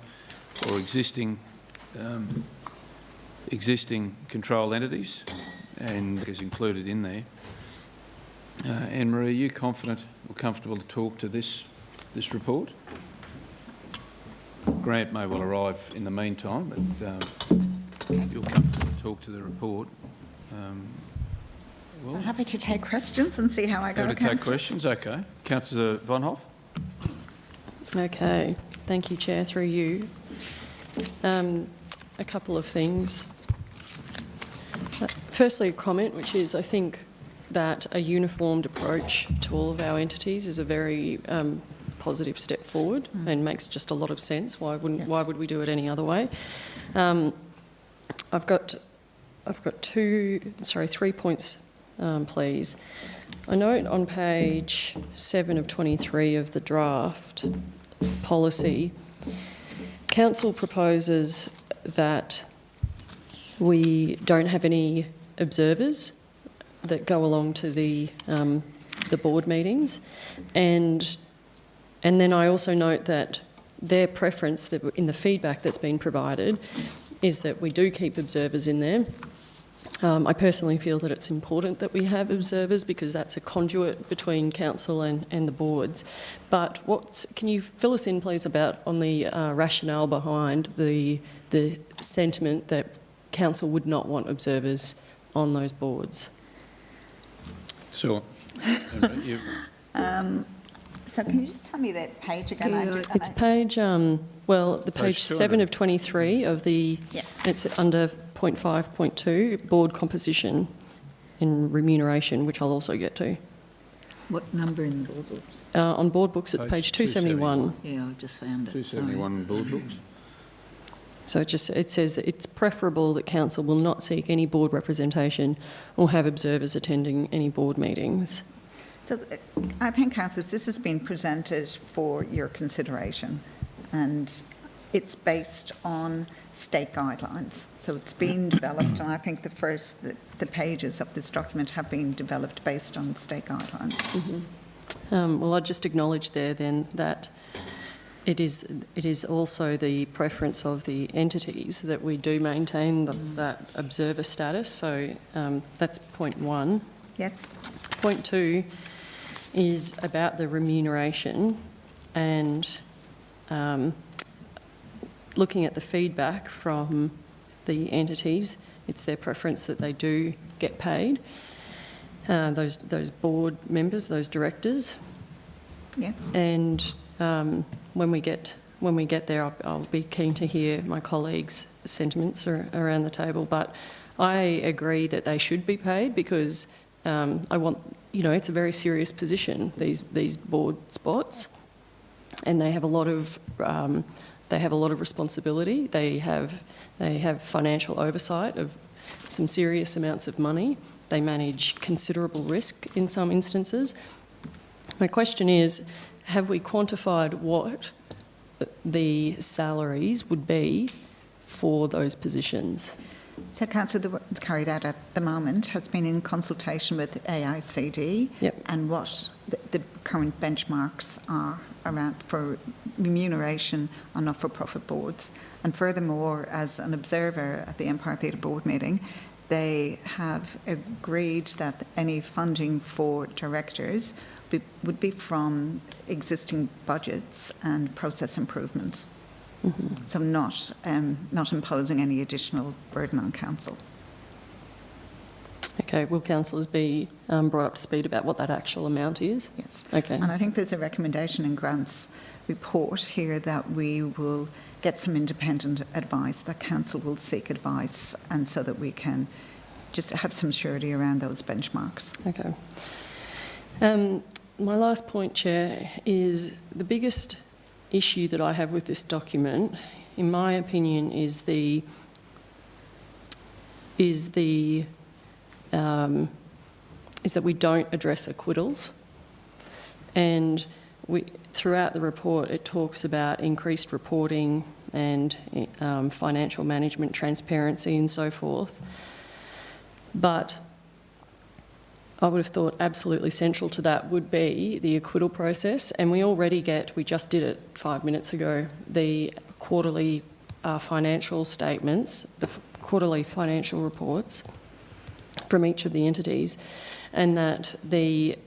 or existing controlled entities, and is included in there. Anne-Marie, are you confident or comfortable to talk to this report? Grant may well arrive in the meantime, but you're comfortable to talk to the report. I'm happy to take questions and see how I go. Happy to take questions, okay. Councillor Von Hoff. Okay, thank you, Chair, through you. A couple of things. Firstly, a comment, which is I think that a uniformed approach to all of our entities is a very positive step forward and makes just a lot of sense. Why would we do it any other way? I've got 3 points, please. I note on page 7 of 23 of the draft policy, Council proposes that we don't have any observers that go along to the board meetings, and then I also note that their preference that in the feedback that's been provided is that we do keep observers in there. I personally feel that it's important that we have observers because that's a conduit between council and the boards. But can you fill us in, please, about on the rationale behind the sentiment that council would not want observers on those boards? Sure. So can you just tell me that page again? It's page, page 7 of 23 of the, it's under point 5.2, board composition and remuneration, which I'll also get to. What number in the board books? On board books, it's page 271. Yeah, I just found it. 271 board books. So it says it's preferable that council will not seek any board representation or have observers attending any board meetings. So I think, councillors, this has been presented for your consideration, and it's based on state guidelines. So it's been developed, and I think the pages of this document have been developed based on state guidelines. Mm-hmm. Well, I'd just acknowledge there then that it is also the preference of the entities that we do maintain that observer status. So that's point 1. Yes. Point 2 is about the remuneration, and looking at the feedback from the entities, it's their preference that they do get paid. Those board members, those directors. Yes. And when we get there, I'll be keen to hear my colleagues' sentiments around the table. But I agree that they should be paid because it's a very serious position, these board spots, and they have a lot of responsibility. They have financial oversight of some serious amounts of money. They manage considerable risk in some instances. My question is, have we quantified what the salaries would be for those positions? So, Councillor, the work that's carried out at the moment has been in consultation with AICD and what the current benchmarks are around for remuneration on not-for-profit boards. And furthermore, as an observer at the Empire Theatre Board meeting, they have agreed that any funding for directors would be from existing budgets and process improvements. So not imposing any additional burden on council. Okay, will councillors be brought up to speed about what that actual amount is? Yes. Okay. And I think there's a recommendation in Grant's report here that we will get some independent advice, that council will seek advice, and so that we can just have some surety around those benchmarks. Okay. My last point, Chair, is the biggest issue that I have with this document, in my opinion, is that we don't address acquittals, and throughout the report it talks about increased reporting and financial management transparency and so forth, but I would have thought absolutely central to that would be the acquittal process, and we just did it 5 minutes ago, the quarterly financial statements, the quarterly financial reports from each of the entities, and that the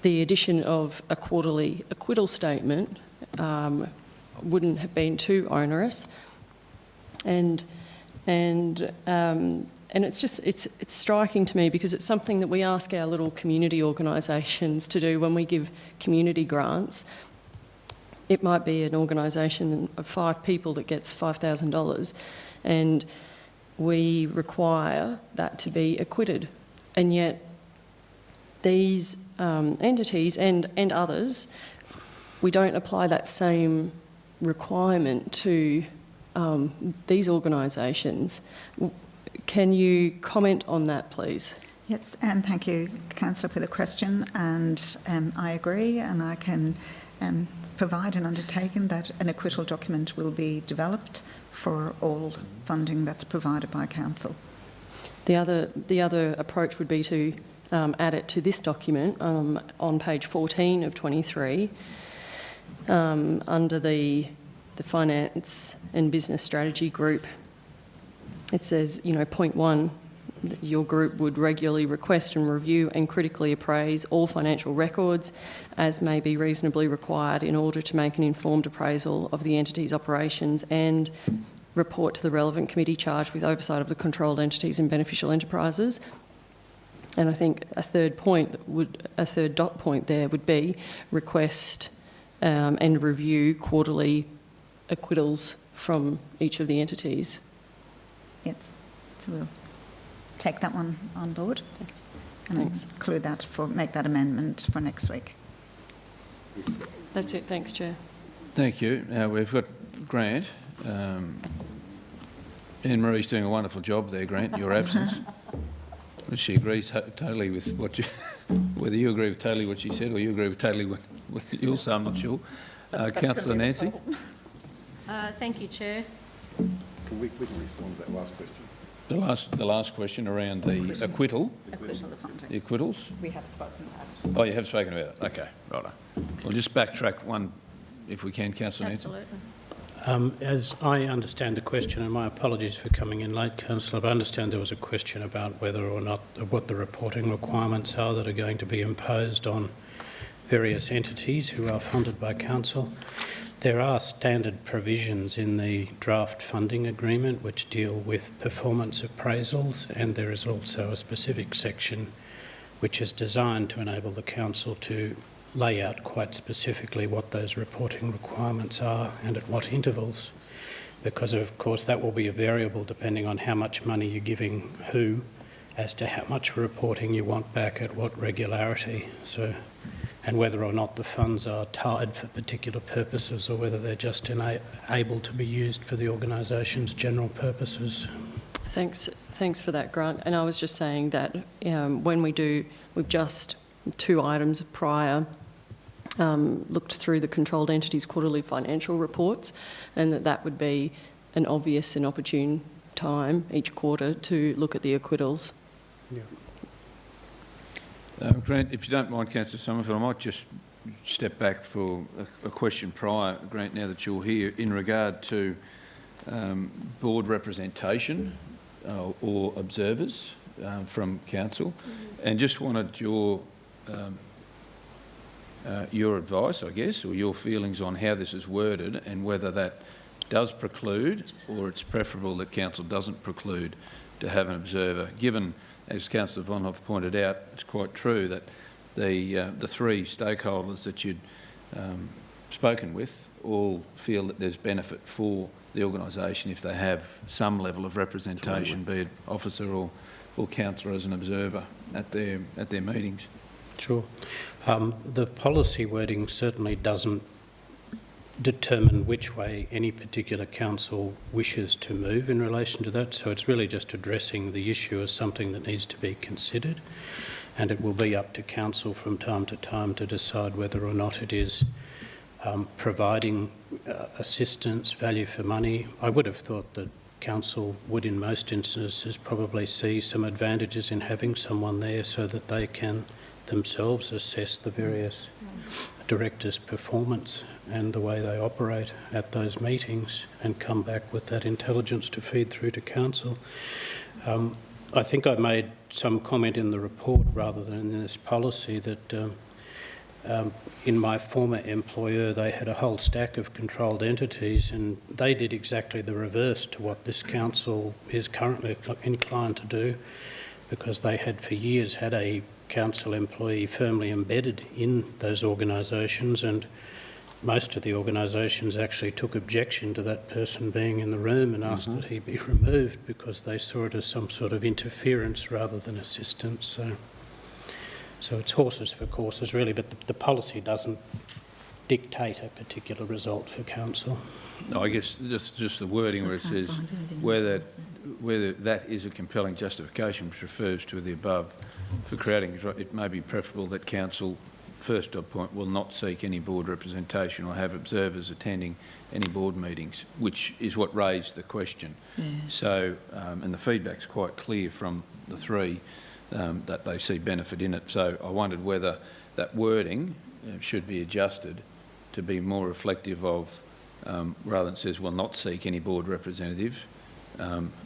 addition of a quarterly acquittal statement wouldn't have been too onerous, and it's striking to me because it's something that we ask our little community organisations to do when we give community grants. It might be an organisation of 5 people that gets $5,000, and we require that to be acquitted, and yet these entities and others, we don't apply that same requirement to these organisations. Can you comment on that, please? Yes, and thank you, Councillor, for the question. And I agree, and I can provide an undertaking that an acquittal document will be developed for all funding that's provided by Council. The other approach would be to add it to this document on page 14 of 23 under the Finance and Business Strategy Group. It says, point 1, that your group would regularly request and review and critically appraise all financial records as may be reasonably required in order to make an informed appraisal of the entity's operations and report to the relevant committee charged with oversight of the controlled entities and beneficial enterprises. And I think a third dot point there would be request and review quarterly acquittals from each of the entities. Yes, so we'll take that one on board and include that make that amendment for next week. That's it. Thanks, Chair. Thank you. Now we've got Grant. Anne-Marie's doing a wonderful job there, Grant, in your absence. But she agrees totally with what you, whether you agree with totally what she said or you agree with totally what you'll say, I'm not sure. Councillor Nancy. Thank you, Chair. We can respond to that last question. The last question around the acquittal. Acquittal of funding. The acquittals. We have spoken about it. Oh, you have spoken about it. Okay, right. We'll just backtrack one, if we can, Councillor Nancy. Absolutely. As I understand the question, and my apologies for coming in late, Councillor, but I understand there was a question about whether or not what the reporting requirements are that are going to be imposed on various entities who are funded by Council. There are standard provisions in the draft funding agreement which deal with performance appraisals, and there is also a specific section which is designed to enable the Council to lay out quite specifically what those reporting requirements are and at what intervals, because of course that will be a variable depending on how much money you're giving who, as to how much reporting you want back at what regularity. So, and whether or not the funds are tied for particular purposes or whether they're just able to be used for the organisation's general purposes. Thanks for that, Grant. And I was just saying that when we've just 2 items prior looked through the controlled entities' quarterly financial reports, and that would be an obvious and opportune time each quarter to look at the acquittals. Grant, if you don't mind, Councillor Somerville, I might just step back for a question prior, Grant, now that you're here, in regard to board representation or observers from council, and just wanted your advice, I guess, or your feelings on how this is worded and whether that does preclude, or it's preferable that council doesn't preclude to have an observer, given, as Councillor Vonhoff pointed out, it's quite true that the three stakeholders that you'd spoken with all feel that there's benefit for the organisation if they have some level of representation, be it officer or councillor as an observer at their meetings. Sure. The policy wording certainly doesn't determine which way any particular council wishes to move in relation to that, so it's really just addressing the issue as something that needs to be considered, and it will be up to council from time to time to decide whether or not it is providing assistance, value for money. I would have thought that council would in most instances probably see some advantages in having someone there so that they can themselves assess the various directors' performance and the way they operate at those meetings and come back with that intelligence to feed through to council. I think I made some comment in the report rather than in this policy that in my former employer they had a whole stack of controlled entities and they did exactly the reverse to what this council is currently inclined to do, because they had for years had a council employee firmly embedded in those organisations, and most of the organisations actually took objection to that person being in the room and asked that he be removed because they saw it as some sort of interference rather than assistance. So it's horses for courses really, but the policy doesn't dictate a particular result for council. No, I guess just the wording where it says whether that is a compelling justification, which refers to the above, for creating, it may be preferable that council, first point, will not seek any board representation or have observers attending any board meetings, which is what raised the question. Yeah. So, and the feedback's quite clear from the three that they see benefit in it. So I wondered whether that wording should be adjusted to be more reflective of, rather than says will not seek any board representative,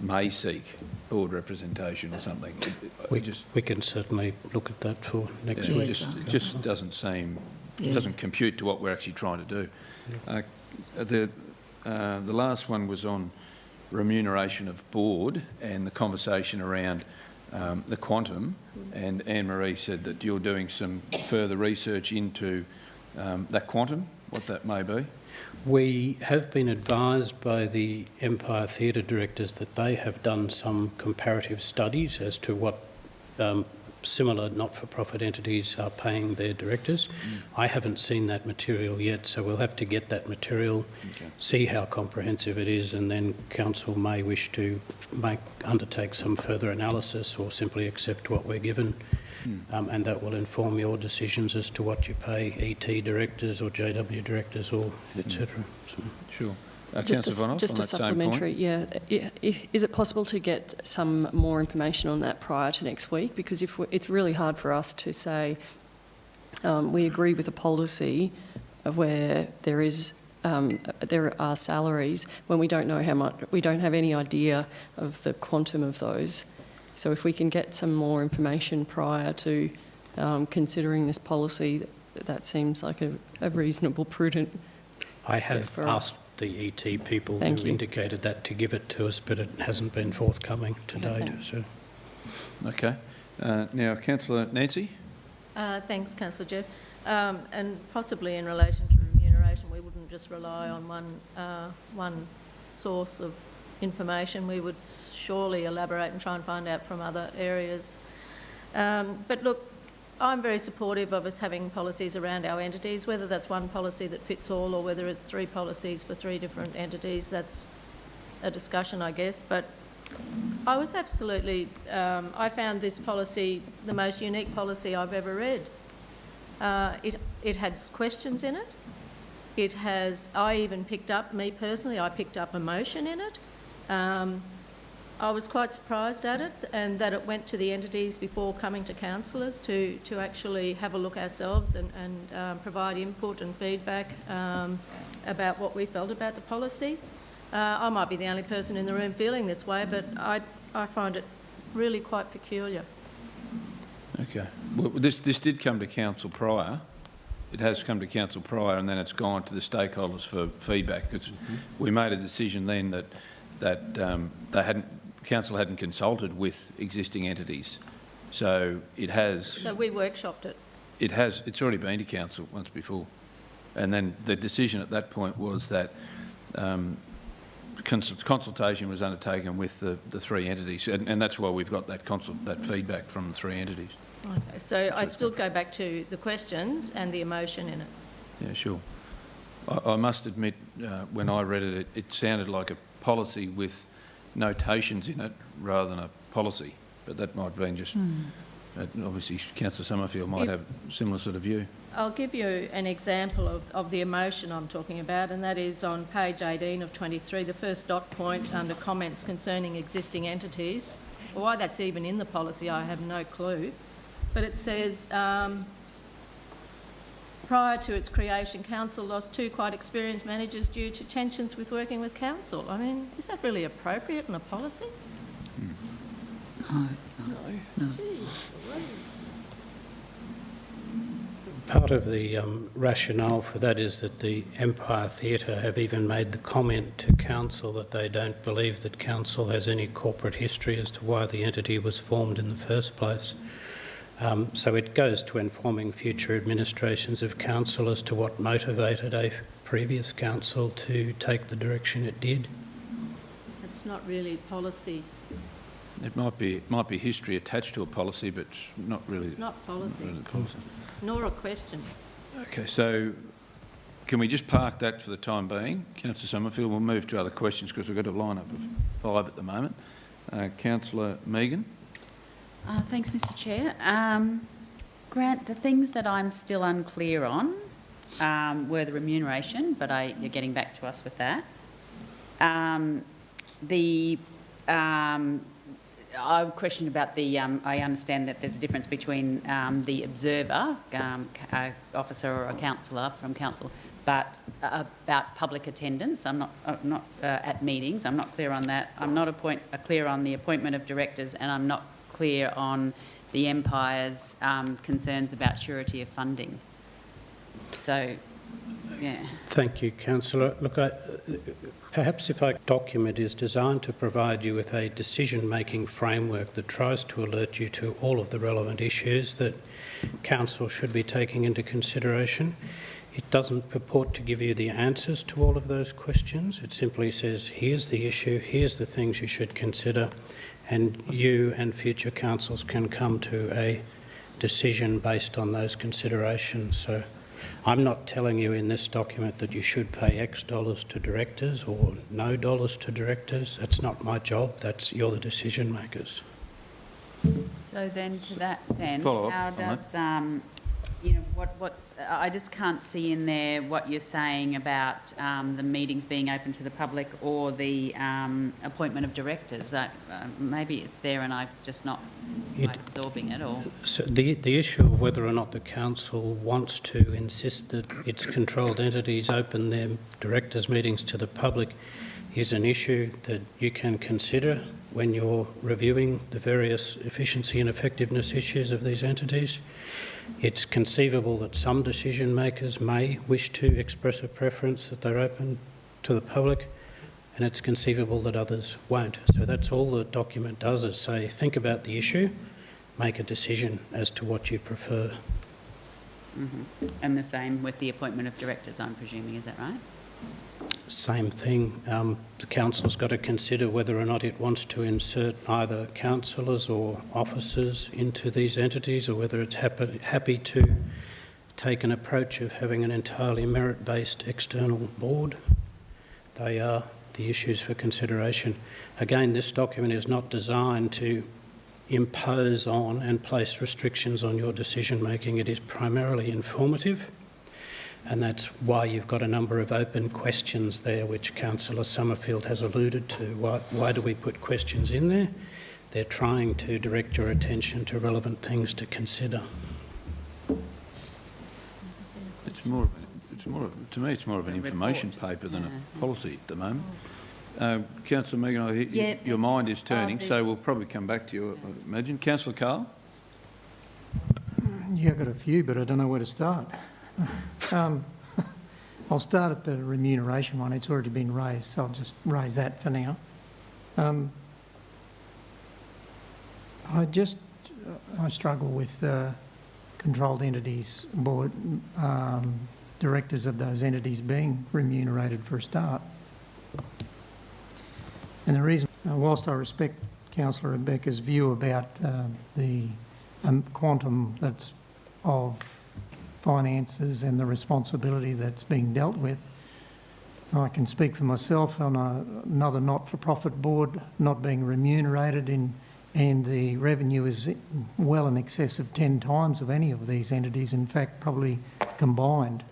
may seek board representation or something. We can certainly look at that for next week. It just doesn't seem, it doesn't compute to what we're actually trying to do. The last one was on remuneration of board and the conversation around the quantum, and Anne-Marie said that you're doing some further research into that quantum, what that may be. We have been advised by the Empire Theatre directors that they have done some comparative studies as to what similar not-for-profit entities are paying their directors. I haven't seen that material yet, so we'll have to get that material, see how comprehensive it is, and then council may wish to undertake some further analysis or simply accept what we're given. And that will inform your decisions as to what you pay ET directors or JW directors or etc. So. Sure. Just a supplementary, Is it possible to get some more information on that prior to next week? Because it's really hard for us to say we agree with a policy of where there are salaries when we don't know how much, we don't have any idea of the quantum of those. So if we can get some more information prior to considering this policy, that seems like a reasonable, prudent step for us. I have asked the ET people who indicated that to give it to us, but it hasn't been forthcoming to date. So. Okay. Now, Councillor Nancy. Thanks, Councillor Jeff. And possibly in relation to remuneration, we wouldn't just rely on one source of information. We would surely elaborate and try and find out from other areas. But look, I'm very supportive of us having policies around our entities, whether that's one policy that fits all or whether it's three policies for three different entities. That's a discussion, I guess. But I was absolutely, I found this policy the most unique policy I've ever read. It has questions in it. It has, I even picked up, me personally, I picked up emotion in it. I was quite surprised at it, and that it went to the entities before coming to councillors to actually have a look ourselves and provide input and feedback about what we felt about the policy. I might be the only person in the room feeling this way, but I find it really quite peculiar. Okay. Well, this did come to council prior. It has come to council prior, and then it's gone to the stakeholders for feedback. Because we made a decision then that council hadn't consulted with existing entities, so it has. So we workshopped it. It's already been to council once before, and then the decision at that point was that consultation was undertaken with the three entities, and that's why we've got that feedback from the three entities. Okay, so I still go back to the questions and the emotion in it. Yeah, sure. I must admit, when I read it, it sounded like a policy with notations in it rather than a policy, but that might have been just... obviously, Councillor Summerfield might have a similar sort of view. I'll give you an example of the emotion I'm talking about, and that is on page 18 of 23, the first dot point under comments concerning existing entities. Why that's even in the policy, I have no clue. But it says, prior to its creation, council lost 2 quite experienced managers due to tensions with working with council. I mean, is that really appropriate in a policy? No. Part of the rationale for that is that the Empire Theatre have even made the comment to council that they don't believe that council has any corporate history as to why the entity was formed in the first place. So it goes to informing future administrations of council as to what motivated a previous council to take the direction it did. It's not really policy. It might be history attached to a policy, but not really. It's not policy. Really policy. Nor a question. Okay, so can we just park that for the time being? Councillor Summerfield, we'll move to other questions because we've got a lineup of 5 at the moment. Councillor Megan. Thanks, Mr Chair. Grant, the things that I'm still unclear on were the remuneration, but you're getting back to us with that. I questioned about I understand that there's a difference between the observer, officer or a councillor from council, but about public attendance. I'm not at meetings. I'm not clear on that. I'm not clear on the appointment of directors, and I'm not clear on the Empire's concerns about surety of funding. So, yeah. Thank you, Councillor. Look, perhaps if our document is designed to provide you with a decision-making framework that tries to alert you to all of the relevant issues that Council should be taking into consideration, it doesn't purport to give you the answers to all of those questions. It simply says, here's the issue, here's the things you should consider, and you and future councils can come to a decision based on those considerations. So I'm not telling you in this document that you should pay X dollars to directors or no dollars to directors. That's not my job. You're the decision makers. So then to that then, Follow up how does, I just can't see in there what you're saying about the meetings being open to the public or the appointment of directors. Maybe it's there and I'm just not absorbing it. Or so the issue of whether or not the council wants to insist that its controlled entities open their directors' meetings to the public is an issue that you can consider when you're reviewing the various efficiency and effectiveness issues of these entities. It's conceivable that some decision makers may wish to express a preference that they're open to the public, and it's conceivable that others won't. So that's all the document does, is say, think about the issue, make a decision as to what you prefer. Mm-hmm. And the same with the appointment of directors, I'm presuming, is that right? Same thing. The council's got to consider whether or not it wants to insert either councillors or officers into these entities, or whether it's happy to take an approach of having an entirely merit-based external board. They are the issues for consideration. Again, this document is not designed to impose on and place restrictions on your decision making. It is primarily informative, and that's why you've got a number of open questions there, which Councillor Summerfield has alluded to. Why do we put questions in there? They're trying to direct your attention to relevant things to consider. To me, it's more of an information paper than a policy at the moment. Councillor Megan, I hear your mind is turning, so we'll probably come back to you, I imagine. Councillor Carl? Yeah, I've got a few, but I don't know where to start. I'll start at the remuneration one. It's already been raised, so I'll just raise that for now. I struggle with controlled entities board, directors of those entities being remunerated for a start. And the reason, whilst I respect Councillor Rebecca's view about the quantum that's of finances and the responsibility that's being dealt with, I can speak for myself on another not-for-profit board not being remunerated and the revenue is well in excess of 10 times of any of these entities, in fact probably combined,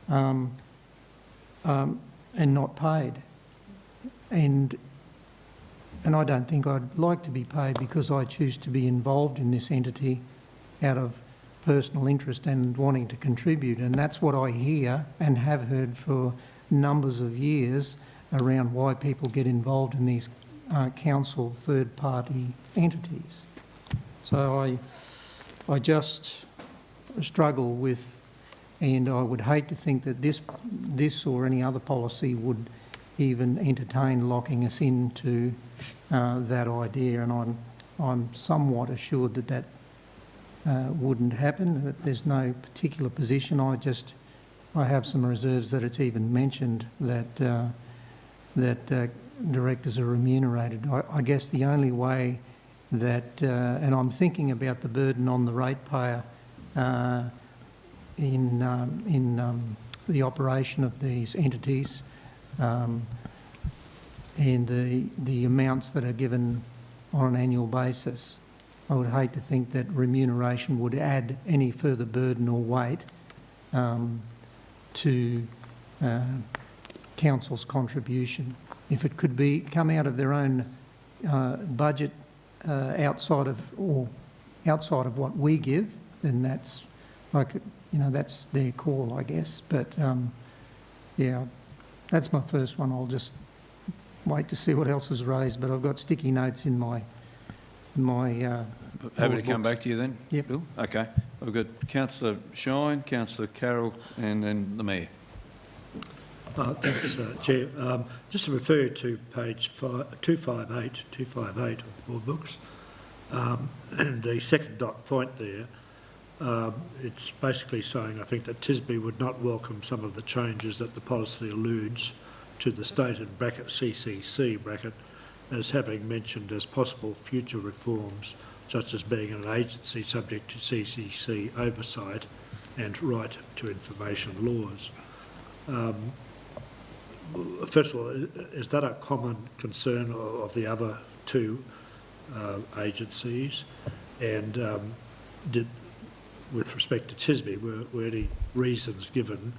and not paid. And I don't think I'd like to be paid because I choose to be involved in this entity out of personal interest and wanting to contribute. And that's what I hear and have heard for numbers of years around why people get involved in these council third-party entities. So I just struggle with, and I would hate to think that this or any other policy would even entertain locking us into that idea, and I'm somewhat assured that that wouldn't happen, that there's no particular position. I have some reserves that it's even mentioned that directors are remunerated. I guess the only way that, and I'm thinking about the burden on the ratepayer in the operation of these entities, and the amounts that are given on an annual basis. I would hate to think that remuneration would add any further burden or weight to council's contribution. If it could come out of their own budget outside of what we give, then that's that's their call, I guess. But yeah, that's my first one. I'll just wait to see what else is raised. But I've got sticky notes in my happy to come back to you then? Yep. Bill? Okay. We've got Councillor Shine, Councillor Carroll, and then the Mayor. Thanks, Chair. Just to refer to page 258 of Board Books, and the second dot point there, it's basically saying, I think, that Tisby would not welcome some of the changes that the policy alludes to the stated bracket CCC bracket as having mentioned as possible future reforms, such as being an agency subject to CCC oversight and right to information laws. First of all, is that a common concern of the other two agencies? And with respect to Tisby, were any reasons given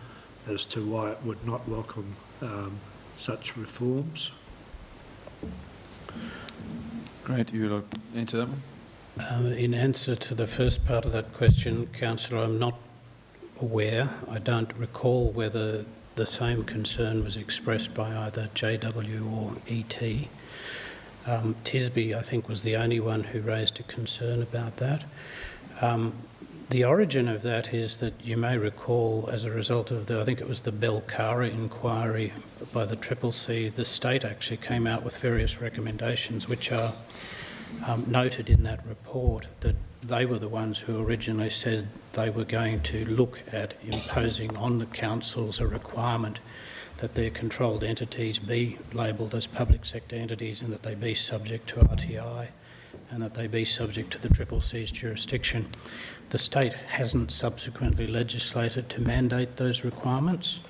as to why it would not welcome such reforms? Great. You would like to answer that one? In answer to the first part of that question, Councillor, I'm not aware. I don't recall whether the same concern was expressed by either JW or ET. Tisby, I think, was the only one who raised a concern about that. The origin of that is that you may recall, as a result of I think it was the Belcara inquiry by the CCC, the state actually came out with various recommendations which are noted in that report, that they were the ones who originally said they were going to look at imposing on the councils a requirement that their controlled entities be labelled as public sector entities and that they be subject to RTI and that they be subject to the CCC's jurisdiction. The state hasn't subsequently legislated to mandate those requirements,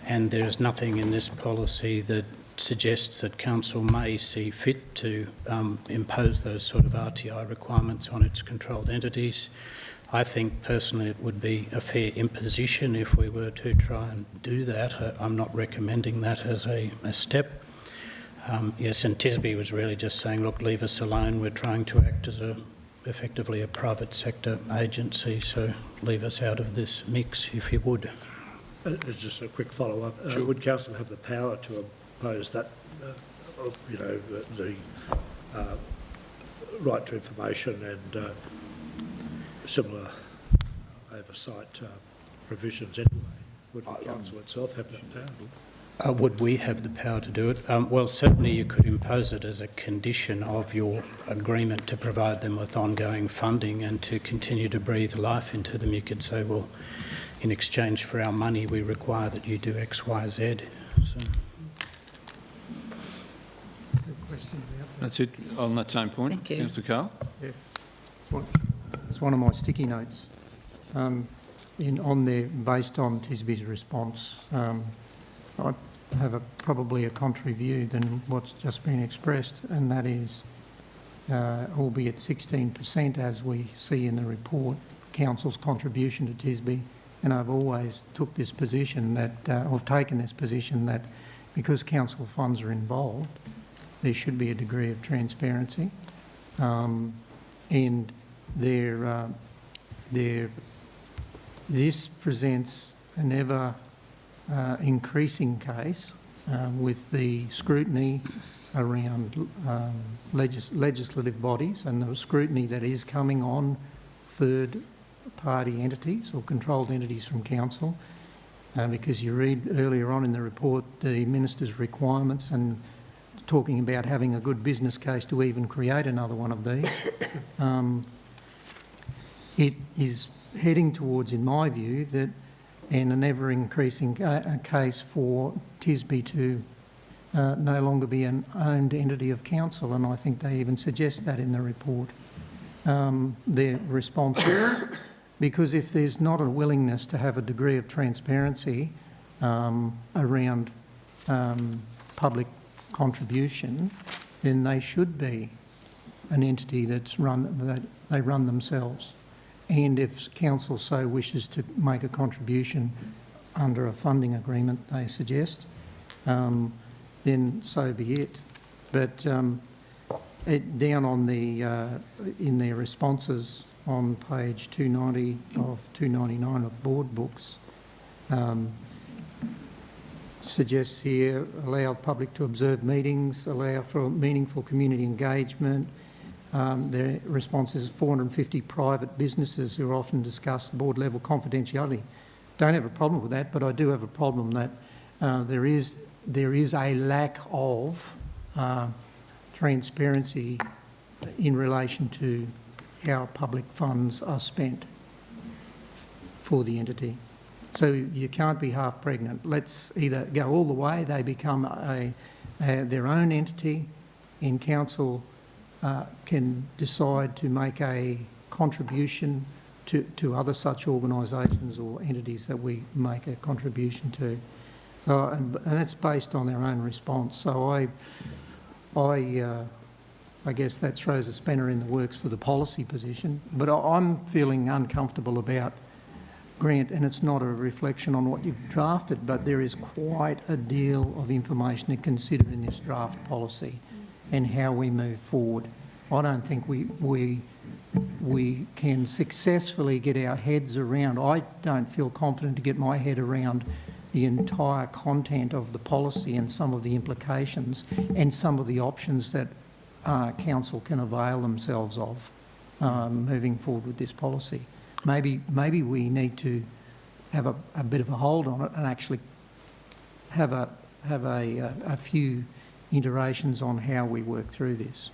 and there's nothing in this policy that suggests that council may see fit to impose those sort of RTI requirements on its controlled entities. I think personally it would be a fair imposition if we were to try and do that. I'm not recommending that as a step. Yes, and Tisby was really just saying, look, leave us alone. We're trying to act as effectively a private sector agency, so leave us out of this mix, if you would. It's just a quick follow-up. Sure. Would council have the power to impose that, the right to information and similar oversight provisions anyway? Would council itself have that power? Would we have the power to do it? Well, certainly you could impose it as a condition of your agreement to provide them with ongoing funding and to continue to breathe life into them. You could say, well, in exchange for our money, we require that you do X, Y, Z. So. That's it on that same point. Thank you. Councillor Carl? Yeah. It's one of my sticky notes. On there, based on Tisby's response, I have probably a contrary view than what's just been expressed, and that is, albeit 16%, as we see in the report, council's contribution to Tisby. And I've always took this position that, I've taken this position that because council funds are involved, there should be a degree of transparency. And this presents an ever increasing case with the scrutiny around legislative bodies and the scrutiny that is coming on third-party entities or controlled entities from council, because you read earlier on in the report the minister's requirements and talking about having a good business case to even create another one of these. It is heading towards, in my view, that and an ever-increasing case for Tisby to no longer be an owned entity of council, and I think they even suggest that in the report, their response. Because if there's not a willingness to have a degree of transparency around public contribution, then they should be an entity that they run themselves. And if council so wishes to make a contribution under a funding agreement they suggest, then so be it. But down on the in their responses on page 290 of 299 of board books, suggests here allow public to observe meetings, allow for meaningful community engagement. Their response is 450 private businesses who are often discussed board level confidentiality. Don't have a problem with that, but I do have a problem that there is a lack of transparency in relation to how public funds are spent for the entity. So you can't be half pregnant. Let's either go all the way, they become their own entity, and council can decide to make a contribution to other such organisations or entities that we make a contribution to. So, and that's based on their own response. So I guess that throws a spanner in the works for the policy position. But I'm feeling uncomfortable about Grant, and it's not a reflection on what you've drafted, but there is quite a deal of information to consider in this draft policy and how we move forward. I don't think we can successfully get our heads around. I don't feel confident to get my head around the entire content of the policy and some of the implications and some of the options that council can avail themselves of moving forward with this policy. Maybe we need to have a bit of a hold on it and actually have a few iterations on how we work through this.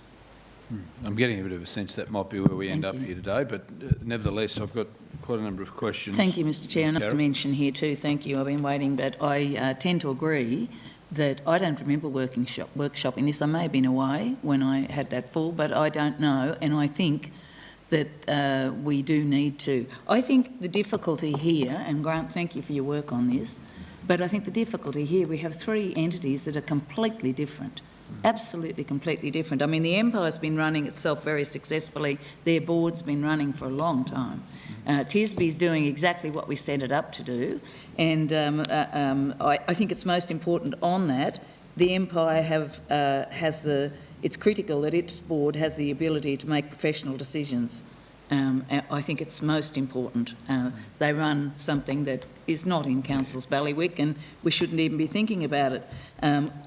I'm getting a bit of a sense that might be where we end up here today, but nevertheless, I've got quite a number of questions. Thank you, Mr Chair. And just to mention here too, thank you, I've been waiting, but I tend to agree that I don't remember workshopping this. I may have been away when I had that full, but I don't know, and I think that we do need to. I think the difficulty here, and Grant, thank you for your work on this, But I think the difficulty here, we have three entities that are completely different, absolutely completely different. I mean, the Empire's been running itself very successfully. Their board's been running for a long time. TISBE's doing exactly what we set it up to do, and I think it's most important on that. The Empire it's critical that its board has the ability to make professional decisions. I think it's most important. They run something that is not in Council's bailiwick, and we shouldn't even be thinking about it.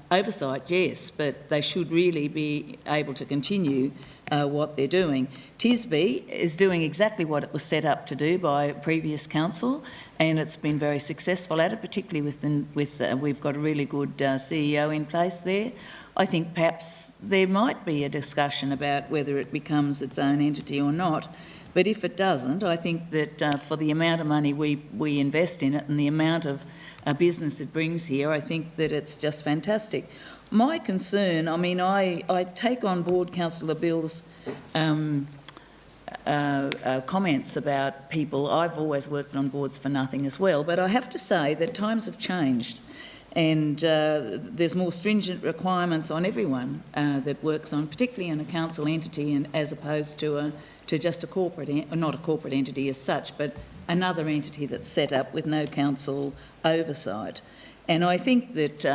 Oversight, yes, but they should really be able to continue what they're doing. TISBE is doing exactly what it was set up to do by previous council, and it's been very successful at it, particularly we've got a really good CEO in place there. I think perhaps there might be a discussion about whether it becomes its own entity or not. But if it doesn't, I think that for the amount of money we invest in it and the amount of business it brings here, I think that it's just fantastic. My concern, I mean, I take on board Councillor Bill's comments about people. I've always worked on boards for nothing as well, but I have to say that times have changed, and there's more stringent requirements on everyone that works on, particularly in a council entity, and as opposed to just a corporate, not a corporate entity as such, but another entity that's set up with no council oversight. And I think that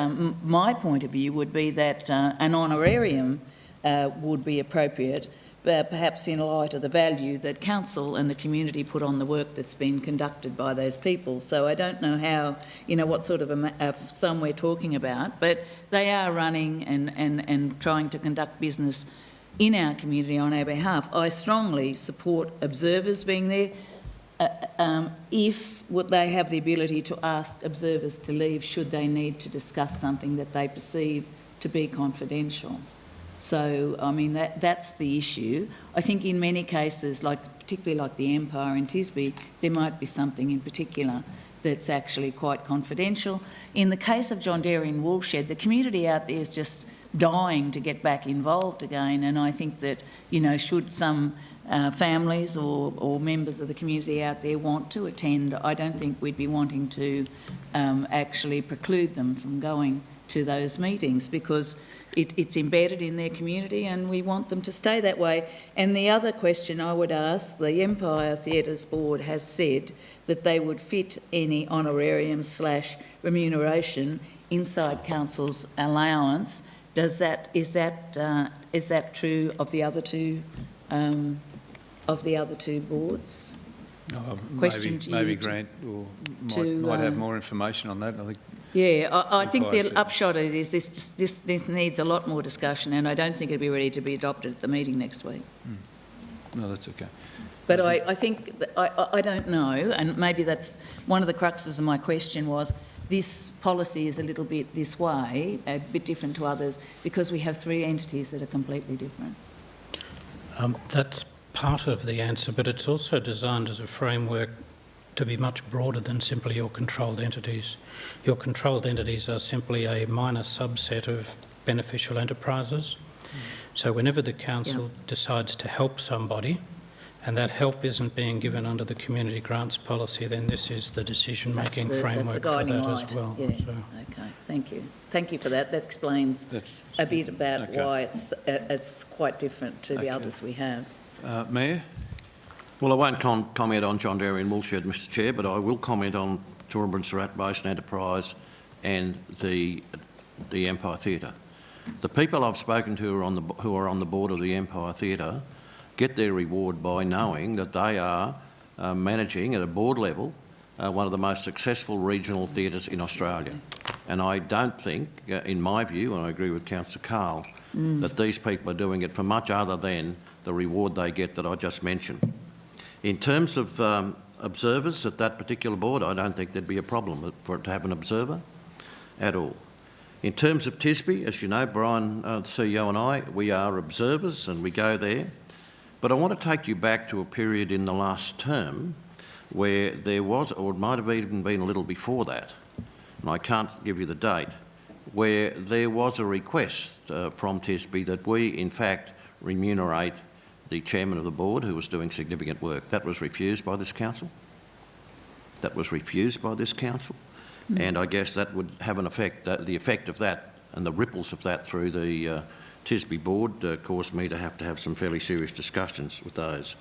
my point of view would be that an honorarium would be appropriate, perhaps in light of the value that council and the community put on the work that's been conducted by those people. So I don't know how, what sort of a sum we're talking about, but they are running and trying to conduct business in our community on our behalf. I strongly support observers being there. If would they have the ability to ask observers to leave should they need to discuss something that they perceive to be confidential. So, I mean, that's the issue. I think in many cases, particularly like the Empire and TISBE, there might be something in particular that's actually quite confidential. In the case of John Dairy and Woolshed, the community out there is just dying to get back involved again, and I think that, should some families or members of the community out there want to attend, I don't think we'd be wanting to actually preclude them from going to those meetings, because it's embedded in their community and we want them to stay that way. And the other question I would ask, the Empire Theatres Board has said that they would fit any honorarium/remuneration inside council's allowance. Is that true of the other two boards? Question maybe Grant might have more information on that. I think. Yeah, I think the upshot of it is this needs a lot more discussion, and I don't think it'll be ready to be adopted at the meeting next week. No, that's okay. But I think I don't know, and maybe that's one of the cruxes of my question was. This policy is a little bit this way, a bit different to others, because we have three entities that are completely different. That's part of the answer, but it's also designed as a framework to be much broader than simply your controlled entities. Your controlled entities are simply a minor subset of beneficial enterprises. So whenever the council decides to help somebody, and that help isn't being given under the community grants policy, then this is the decision-making framework for that as well. Yeah. So. Okay, thank you. Thank you for that. That explains a bit about why it's quite different to the others we have. Mayor? Well, I won't comment on John Dairy and Woolshed, Mr Chair, but I will comment on Toowoomba and Surat Basin Enterprise and the Empire Theatre. The people I've spoken to who are on the board of the Empire Theatre get their reward by knowing that they are managing at a board level one of the most successful regional theatres in Australia. And I don't think, in my view, and I agree with Councillor Carl, that these people are doing it for much other than the reward they get that I just mentioned. In terms of observers at that particular board, I don't think there'd be a problem for it to have an observer at all. In terms of TISBE, as you know, Brian, the CEO and I, we are observers and we go there. But I want to take you back to a period in the last term where there was, or it might have even been a little before that, and I can't give you the date, where there was a request from TISBE that we, in fact, remunerate the chairman of the board who was doing significant work. That was refused by this council. And I guess that would have an effect, the effect of that and the ripples of that through the TSB board caused me to have some fairly serious discussions with those.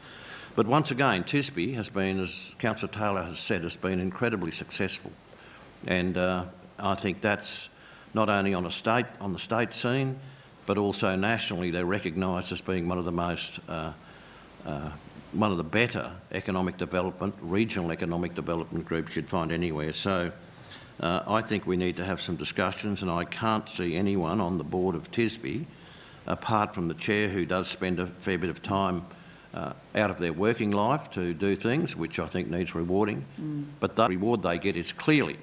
But once again, TSB has been, as Councillor Taylor has said, has been incredibly successful. And I think that's not only on the state scene, but also nationally they're recognised as being one of the most, one of the better regional economic development groups you'd find anywhere. So I think we need to have some discussions, and I can't see anyone on the board of TSB, apart from the chair, who does spend a fair bit of time out of their working life to do things, which I think needs rewarding. But the reward they get is clearly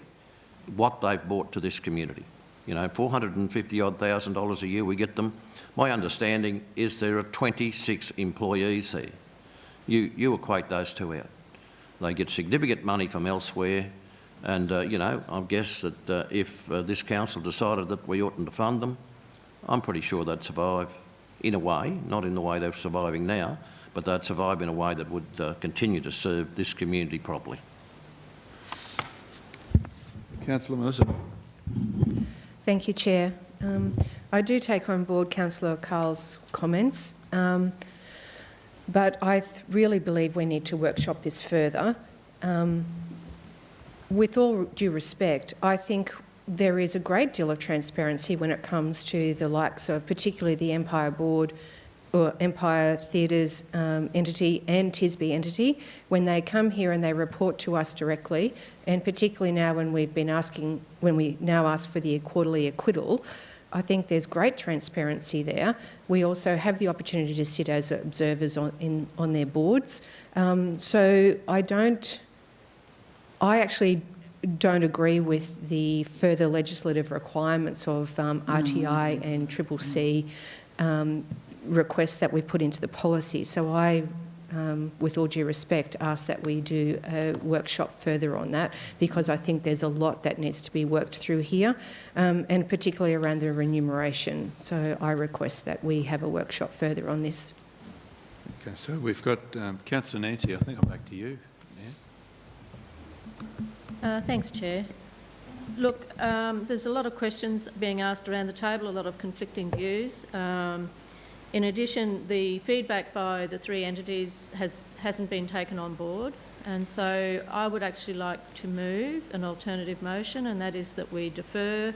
what they've brought to this community. You know, $450,000 a year we get them. My understanding is there are 26 employees there. You equate those two out. They get significant money from elsewhere, and you know, I guess that if this council decided that we oughtn't to fund them, I'm pretty sure they'd survive in a way, not in the way they're surviving now, but they'd survive in a way that would continue to serve this community properly. Councillor Mercer. Thank you, Chair. I do take on board Councillor Carl's comments, but I really believe we need to workshop this further. With all due respect, I think there is a great deal of transparency when it comes to the likes of particularly the Empire Board or Empire Theatres entity and TSB entity, when they come here and they report to us directly, and particularly now when we now ask for the quarterly acquittal, I think there's great transparency there. We also have the opportunity to sit as observers on their boards. So I actually don't agree with the further legislative requirements of RTI and CCC requests that we've put into the policy. So I, with all due respect, ask that we do a workshop further on that, because I think there's a lot that needs to be worked through here, and particularly around the remuneration. So I request that we have a workshop further on this. Okay, so we've got Councillor Nancy. I think I'm back to you now. Thanks, Chair. Look, there's a lot of questions being asked around the table, a lot of conflicting views. In addition, the feedback by the three entities hasn't been taken on board, and so I would actually like to move an alternative motion, and that is that we defer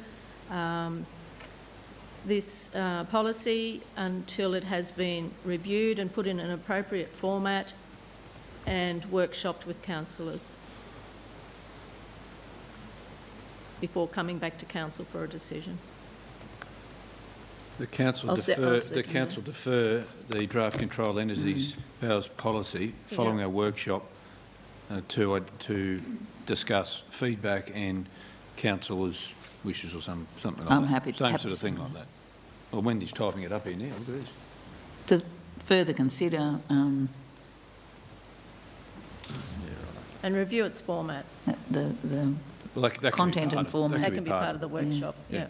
this policy until it has been reviewed and put in an appropriate format and workshopped with councillors before coming back to council for a decision. The council defer the draft control entities powers policy following our workshop to discuss feedback and councillors' wishes or something like that. I'm happy to. Same sort of thing like that. Well, Wendy's typing it up here now. Look at this. To further consider and review its format. The that content and format. That can be part of the workshop. Yeah.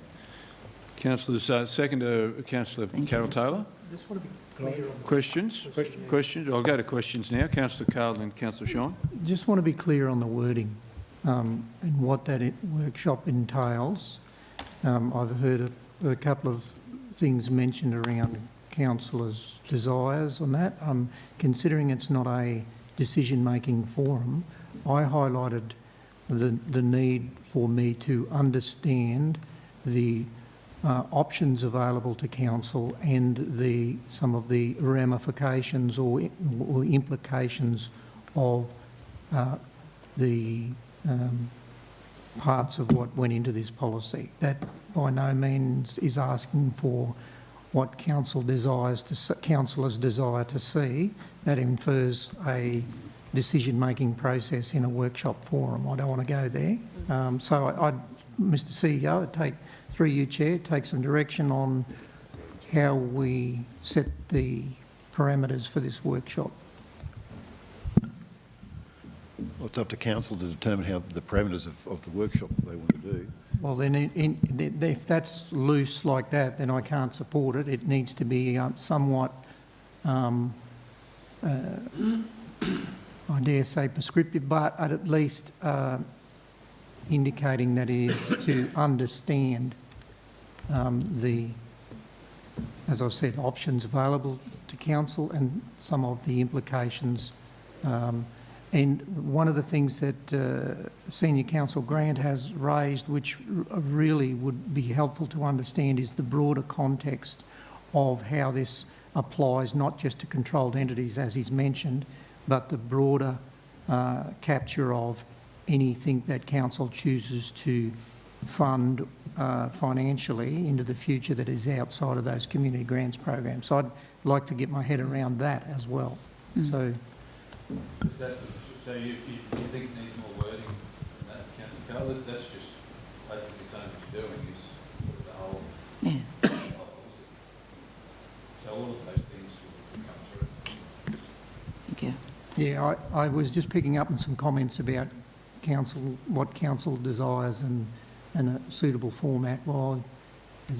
Councillors, second to Councillor Carol Taylor. Just want to be clear on questions. Questions. I'll go to questions now. Councillor Carl and Councillor Sean. Just want to be clear on the wording and what that workshop entails. I've heard a couple of things mentioned around councillors' desires on that. Considering it's not a decision-making forum, I highlighted the need for me to understand the options available to council and some of the ramifications or implications of the parts of what went into this policy. That by no means is asking for what councillors desire to see. That infers a decision-making process in a workshop forum. I don't want to go there. So Mr CEO, I'd take, through you, Chair, take some direction on how we set the parameters for this workshop. Well, it's up to council to determine how the parameters of the workshop that they want to do. Well, then if that's loose like that, then I can't support it. It needs to be somewhat, I dare say, prescriptive, but at least indicating that it is to understand the, as I said, options available to council and some of the implications. And one of the things that Senior Counsel Grant has raised, which really would be helpful to understand, is the broader context of how this applies not just to controlled entities, as is mentioned, but the broader capture of anything that council chooses to fund financially into the future that is outside of those community grants programs. So I'd like to get my head around that as well. So you think it needs more wording than that, Councillor Carl? That's just basically saying what you're doing is the whole... So all of those things will come through. Thank you. yeah, I was just picking up on some comments about council, what council desires and a suitable format. Well, I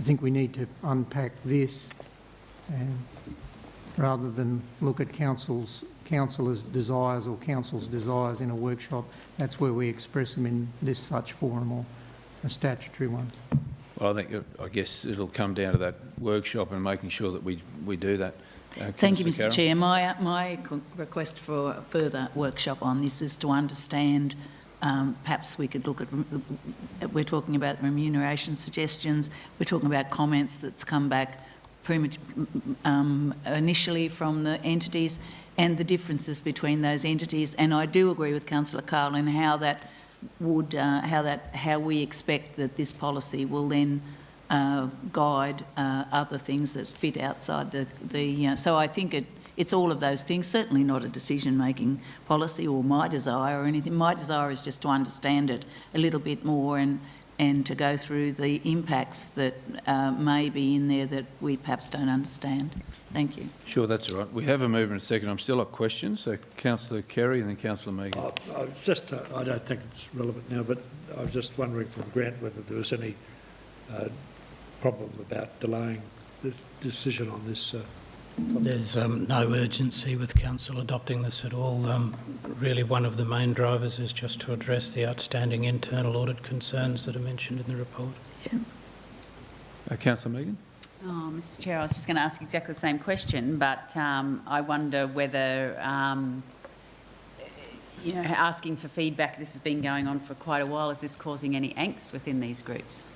think we need to unpack this and rather than look at councillors' desires or council's desires in a workshop. That's where we express them in this such forum or a statutory one. Well, I guess it'll come down to that workshop and making sure that we do that. Thank you, Councillor Mr Chair. My request for a further workshop on this is to understand, perhaps we could look at, we're talking about remuneration suggestions, we're talking about comments that's come back initially from the entities and the differences between those entities. And I do agree with Councillor Carl in how that would, how we expect that this policy will then guide other things that fit outside the so I think it's all of those things, certainly not a decision-making policy or my desire or anything. My desire is just to understand it a little bit more and to go through the impacts that may be in there that we perhaps don't understand. Thank you. Sure, that's all right. We have a mover and a second. I'm still up questions. So Councillor Kerry and then Councillor Megan. I don't think it's relevant now, but I was just wondering from Grant whether there was any problem about delaying the decision on this. There's no urgency with council adopting this at all. Really, one of the main drivers is just to address the outstanding internal audit concerns that are mentioned in the report. Yeah. Councillor Megan? Oh, Mr Chair, I was just going to ask exactly the same question, but I wonder whether, you know, asking for feedback, this has been going on for quite a while. Is this causing any angst within these groups?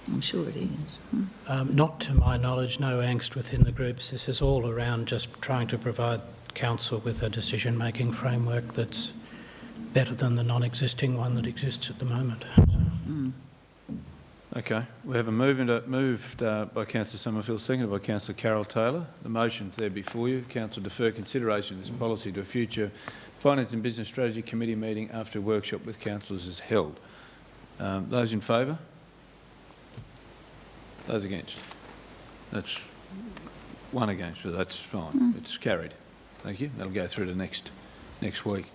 I'm sure it is. Not to my knowledge, no angst within the groups. This is all around just trying to provide council with a decision-making framework that's better than the non-existing one that exists at the moment. So. Okay. We have a moved by Councillor Summerfield, seconded by Councillor Carol Taylor. The motion's there before you. Council defer consideration of this policy to a future Finance and Business Strategy Committee meeting after a workshop with councillors is held. Those in favour? Those against? That's one against, but that's fine. It's carried. Thank you. That'll go through to next week.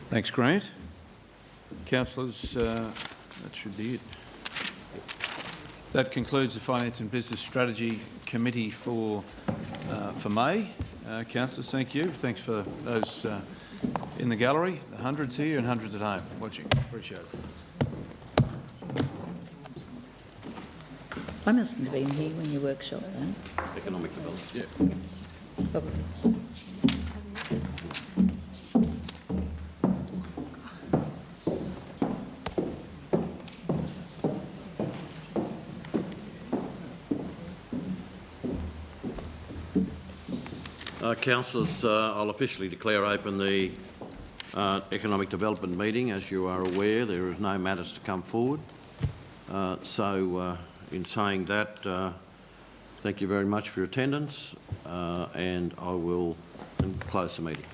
Thanks, Grant. Councillors, that should be it. That concludes the Finance and Business Strategy Committee for May. Councillors, thank you. Thanks for those in the gallery, the hundreds here and hundreds at home watching. Appreciate it. I mustn't have been here when you workshop then. Economic development. Yeah. Probably. Councillors, I'll officially declare open the Economic Development meeting. As you are aware, there is no matters to come forward. In saying that, thank you very much for your attendance, and I will close the meeting.